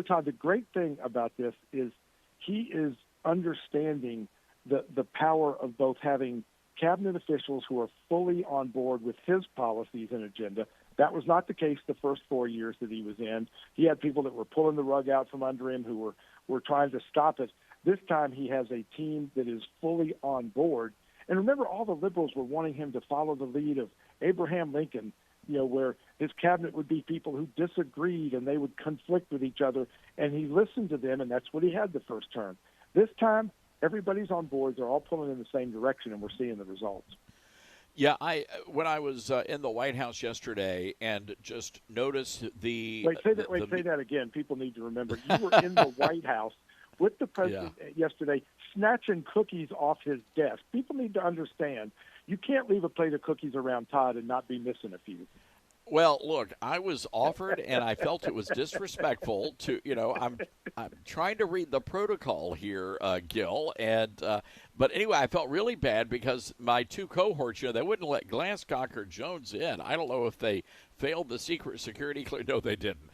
Todd, the great thing about this is he is understanding the power of both having cabinet officials who are fully on board with his policies and agenda. That was not the case the first 4 years that he was in. He had people that were pulling the rug out from under him who were trying to stop it. This time he has a team that is fully on board. And remember, all the liberals were wanting him to follow the lead of Abraham Lincoln, where his cabinet would be people who disagreed and they would conflict with each other. And he listened to them, and that's what he had the first term. This time, everybody's on board. They're all pulling in the same direction, and we're seeing the results. Yeah, when I was in the White House yesterday and just noticed the... Say that again. People need to remember. You were in the White House with the president yesterday, snatching cookies off his desk. People need to understand You can't leave a plate of cookies around Todd and not be missing a few. Well, look, I was offered, and I felt it was disrespectful to, I'm trying to read the protocol here, Gil, and but anyway, I felt really bad because my two cohorts, they wouldn't let Glasscock or Jones in. I don't know if they failed the secret security clear. No, they didn't.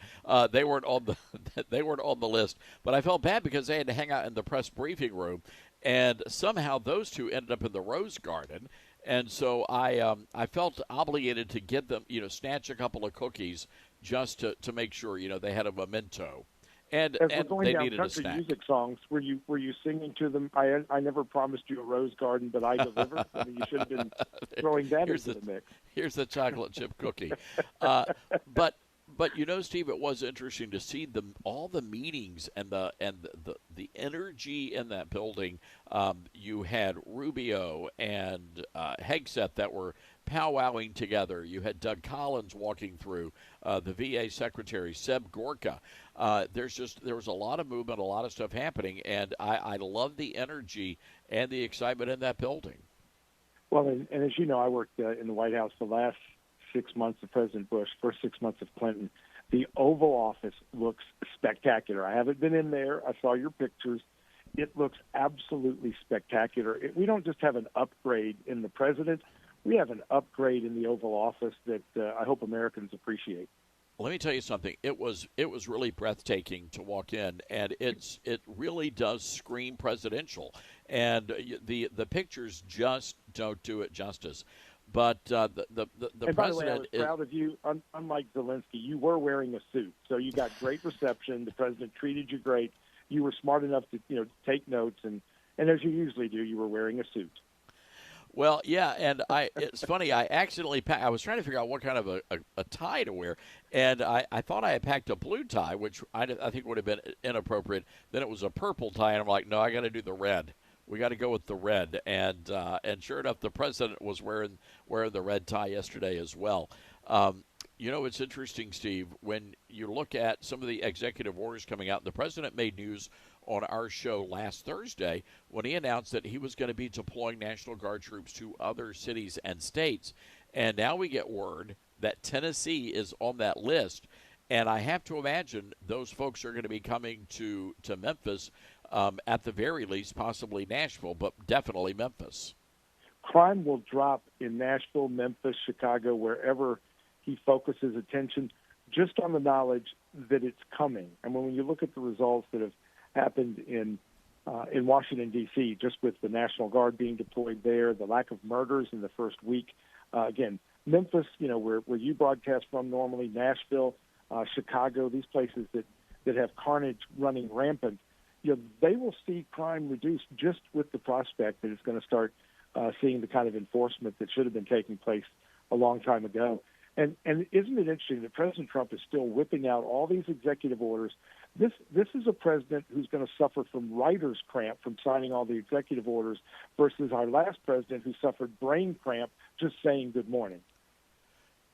They weren't on the list. But I felt bad because they had to hang out in the press briefing room, and somehow those two ended up in the Rose Garden. And so I felt obligated to get them, snatch a couple of cookies just to make sure, they had a memento. And As we're going they down needed a country snack. music songs, were you singing to them? I never promised you a rose garden, but I delivered. I mean, you should have been throwing that into the mix. Here's the chocolate chip cookie. But Steve, it was interesting to see all the meetings and the energy in that building. You had Rubio and Hegseth that were powwowing together. You had Doug Collins walking through, the VA Secretary Seb Gorka. There was a lot of movement, a lot of stuff happening, and I love the energy and the excitement in that building. Well, and as you know, I worked in the White House the last 6 months of President Bush, first 6 months of Clinton. The Oval Office looks spectacular. I haven't been in there. I saw your pictures. It looks absolutely spectacular. We don't just have an upgrade in the president. We have an upgrade in the Oval Office that I hope Americans appreciate. Let me tell you something. It was really breathtaking to walk in, and it really does scream presidential. And the pictures just don't do it justice. But the and by the way, I president was proud of you. Unlike Zelensky, you were wearing a suit, so you got great reception. The president treated you great. You were smart enough to take notes, and as you usually do, you were wearing a suit. Well, yeah, and it's funny. I accidentally I was trying to figure out what kind of a tie to wear, and I thought I had packed a blue tie, which I think would have been inappropriate. Then it was a purple tie, and I'm like, no, I got to do the red. We got to go with the red, and sure enough, the president was wearing the red tie yesterday as well. It's interesting, Steve, when you look at some of the executive orders coming out. The president made news on our show last Thursday when he announced that he was going to be deploying National Guard troops to other cities and states, and now we get word that Tennessee is on that list. And I have to imagine those folks are going to be coming to Memphis. At the very least, possibly Nashville, but definitely Memphis. Crime will drop in Nashville, Memphis, Chicago, wherever he focuses attention, just on the knowledge that it's coming. And when you look at the results that have happened in Washington, D.C., just with the National Guard being deployed there, the lack of murders in the first week, again, Memphis, where you broadcast from normally, Nashville, Chicago, these places that have carnage running rampant, they will see crime reduced just with the prospect that it's going to start seeing the kind of enforcement that should have been taking place a long time ago. And isn't it interesting that President Trump is still whipping out all these executive orders? This is a president who's going to suffer from writer's cramp from signing all the executive orders versus our last president who suffered brain cramp just saying good morning.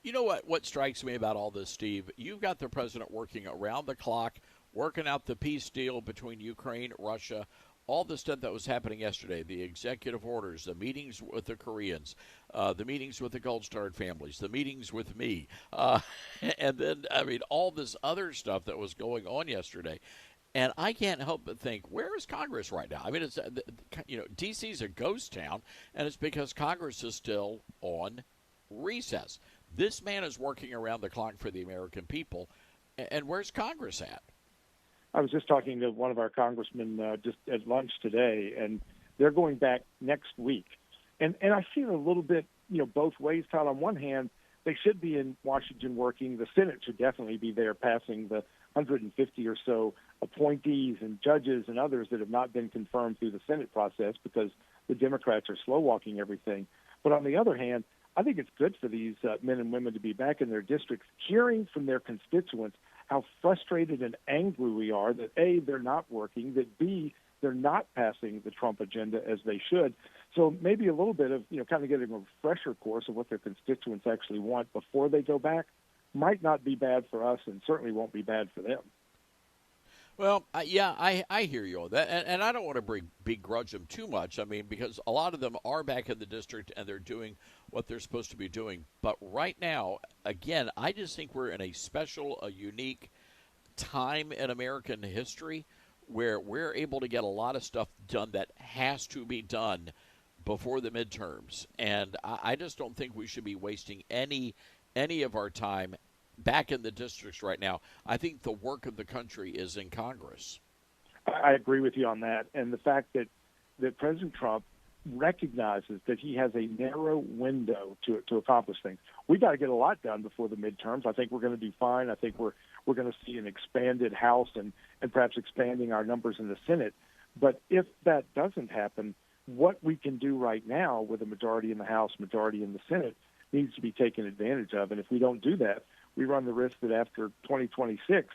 You know what strikes me about all this, Steve? You've got the president working around the clock, working out the peace deal between Ukraine, Russia, all the stuff that was happening yesterday, the executive orders, the meetings with the Koreans, the meetings with the Gold Star families, the meetings with me, and then, all this other stuff that was going on yesterday. And I can't help but think, where is Congress right now? It's D.C.'s a ghost town, and it's because Congress is still on recess. This man is working around the clock for the American people, and where's Congress at? I was just talking to one of our congressmen just at lunch today, and they're going back next week. And I see it a little bit, both ways, Todd. On one hand, they should be in Washington working. The Senate should definitely be there passing the 150 or so appointees and judges and others that have not been confirmed through the Senate process because the Democrats are slow-walking everything. But on the other hand, I think it's good for these men and women to be back in their districts, hearing from their constituents how frustrated and angry we are that, A, they're not working, that, B, they're not passing the Trump agenda as they should. So maybe a little bit of, kind of getting a refresher course of what their constituents actually want before they go back might not be bad for us and certainly won't be bad for them. Well, I hear you on that, and I don't want to begrudge them too much. I mean, because a lot of them are back in the district and they're doing what they're supposed to be doing. But right now, again, I just think we're in a special, a unique time in American history where we're able to get a lot of stuff done that has to be done before the midterms, and I just don't think we should be wasting any of our time back in the districts right now. I think the work of the country is in Congress. I agree with you on that. And the fact that President Trump recognizes that he has a narrow window to accomplish things. We got to get a lot done before the midterms. I think we're going to do fine. I think we're going to see an expanded House and perhaps expanding our numbers in the Senate. But if that doesn't happen, what we can do right now with a majority in the House, majority in the Senate, needs to be taken advantage of. And if we don't do that, we run the risk that after 2026,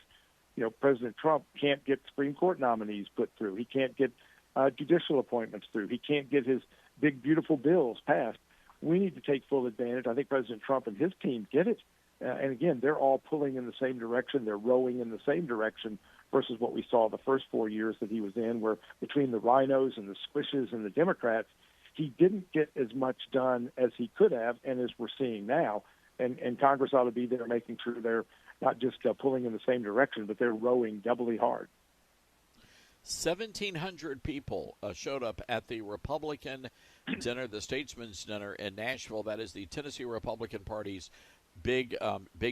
President Trump can't get Supreme Court nominees put through. He can't get judicial appointments through. He can't get his big, beautiful bills passed. We need to take full advantage. I think President Trump and his team get it. And again, they're all pulling in the same direction. They're rowing in the same direction versus what we saw the first 4 years that he was in, where between the rhinos and the squishes and the Democrats, he didn't get as much done as he could have, and as we're seeing now. And Congress ought to be there making sure they're not just pulling in the same direction, but they're rowing doubly hard. 1,700 people showed up at the Republican dinner, the Statesman's Dinner in Nashville. That is the Tennessee Republican Party's big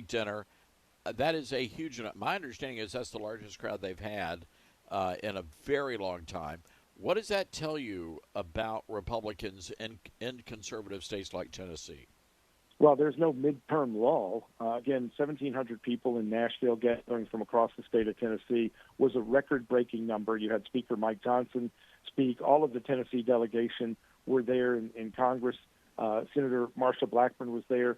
dinner. That is a huge – my understanding is that's the largest crowd they've had in a very long time. What does that tell you about Republicans in conservative states like Tennessee? Well, there's no midterm lull. Again, 1,700 people in Nashville gathering from across the state of Tennessee was a record-breaking number. You had Speaker Mike Johnson speak. All of the Tennessee delegation were there in Congress. Senator Marsha Blackburn was there.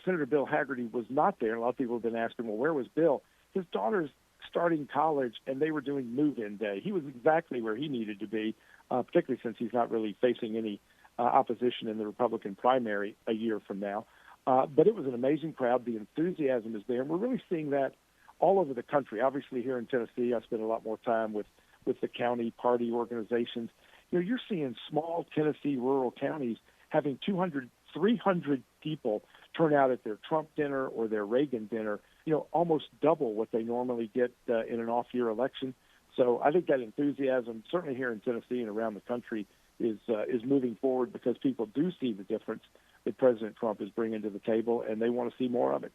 Senator Bill Hagerty was not there. A lot of people have been asking, well, where was Bill? His daughter's starting college, and they were doing move-in day. He was exactly where he needed to be, particularly since he's not really facing any opposition in the Republican primary a year from now. But it was an amazing crowd. The enthusiasm is there, and we're really seeing that all over the country. Obviously, here in Tennessee, I spend a lot more time with the county party organizations. You're seeing small Tennessee rural counties having 200, 300 people turn out at their Trump dinner or their Reagan dinner, almost double what they normally get in an off-year election. So I think that enthusiasm, certainly here in Tennessee and around the country, is moving forward because people do see the difference that President Trump is bringing to the table, and they want to see more of it.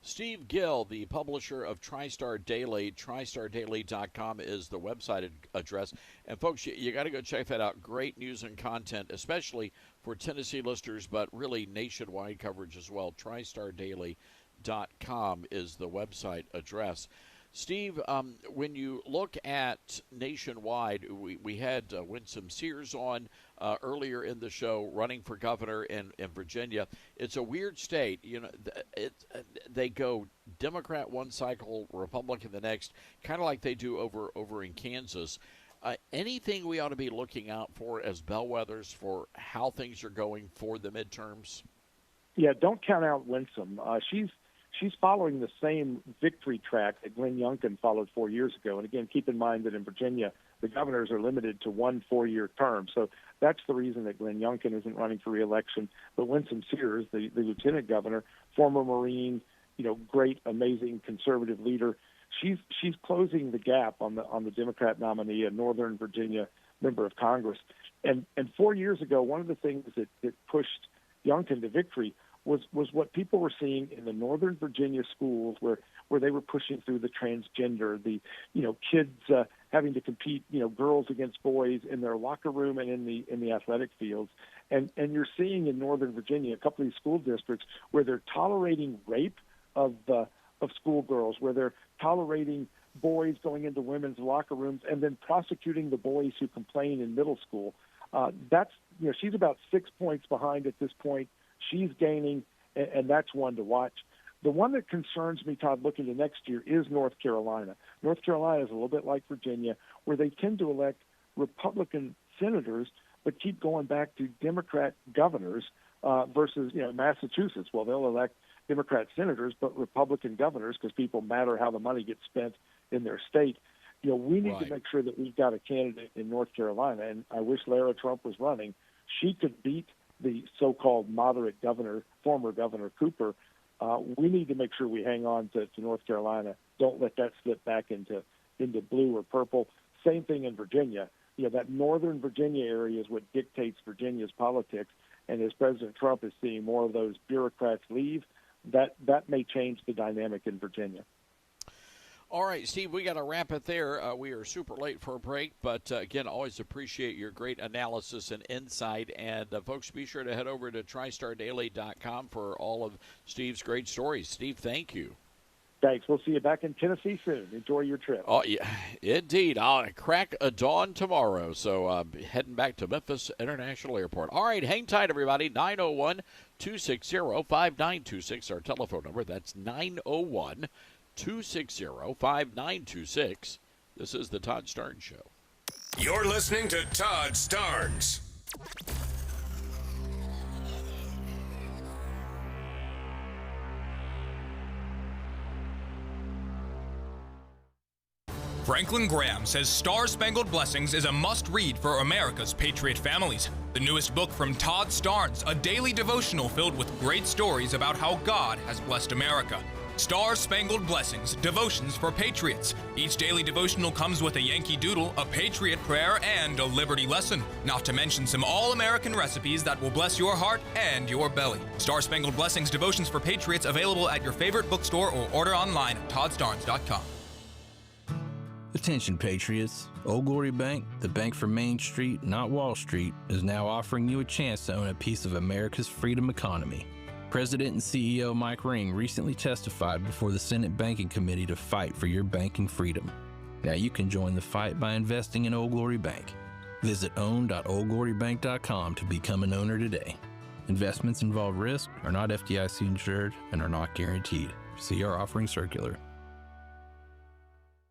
Steve Gill, the publisher of TriStar Daily, TriStarDaily.com is the website address. And, folks, you got to go check that out. Great news and content, especially for Tennessee listeners, but really nationwide coverage as well. TriStarDaily.com is the website address. Steve, when you look at nationwide, we had Winsome Sears on earlier in the show, running for governor in Virginia. It's a weird state. They go Democrat one cycle, Republican the next, kind of like they do over in Kansas. Anything we ought to be looking out for as bellwethers for how things are going for the midterms? Yeah, don't count out Winsome. She's following the same victory track that Glenn Youngkin followed 4 years ago. And again, keep in mind that in Virginia, the governors are limited to 1 4-year term. So that's the reason that Glenn Youngkin isn't running for re-election. But Winsome Sears, the lieutenant governor, former Marine, great, amazing conservative leader, she's closing the gap on the Democrat nominee, a Northern Virginia member of Congress. And 4 years ago, one of the things that pushed Youngkin to victory was what people were seeing in the Northern Virginia schools where they were pushing through the transgender, the kids having to compete, girls against boys in their locker room and in the athletic fields. And you're seeing in Northern Virginia a couple of these school districts where they're tolerating rape of schoolgirls, where they're tolerating boys going into women's locker rooms and then prosecuting the boys who complain in middle school. She's about 6 points behind at this point. She's gaining, and that's one to watch. The one that concerns me, Todd, looking to next year is North Carolina. North Carolina is a little bit like Virginia, where they tend to elect Republican senators but keep going back to Democrat governors versus, Massachusetts. Well, they'll elect Democrat senators but Republican governors because people matter how the money gets spent in their state. We need to make sure that we've got a candidate in North Carolina, and I wish Lara Trump was running. She could beat the so-called moderate governor, former Governor Cooper. We need to make sure we hang on to North Carolina. Don't let that slip back into blue or purple. Same thing in Virginia. That northern Virginia area is what dictates Virginia's politics. And as President Trump is seeing more of those bureaucrats leave, that may change the dynamic in Virginia. All right, Steve, we got to wrap it there. We are super late for a break, but again, always appreciate your great analysis and insight. And folks, be sure to head over to TriStarDaily.com for all of Steve's great stories. Steve, thank you. Thanks. We'll see you back in Tennessee soon. Enjoy your trip. Oh, yeah, indeed. I'll crack a dawn tomorrow, so heading back to Memphis International Airport. All right, hang tight, everybody. 901-260-5926, our telephone number. That's 901-260-5926. This is the Todd Starnes Show. You're listening to Todd Starnes. Franklin Graham says Star-Spangled Blessings is a must-read for America's patriot families. The newest book from Todd Starnes, a daily devotional filled with great stories about how God has blessed America. Star-Spangled Blessings, Devotions for Patriots. Each daily devotional comes with a Yankee Doodle, a Patriot Prayer, and a Liberty Lesson. Not to mention some all-American recipes that will bless your heart and your belly. Star-Spangled Blessings, Devotions for Patriots, available at your favorite bookstore or order online at toddstarnes.com. Attention, Patriots. Old Glory Bank, the bank for Main Street, not Wall Street, is now offering you a chance to own a piece of America's freedom economy. President and CEO Mike Ring recently testified before the Senate Banking Committee to fight for your banking freedom. Now you can join the fight by investing in Old Glory Bank. Visit own.oldglorybank.com to become an owner today. Investments involve risk, are not FDIC insured, and are not guaranteed. See our offering circular.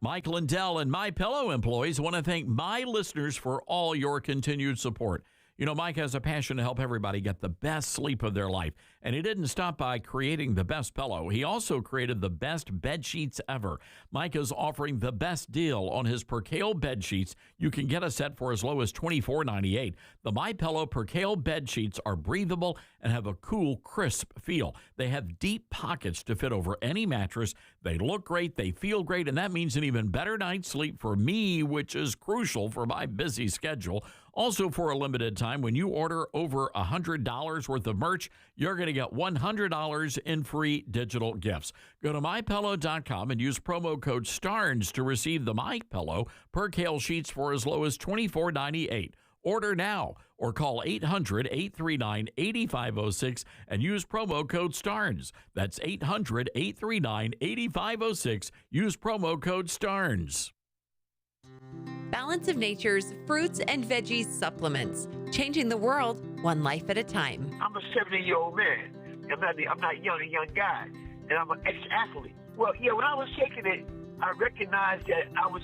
Mike Lindell and MyPillow employees want to thank my listeners for all your continued support. Mike has a passion to help everybody get the best sleep of their life. And he didn't stop by creating the best pillow. He also created the best bed sheets ever. Mike is offering the best deal on his Percale bed sheets. You can get a set for as low as $24.98. The MyPillow Percale bed sheets are breathable and have a cool, crisp feel. They have deep pockets to fit over any mattress. They look great, they feel great, and that means an even better night's sleep for me, which is crucial for my busy schedule. Also, for a limited time, when you order over $100 worth of merch, you're going to get $100 in free digital gifts. Go to MyPillow.com and use promo code STARNS to receive the MyPillow Percale sheets for as low as $24.98. Order now or call 800-839-8506 and use promo code STARNS. That's 800-839-8506. Use promo code STARNS. Balance of Nature's fruits and veggies supplements, changing the world one life at a time. I'm a 70-year-old man. I'm not a young guy, and I'm an ex-athlete. Well, when I was taking it, I recognized that I was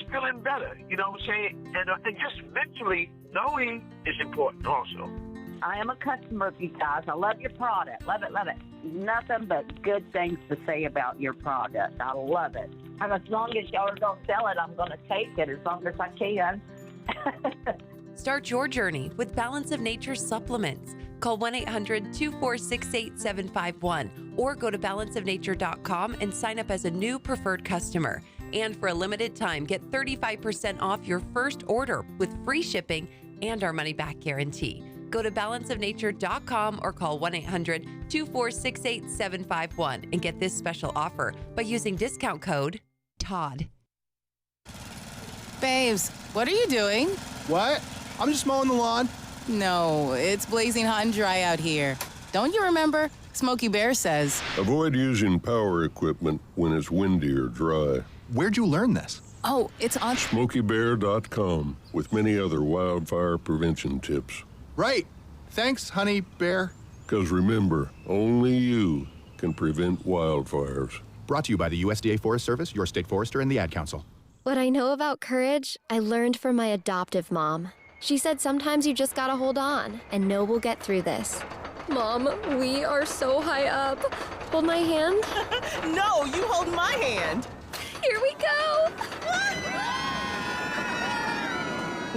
feeling better. You know what I'm saying? And just mentally knowing is important also. I am a customer of you guys. I love your product. Love it, love it. Nothing but good things to say about your product. I love it. And as long as y'all don't sell it, I'm going to take it as long as I can. Start your journey with Balance of Nature supplements. Call 1-800-246-8751 or go to balanceofnature.com and sign up as a new preferred customer. And for a limited time, get 35% off your first order with free shipping and our money-back guarantee. Go to balanceofnature.com or call 1-800-246-8751 and get this special offer by using discount code TODD. Babes, what are you doing? What? I'm just mowing the lawn. No, it's blazing hot and dry out here. Don't you remember? Smokey Bear says, avoid using power equipment when it's windy or dry. Where'd you learn this? Oh, it's on SmokeyBear.com with many other wildfire prevention tips. Right. Thanks, Honey Bear. Because remember, only you can prevent wildfires. Brought to you by the USDA Forest Service, your state forester, and the Ad Council. What I know about courage, I learned from my adoptive mom. She said sometimes you just gotta hold on and know we'll get through this. Mom, we are so high up. Hold my hand. No, you hold my hand. Here we go.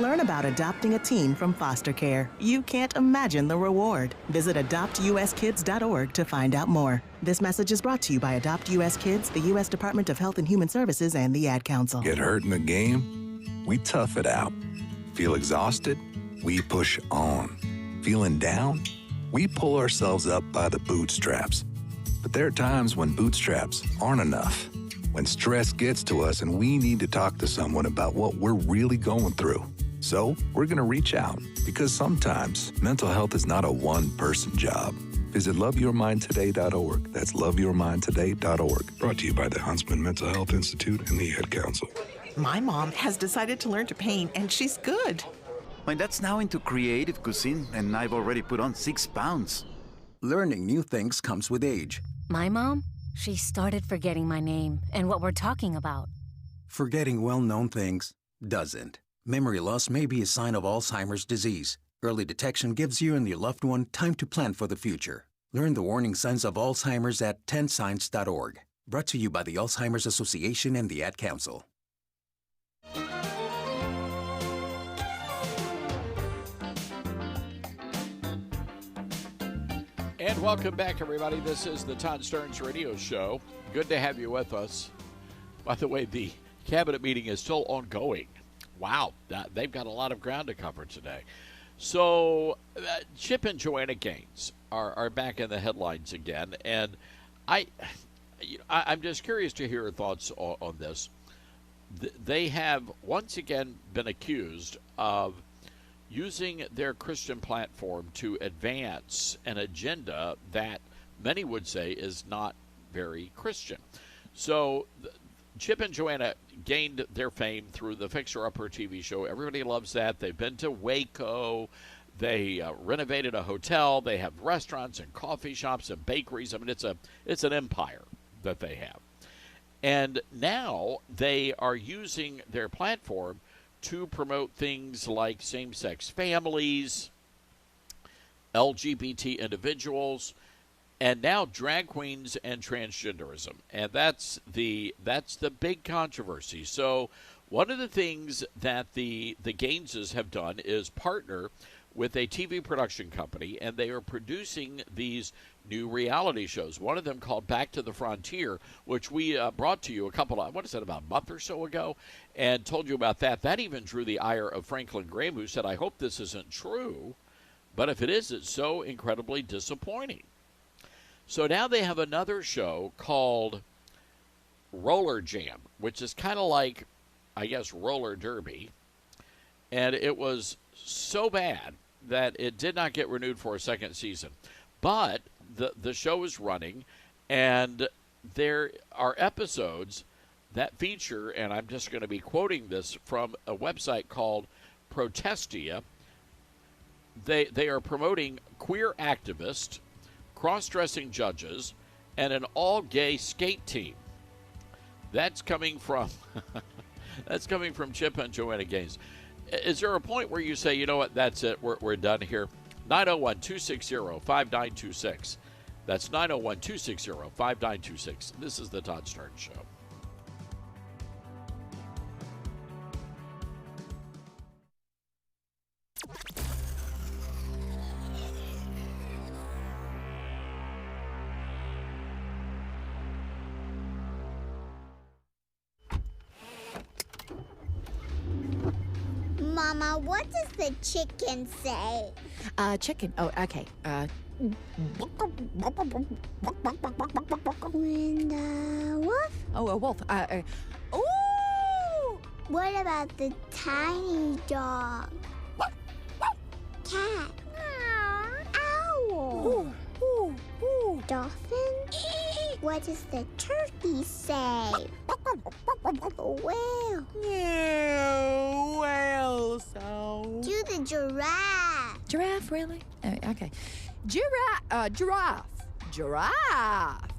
Learn about adopting a teen from foster care. You can't imagine the reward. Visit adoptuskids.org to find out more. This message is brought to you by Adopt US Kids, the U.S. Department of Health and Human Services, and the Ad Council. Get hurt in the game? We tough it out. Feel exhausted? We push on. Feeling down? We pull ourselves up by the bootstraps. But there are times when bootstraps aren't enough. When stress gets to us and we need to talk to someone about what we're really going through. So we're going to reach out because sometimes mental health is not a one-person job. Visit loveyourmindtoday.org. That's loveyourmindtoday.org. Brought to you by the Huntsman Mental Health Institute and the Ad Council. My mom has decided to learn to paint, and she's good. My dad's now into creative cuisine, and I've already put on 6 pounds. Learning new things comes with age. My mom, she started forgetting my name and what we're talking about. Forgetting well-known things doesn't. Memory loss may be a sign of Alzheimer's disease. Early detection gives you and your loved one time to plan for the future. Learn the warning signs of Alzheimer's at 10signs.org. Brought to you by the Alzheimer's Association and the Ad Council. And welcome back, everybody. This is the Todd Stearns Radio Show. Good to have you with us. By the way, the cabinet meeting is still ongoing. Wow, they've got a lot of ground to cover today. So Chip and Joanna Gaines are back in the headlines again, and I'm just curious to hear your thoughts on this. They have once again been accused of using their Christian platform to advance an agenda that many would say is not very Christian. So Chip and Joanna gained their fame through the Fixer Upper TV show. Everybody loves that. They've been to Waco. They renovated a hotel. They have restaurants and coffee shops and bakeries. I mean, it's an empire that they have. And now they are using their platform to promote things like same-sex families, LGBT individuals, and now drag queens and transgenderism. And that's the big controversy. So one of the things that the Gaineses have done is partner with a TV production company, and they are producing these new reality shows. One of them called Back to the Frontier, which we brought to you about a month or so ago, and told you about that. That even drew the ire of Franklin Graham, who said, I hope this isn't true, but if it is, it's so incredibly disappointing. So now they have another show called Roller Jam, which is kind of like, I guess, roller derby, and it was so bad that it did not get renewed for a second season. But the show is running, and there are episodes that feature, and I'm just going to be quoting this from a website called Protestia. They are promoting queer activists, cross-dressing judges, and an all-gay skate team. That's coming from Chip and Joanna Gaines. Is there a point where you say, you know what, that's it, we're done here? 901-260-5926. That's 901-260-5926. This is the Todd Stearns Show. Mama, what does the chicken say? Chicken. Oh, okay. When the wolf? Oh, a wolf. Ooh! What about the tiny dog? Cat? Owl? Dolphin? What does the turkey say? Whale? Whale sound. Do the giraffe. Giraffe, really? Okay. Giraffe. Giraffe.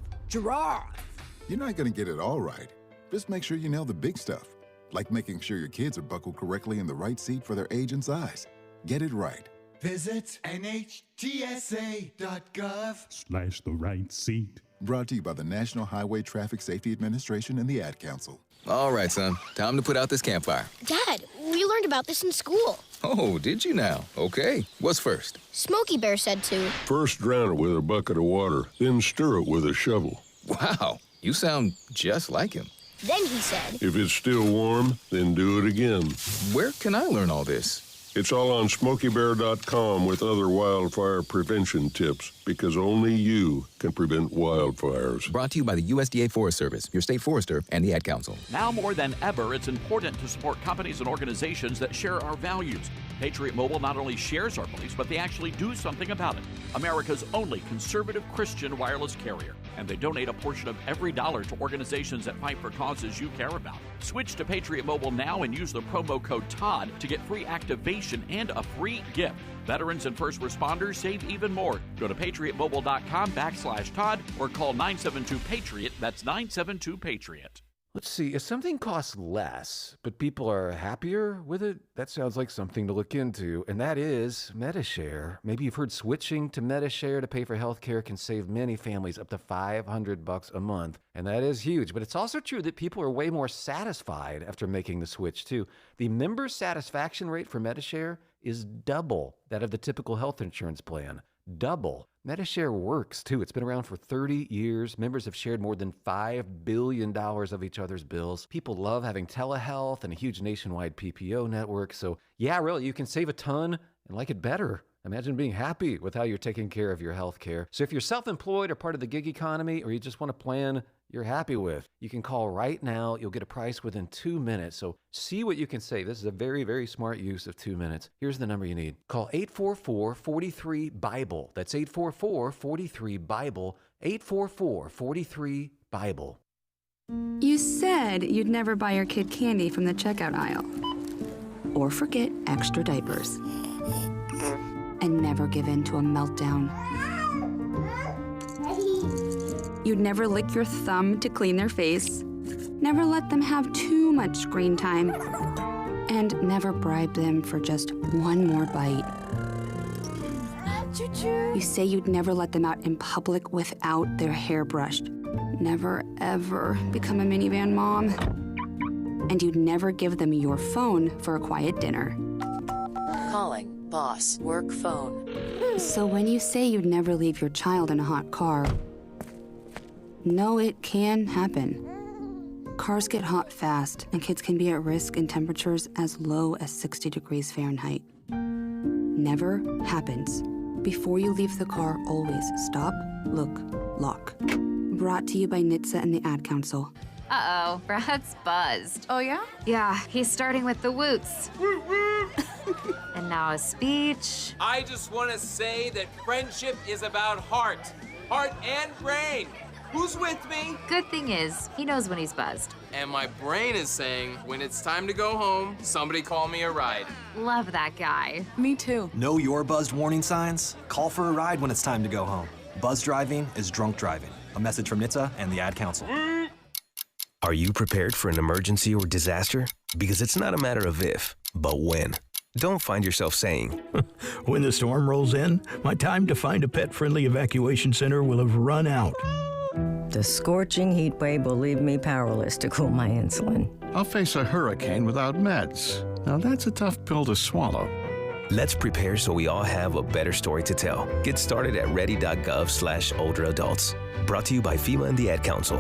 You're not going to get it all right. Just make sure you nail the big stuff, like making sure your kids are buckled correctly in the right seat for their age and size. Get it right. Visit NHTSA.gov/the right seat. Brought to you by the National Highway Traffic Safety Administration and the Ad Council. All right, son. Time to put out this campfire. Dad, We learned about this in school. Oh, did you now? Okay. What's first? Smokey Bear said to. First drown it with a bucket of water, then stir it with a shovel. Wow, you sound just like him. Then he said. If it's still warm, then do it again. Where can I learn all this? It's all on SmokeyBear.com with other wildfire prevention tips, because only you can prevent wildfires. Brought to you by the USDA Forest Service, your state forester, and the Ad Council. Now more than ever, it's important to support companies and organizations that share our values. Patriot Mobile not only shares our beliefs, but they actually do something about it. America's only conservative Christian wireless carrier. And they donate a portion of every dollar to organizations that fight for causes you care about. Switch to Patriot Mobile now and use the promo code TODD to get free activation and a free gift. Veterans and first responders save even more. Go to patriotmobile.com/Todd or call 972-PATRIOT. That's 972-PATRIOT. Let's see, if something costs less, but people are happier with it, that sounds like something to look into, and that is MediShare. Maybe you've heard switching to MediShare to pay for healthcare can save many families up to $500 a month, and that is huge. But it's also true that people are way more satisfied after making the switch, too. The member satisfaction rate for MediShare is double that of the typical health insurance plan. Double. MediShare works, too. It's been around for 30 years. Members have shared more than $5 billion of each other's bills. People love having telehealth and a huge nationwide PPO network. So, yeah, really, you can save a ton and like it better. Imagine being happy with how you're taking care of your health care. So if you're self-employed or part of the gig economy, or you just want a plan you're happy with, you can call right now. You'll get a price within 2 minutes. So see what you can save. This is a very, very smart use of 2 minutes. Here's the number you need. Call 844-43-BIBLE. That's 844-43-BIBLE. 844-43-BIBLE. You said you'd never buy your kid candy from the checkout aisle. Or forget extra diapers. And never give in to a meltdown. You'd never lick your thumb to clean their face, never let them have too much screen time, and never bribe them for just one more bite. You say you'd never let them out in public without their hair brushed, never ever become a minivan mom, and you'd never give them your phone for a quiet dinner. Calling boss work phone. So when you say you'd never leave your child in a hot car, no, it can happen. Cars get hot fast, and kids can be at risk in temperatures as low as 60 degrees Fahrenheit. Never happens. Before you leave the car, always stop, look, lock. Brought to you by NHTSA and the Ad Council. Uh-oh, Brad's buzzed. Oh, yeah? Yeah, he's starting with the woots. And now a speech. I just want to say that friendship is about heart and brain. Who's with me? Good thing is, he knows when he's buzzed. And my brain is saying, when it's time to go home, somebody call me a ride. Love that guy. Me too. Know your buzzed warning signs? Call for a ride when it's time to go home. Buzz driving is drunk driving. A message from NHTSA and the Ad Council. Are you prepared for an emergency or disaster? Because it's not a matter of if, but when. Don't find yourself saying, when the storm rolls in, my time to find a pet-friendly evacuation center will have run out. The scorching heat wave will leave me powerless to cool my insulin. I'll face a hurricane without meds. Now that's a tough pill to swallow. Let's prepare so we all have a better story to tell. Get started at ready.gov/older adults. Brought to you by FEMA and the Ad Council.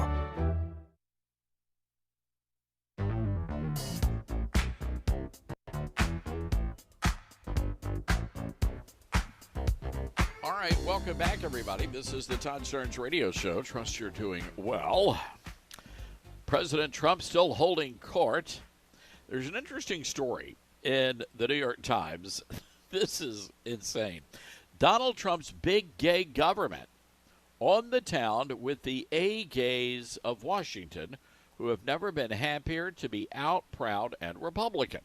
All right, welcome back, everybody. This is the Todd Stearns Radio Show. Trust you're doing well. President Trump still holding court. There's an interesting story in the New York Times. This is insane. Donald Trump's big gay government on the town with the A-gays of Washington, who have never been happier to be out, proud, and Republican.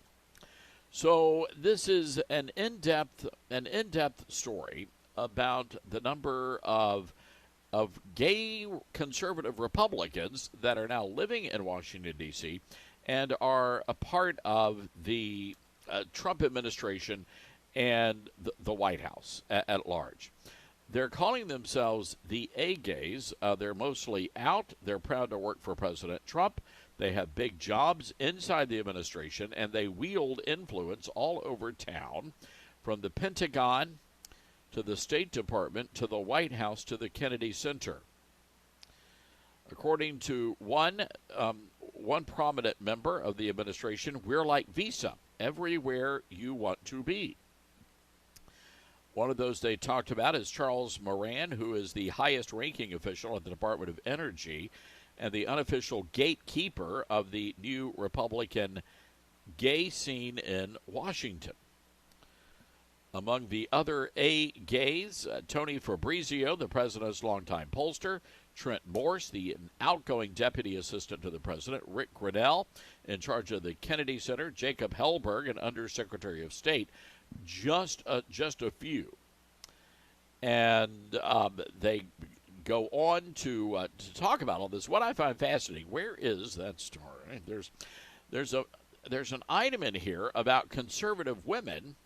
So this is an in-depth story about the number of gay conservative Republicans that are now living in Washington, D.C., and are a part of the Trump administration and the White House at large. They're calling themselves the A-gays. They're mostly out. They're proud to work for President Trump. They have big jobs inside the administration, and they wield influence all over town, from the Pentagon to the State Department to the White House to the Kennedy Center. According to one prominent member of the administration, we're like Visa, everywhere you want to be. One of those they talked about is Charles Moran, who is the highest-ranking official at the Department of Energy and the unofficial gatekeeper of the new Republican gay scene in Washington. Among the other gays, Tony Fabrizio, the president's longtime pollster, Trent Morse, the outgoing deputy assistant to the president, Rick Grenell, in charge of the Kennedy Center, Jacob Hellberg, an undersecretary of state, just a few. And they go on to talk about all this. What I find fascinating, where is that story? There's an item in here about conservative women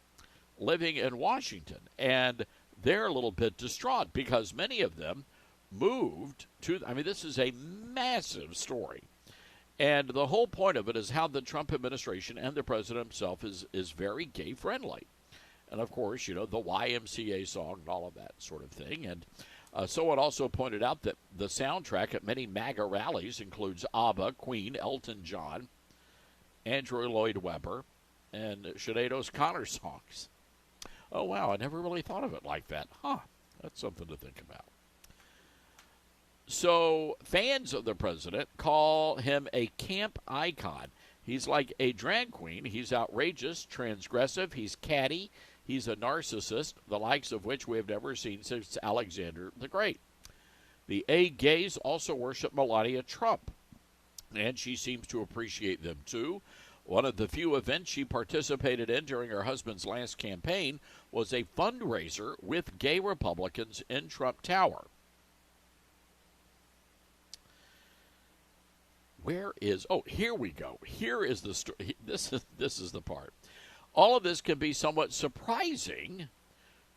living in Washington, and they're a little bit distraught because many of them moved to, this is a massive story. And the whole point of it is how the Trump administration and the president himself is very gay friendly. And of course, the YMCA song and all of that sort of thing. And someone also pointed out that the soundtrack at many MAGA rallies includes ABBA, Queen, Elton John, Andrew Lloyd Webber, and Sinead O'Connor songs. Oh, wow, I never really thought of it like that. That's something to think about. So fans of the president call him a camp icon. He's like a drag queen. He's outrageous, transgressive. He's catty. He's a narcissist, the likes of which we have never seen since Alexander the Great. The gays also worship Melania Trump, and she seems to appreciate them too. One of the few events she participated in during her husband's last campaign was a fundraiser with gay Republicans in Trump Tower. Here we go. Here is the story. This is the part. All of this can be somewhat surprising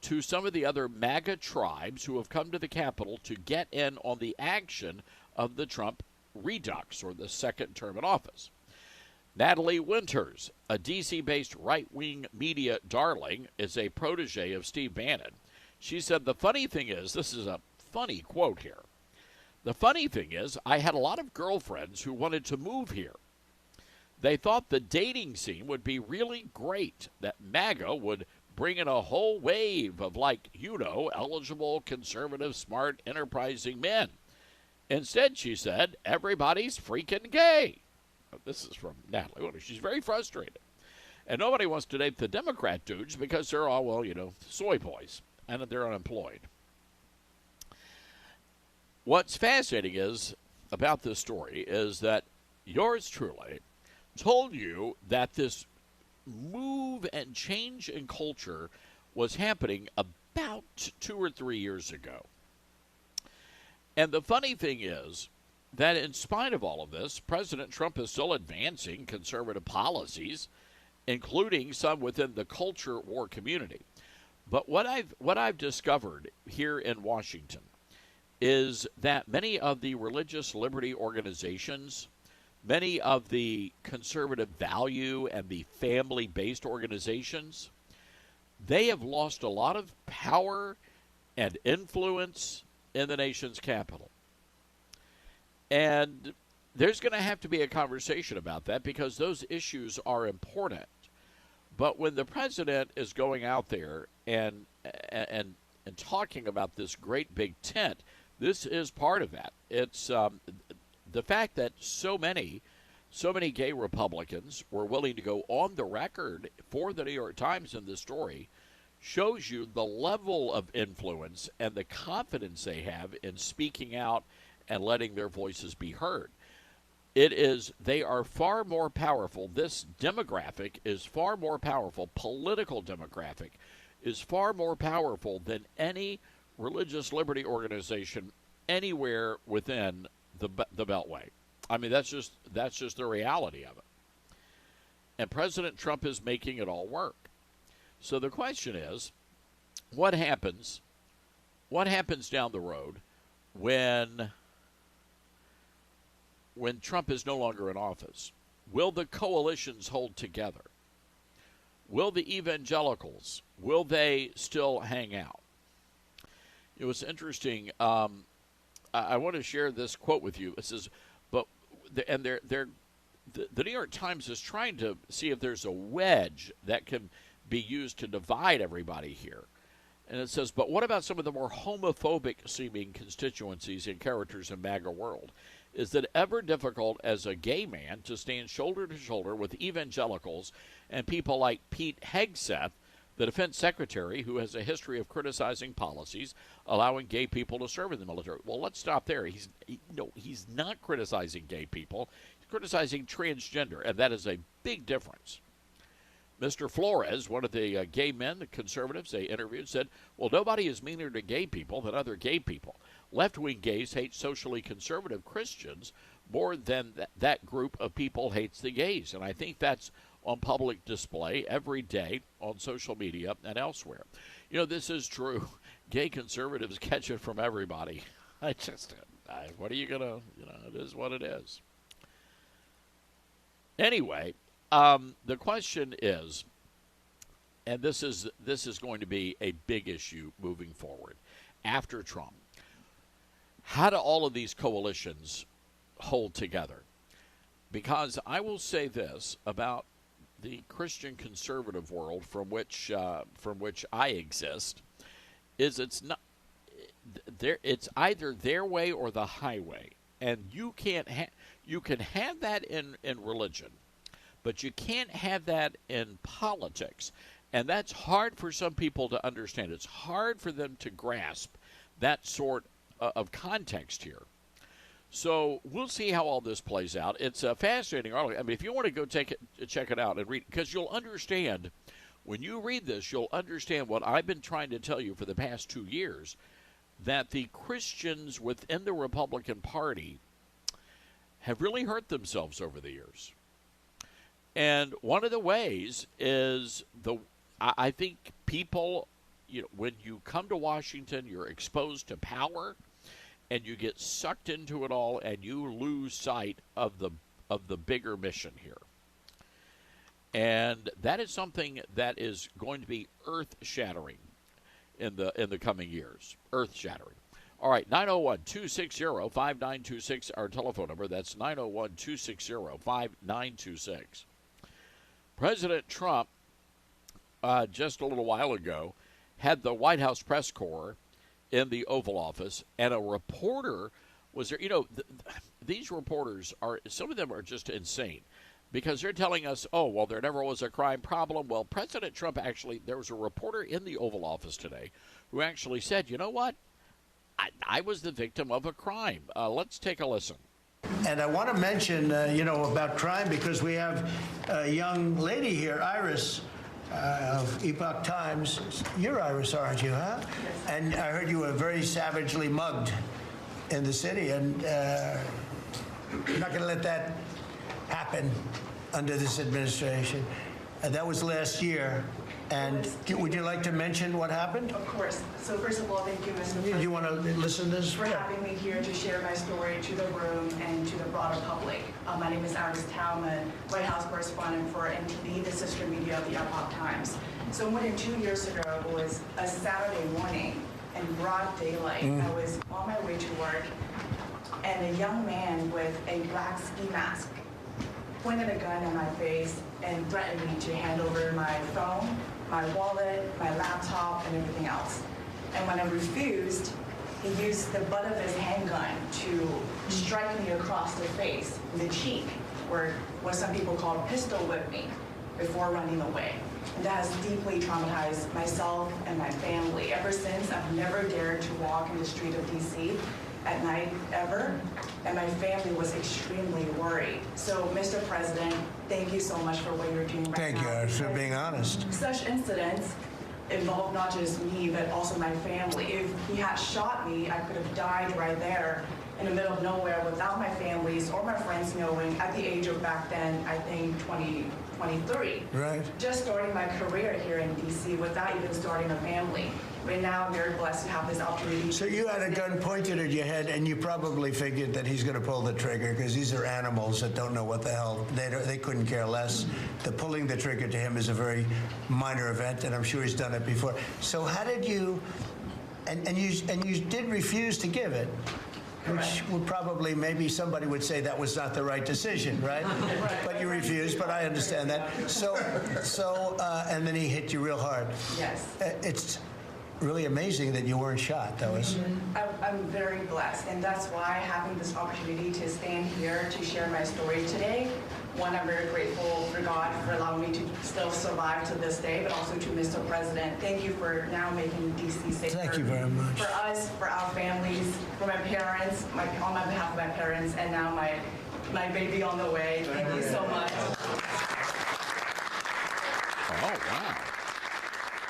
to some of the other MAGA tribes who have come to the Capitol to get in on the action of the Trump redux, or the second term in office. Natalie Winters, a D.C.-based right-wing media darling, is a protege of Steve Bannon. She said, the funny thing is, this is a funny quote here, the funny thing is, I had a lot of girlfriends who wanted to move here. They thought the dating scene would be really great, that MAGA would bring in a whole wave of, eligible, conservative, smart, enterprising men. Instead, she said, everybody's freaking gay. This is from Natalie Winters. She's very frustrated. And nobody wants to date the Democrat dudes because they're all, soy boys, and they're unemployed. What's fascinating about this story is that yours truly told you that this move and change in culture was happening about 2 or 3 years ago. And the funny thing is that in spite of all of this, President Trump is still advancing conservative policies, including some within the culture war community. But what I've discovered here in Washington is that many of the religious liberty organizations, many of the conservative value and the family-based organizations, they have lost a lot of power and influence in the nation's capital. And there's going to have to be a conversation about that because those issues are important. But when the president is going out there and talking about this great big tent, this is part of that. It's the fact that so many gay Republicans were willing to go on the record for the New York Times in this story shows you the level of influence and the confidence they have in speaking out and letting their voices be heard. They are far more powerful. This demographic is far more powerful. Political demographic is far more powerful than any religious liberty organization anywhere within the Beltway. I mean, that's just the reality of it. And President Trump is making it all work. So the question is, what happens down the road when when Trump is no longer in office? Will the coalitions hold together? Will the evangelicals, will they still hang out? It was interesting. I want to share this quote with you. It says, the New York Times is trying to see if there's a wedge that can be used to divide everybody here. And it says, but what about some of the more homophobic-seeming constituencies and characters in MAGA world? Is it ever difficult as a gay man to stand shoulder to shoulder with evangelicals and people like Pete Hegseth, the defense secretary, who has a history of criticizing policies allowing gay people to serve in the military? Well, let's stop there. He's not criticizing gay people. He's criticizing transgender, and that is a big difference. Mr. Flores, one of the gay men, the conservatives they interviewed, said, well, nobody is meaner to gay people than other gay people. Left-wing gays hate socially conservative Christians more than that group of people hates the gays. And I think that's on public display every day on social media and elsewhere. You know, this is true. Gay conservatives catch it from everybody. What are you going to, it is what it is. Anyway, the question is, and this is going to be a big issue moving forward after Trump, how do all of these coalitions hold together? Because I will say this about the Christian conservative world from which I exist, is it's either their way or the highway, and you can have that in religion, but you can't have that in politics, and that's hard for some people to understand. It's hard for them to grasp that sort of context here. So we'll see how all this plays out. It's a fascinating article. I mean, if you want to go check it out and read, because you'll understand, when you read this, you'll understand what I've been trying to tell you for the past 2 years, that the Christians within the Republican Party have really hurt themselves over the years. And one of the ways is I think people, when you come to Washington, you're exposed to power, and you get sucked into it all, and you lose sight of the bigger mission here. And that is something that is going to be earth-shattering in the coming years. Earth-shattering. All right, 901-260-5926, our telephone number. That's 901-260-5926. President Trump, just a little while ago, had the White House press corps in the Oval Office, and a reporter was there. These reporters some of them are just insane, because they're telling us, oh, well, there never was a crime problem. Well, President Trump there was a reporter in the Oval Office today who actually said, you know what? I was the victim of a crime. Let's take a listen. And I want to mention, about crime, because we have a young lady here, Iris, of Epoch Times. You're Iris, aren't you, huh? Yes. And I heard you were very savagely mugged in the city, and you're not going to let that happen under this administration. That was last year. And would you like to mention what happened? Of course. So first of all, thank you, Mr. President. Do you want to listen to this? For having me here to share my story to the room and to the broader public. My name is Iris Talman, White House correspondent for NTD, the sister media of the Epoch Times. So more than 2 years ago, it was a Saturday morning in broad daylight. I was on my way to work, and a young man with a black ski mask pointed a gun at my face and threatened me to hand over my phone, my wallet, my laptop, and everything else. And when I refused, he used the butt of his handgun to strike me across the face, in the cheek, or what some people call pistol whip me, before running away. And that has deeply traumatized myself and my family. Ever since, I've never dared to walk in the street of DC at night, ever, and my family was extremely worried. So, Mr. President, thank you so much for what you're doing right now. Thank you for being honest. Such incidents involve not just me, but also my family. If he had shot me, I could have died right there in the middle of nowhere without my families or my friends knowing. At the age of back then, I think 23. Right. Just starting my career here in D.C. without even starting a family. But now I'm very blessed to have this opportunity. So you had a gun pointed at your head, and you probably figured that he's going to pull the trigger because these are animals that don't know what the hell. They couldn't care less. The pulling the trigger to him is a very minor event, and I'm sure he's done it before. So how did you? And you did refuse to give it. Which would probably, maybe somebody would say that was not the right decision, right? But you refused, but I understand that. And then he hit you real hard. Yes. It's really amazing that you weren't shot. That was. I'm very blessed, and that's why having this opportunity to stand here to share my story today. One, I'm very grateful for God for allowing me to still survive to this day, but also to Mr. President. Thank you for now making D.C. safer. Thank you very much. For us, for our families, for my parents, on my behalf of my parents, and now my baby on the way. Thank you so much. Oh, wow.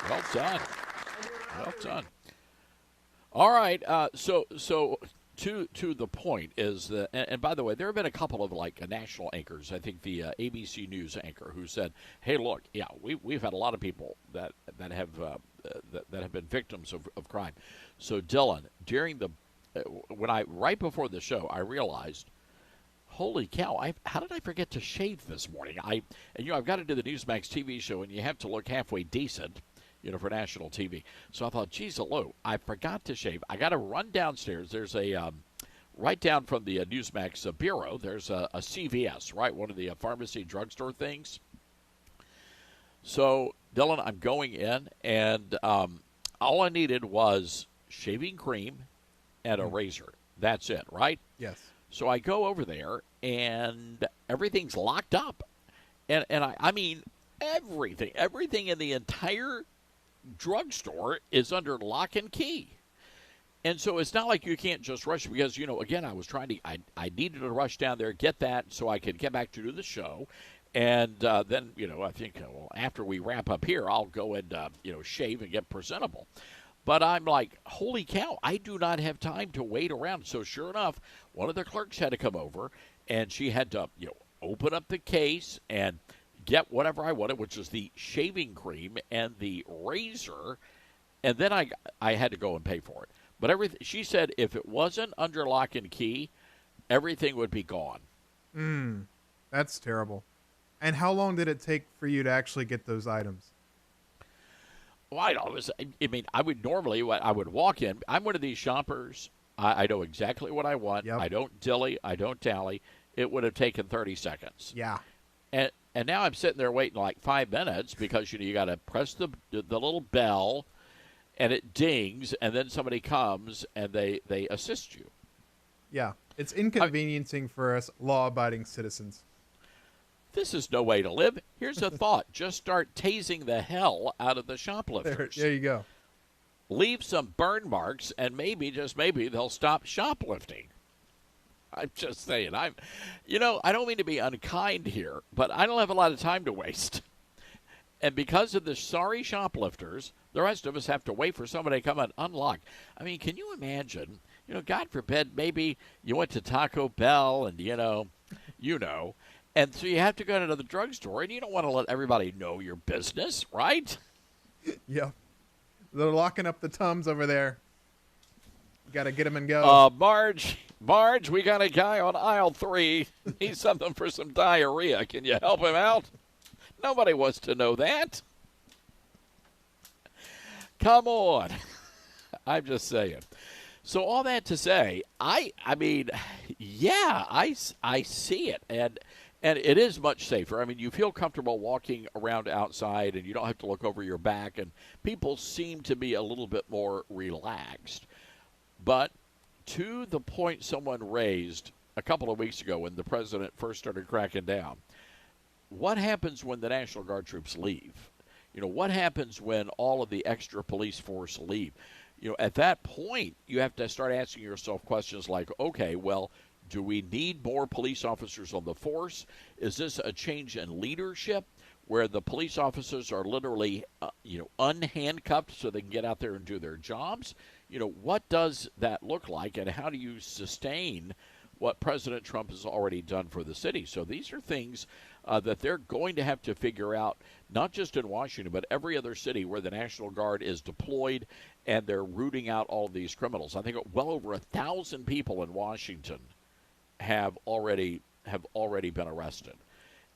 Well done. Well done. All right. So to the point is that, and by the way, there have been a couple of national anchors. I think the ABC News anchor who said, "Hey, look, yeah, we've had a lot of people that have been victims of crime." So Dylan, during right before the show, I realized, holy cow! How did I forget to shave this morning? I've got to do the Newsmax TV show, and you have to look halfway decent, for national TV. So I thought, geez, hello, I forgot to shave. I got to run downstairs. There's a, right down from the Newsmax bureau, there's a CVS, right? One of the pharmacy drugstore things. So, Dylan, I'm going in, and all I needed was shaving cream and a razor. That's it, right? Yes. So I go over there, and everything's locked up. And I mean, everything in the entire drugstore is under lock and key. And so it's not like you can't just rush because, again, I was trying to, I needed to rush down there, get that so I could get back to do the show. And then, I think, after we wrap up here, I'll go and, shave and get presentable. But I'm like, holy cow, I do not have time to wait around. So sure enough, one of the clerks had to come over, and she had to, open up the case and get whatever I wanted, which is the shaving cream and the razor, and then I had to go and pay for it. But she said if it wasn't under lock and key, everything would be gone. That's terrible. And how long did it take for you to actually get those items? Well, I would walk in. I'm one of these shoppers. I know exactly what I want. Yep. I don't dilly. I don't dally. It would have taken 30 seconds. Yeah. And now I'm sitting there waiting 5 minutes because you got to press the little bell, and it dings, and then somebody comes and they assist you. Yeah, it's inconveniencing for us law-abiding citizens. This is no way to live. Here's a thought: just start tasing the hell out of the shoplifters. There you go. Leave some burn marks, and just maybe they'll stop shoplifting. I'm just saying. I don't mean to be unkind here, but I don't have a lot of time to waste. And because of the sorry shoplifters, the rest of us have to wait for somebody to come and unlock. I mean, can you imagine? God forbid, maybe you went to Taco Bell and, and so you have to go to the drugstore, and you don't want to let everybody know your business, right? Yeah. They're locking up the Tums over there. You got to get them and go. Marge, we got a guy on aisle 3. Needs something for some diarrhea. Can you help him out? Nobody wants to know that. Come on. I'm just saying. So all that to say, I see it. And it is much safer. I mean, you feel comfortable walking around outside, and you don't have to look over your back, and people seem to be a little bit more relaxed. But to the point someone raised a couple of weeks ago when the president first started cracking down, what happens when the National Guard troops leave? What happens when all of the extra police force leave? At that point, you have to start asking yourself questions like, okay, well, do we need more police officers on the force? Is this a change in leadership where the police officers are literally, unhandcuffed so they can get out there and do their jobs? What does that look like, and how do you sustain what President Trump has already done for the city? So these are things that they're going to have to figure out, not just in Washington, but every other city where the National Guard is deployed, and they're rooting out all of these criminals. I think well over 1,000 people in Washington have already been arrested.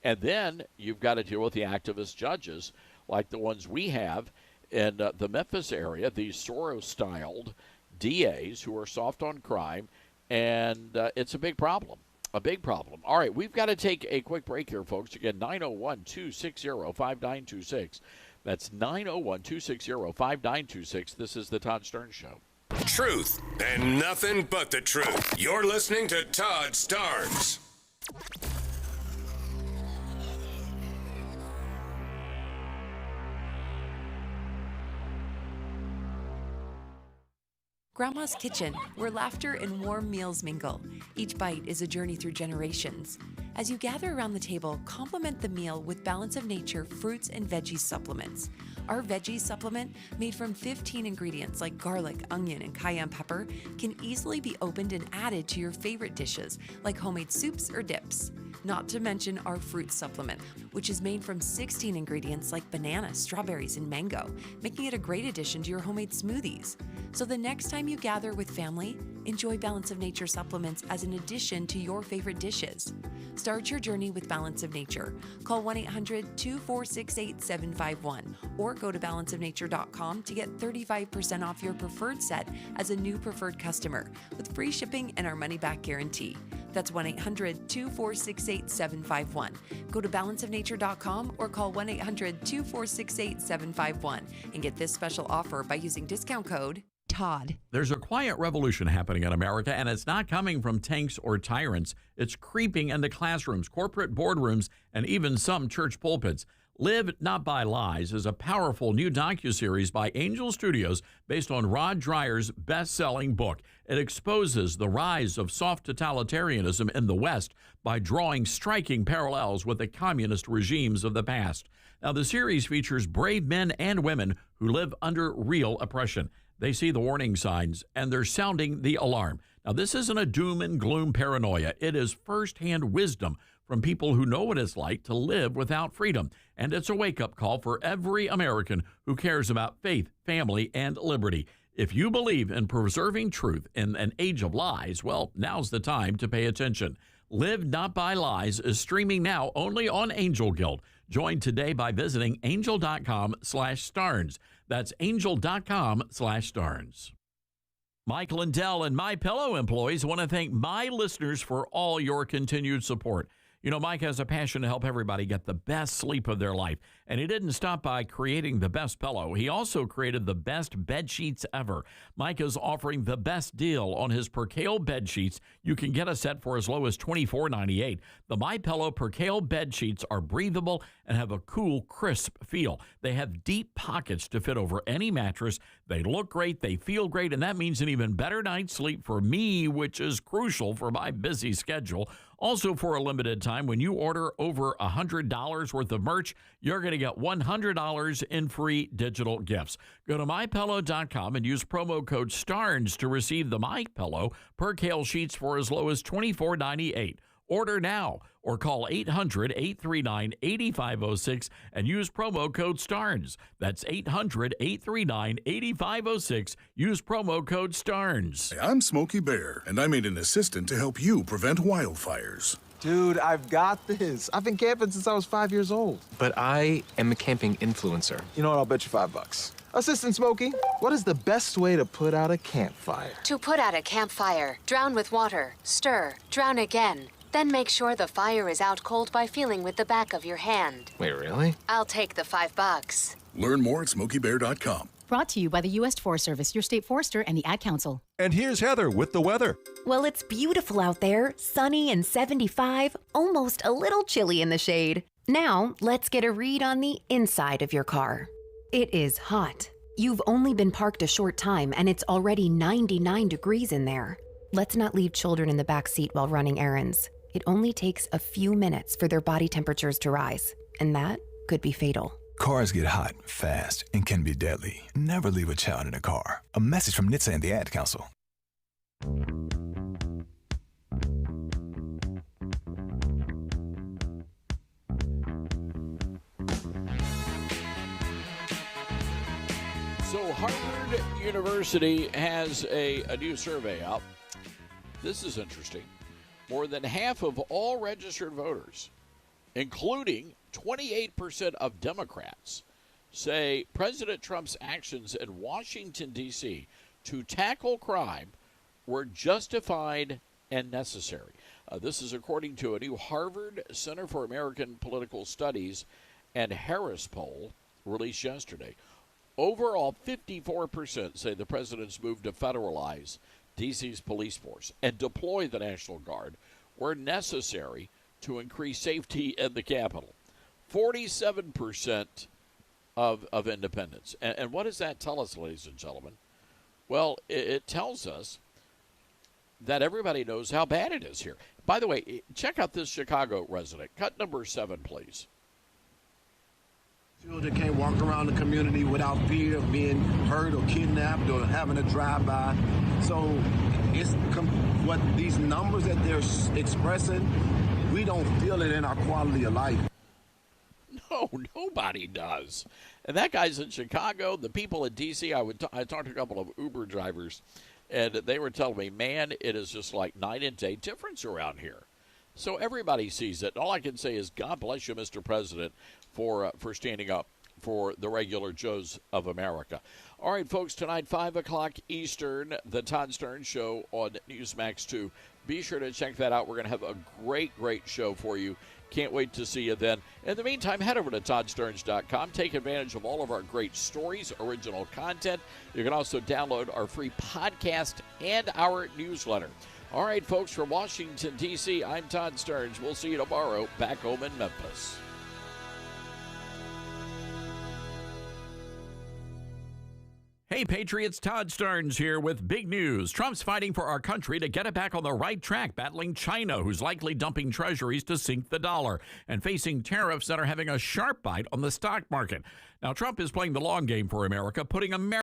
And then you've got to deal with the activist judges like the ones we have in the Memphis area, these Soros-styled DAs who are soft on crime, and it's a big problem. A big problem. All right, we've got to take a quick break here, folks. Again, 901-260-5926. That's 901-260-5926. This is the Todd Stern Show. Truth and nothing but the truth. You're listening to Todd Starnes. Grandma's Kitchen, where laughter and warm meals mingle. Each bite is a journey through generations. As you gather around the table, complement the meal with Balance of Nature fruits and veggie supplements. Our veggie supplement, made from 15 ingredients like garlic, onion, and cayenne pepper, can easily be opened and added to your favorite dishes, like homemade soups or dips. Not to mention our fruit supplement, which is made from 16 ingredients like banana, strawberries, and mango, making it a great addition to your homemade smoothies. So the next time you gather with family, enjoy Balance of Nature supplements as an addition to your favorite dishes. Start your journey with Balance of Nature. Call 1-800-246-8751 or go to balanceofnature.com to get 35% off your preferred set as a new preferred customer with free shipping and our money-back guarantee. That's 1-800-246-8751. Go to balanceofnature.com or call 1-800-246-8751 and get this special offer by using discount code Todd. There's a quiet revolution happening in America, and it's not coming from tanks or tyrants. It's creeping into classrooms, corporate boardrooms, and even some church pulpits. Live Not by Lies is a powerful new docuseries by Angel Studios based on Rod Dreier's best-selling book. It exposes the rise of soft totalitarianism in the West by drawing striking parallels with the communist regimes of the past. Now, the series features brave men and women who live under real oppression. They see the warning signs, and they're sounding the alarm. Now, this isn't a doom and gloom paranoia. It is firsthand wisdom from people who know what it's like to live without freedom. And it's a wake-up call for every American who cares about faith, family, and liberty. If you believe in preserving truth in an age of lies, well, now's the time to pay attention. Live Not by Lies is streaming now only on Angel Guild. Join today by visiting angel.com/Starnes. That's angel.com/Starnes. Mike Lindell and MyPillow employees want to thank my listeners for all your continued support. You know, Mike has a passion to help everybody get the best sleep of their life. And he didn't stop by creating the best pillow. He also created the best bed sheets ever. Mike is offering the best deal on his Percale bed sheets. You can get a set for as low as $24.98. The MyPillow Percale bed sheets are breathable and have a cool, crisp feel. They have deep pockets to fit over any mattress. They look great, they feel great, and that means an even better night's sleep for me, which is crucial for my busy schedule. Also, for a limited time, when you order over $100 worth of merch, you're going to get $100 in free digital gifts. Go to MyPillow.com and use promo code STARNS to receive the MyPillow Percale sheets for as low as $24.98. Order now or call 800-839-8506 and use promo code STARNS. That's 800-839-8506. Use promo code STARNS. Hey, I'm Smokey Bear, and I made an assistant to help you prevent wildfires. Dude, I've got this. I've been camping since I was 5 years old. But I am a camping influencer. You know what? I'll bet you $5. Assistant Smokey, what is the best way to put out a campfire? To put out a campfire, drown with water, stir, drown again. Then make sure the fire is out cold by feeling with the back of your hand. Wait, really? I'll take the $5. Learn more at SmokeyBear.com. Brought to you by the U.S. Forest Service, your state forester, and the Ad Council. And here's Heather with the weather. Well, it's beautiful out there, sunny and 75, almost a little chilly in the shade. Now, let's get a read on the inside of your car. It is hot. You've only been parked a short time, and it's already 99 degrees in there. Let's not leave children in the back seat while running errands. It only takes a few minutes for their body temperatures to rise, and that could be fatal. Cars get hot, fast, and can be deadly. Never leave a child in a car. A message from NHTSA and the Ad Council. Harvard University has a new survey out. This is interesting. More than half of all registered voters, including 28% of Democrats, say President Trump's actions in Washington, D.C. to tackle crime were justified and necessary. This is according to a new Harvard Center for American Political Studies and Harris poll released yesterday. Overall, 54% say the president's move to federalize D.C.'s police force and deploy the National Guard were necessary to increase safety in the Capitol. 47% of independents. And what does that tell us, ladies and gentlemen? Well, it tells us that everybody knows how bad it is here. By the way, check out this Chicago resident. Cut number 7, please. Children can't walk around the community without fear of being hurt or kidnapped or having a drive-by. So it's what these numbers that they're expressing, we don't feel it in our quality of life. No, nobody does. And that guy's in Chicago. The people in D.C., I talked to a couple of Uber drivers, and they were telling me, man, it is just like night and day difference around here. So everybody sees it. All I can say is God bless you, Mr. President, for standing up for the regular Joes of America. All right, folks, tonight, 5 o'clock Eastern, the Todd Stern Show on Newsmax 2. Be sure to check that out. We're going to have a great, great show for you. Can't wait to see you then. In the meantime, head over to toddsterns.com. Take advantage of all of our great stories, original content. You can also download our free podcast and our newsletter. All right, folks, from Washington, D.C., I'm Todd Stearns. We'll see you tomorrow back home in Memphis. Hey, Patriots, Todd Stearns here with big news. Trump's fighting for our country to get it back on the right track, battling China, who's likely dumping treasuries to sink the dollar, and facing tariffs that are having a sharp bite on the stock market. Now, Trump is playing the long game for America, putting America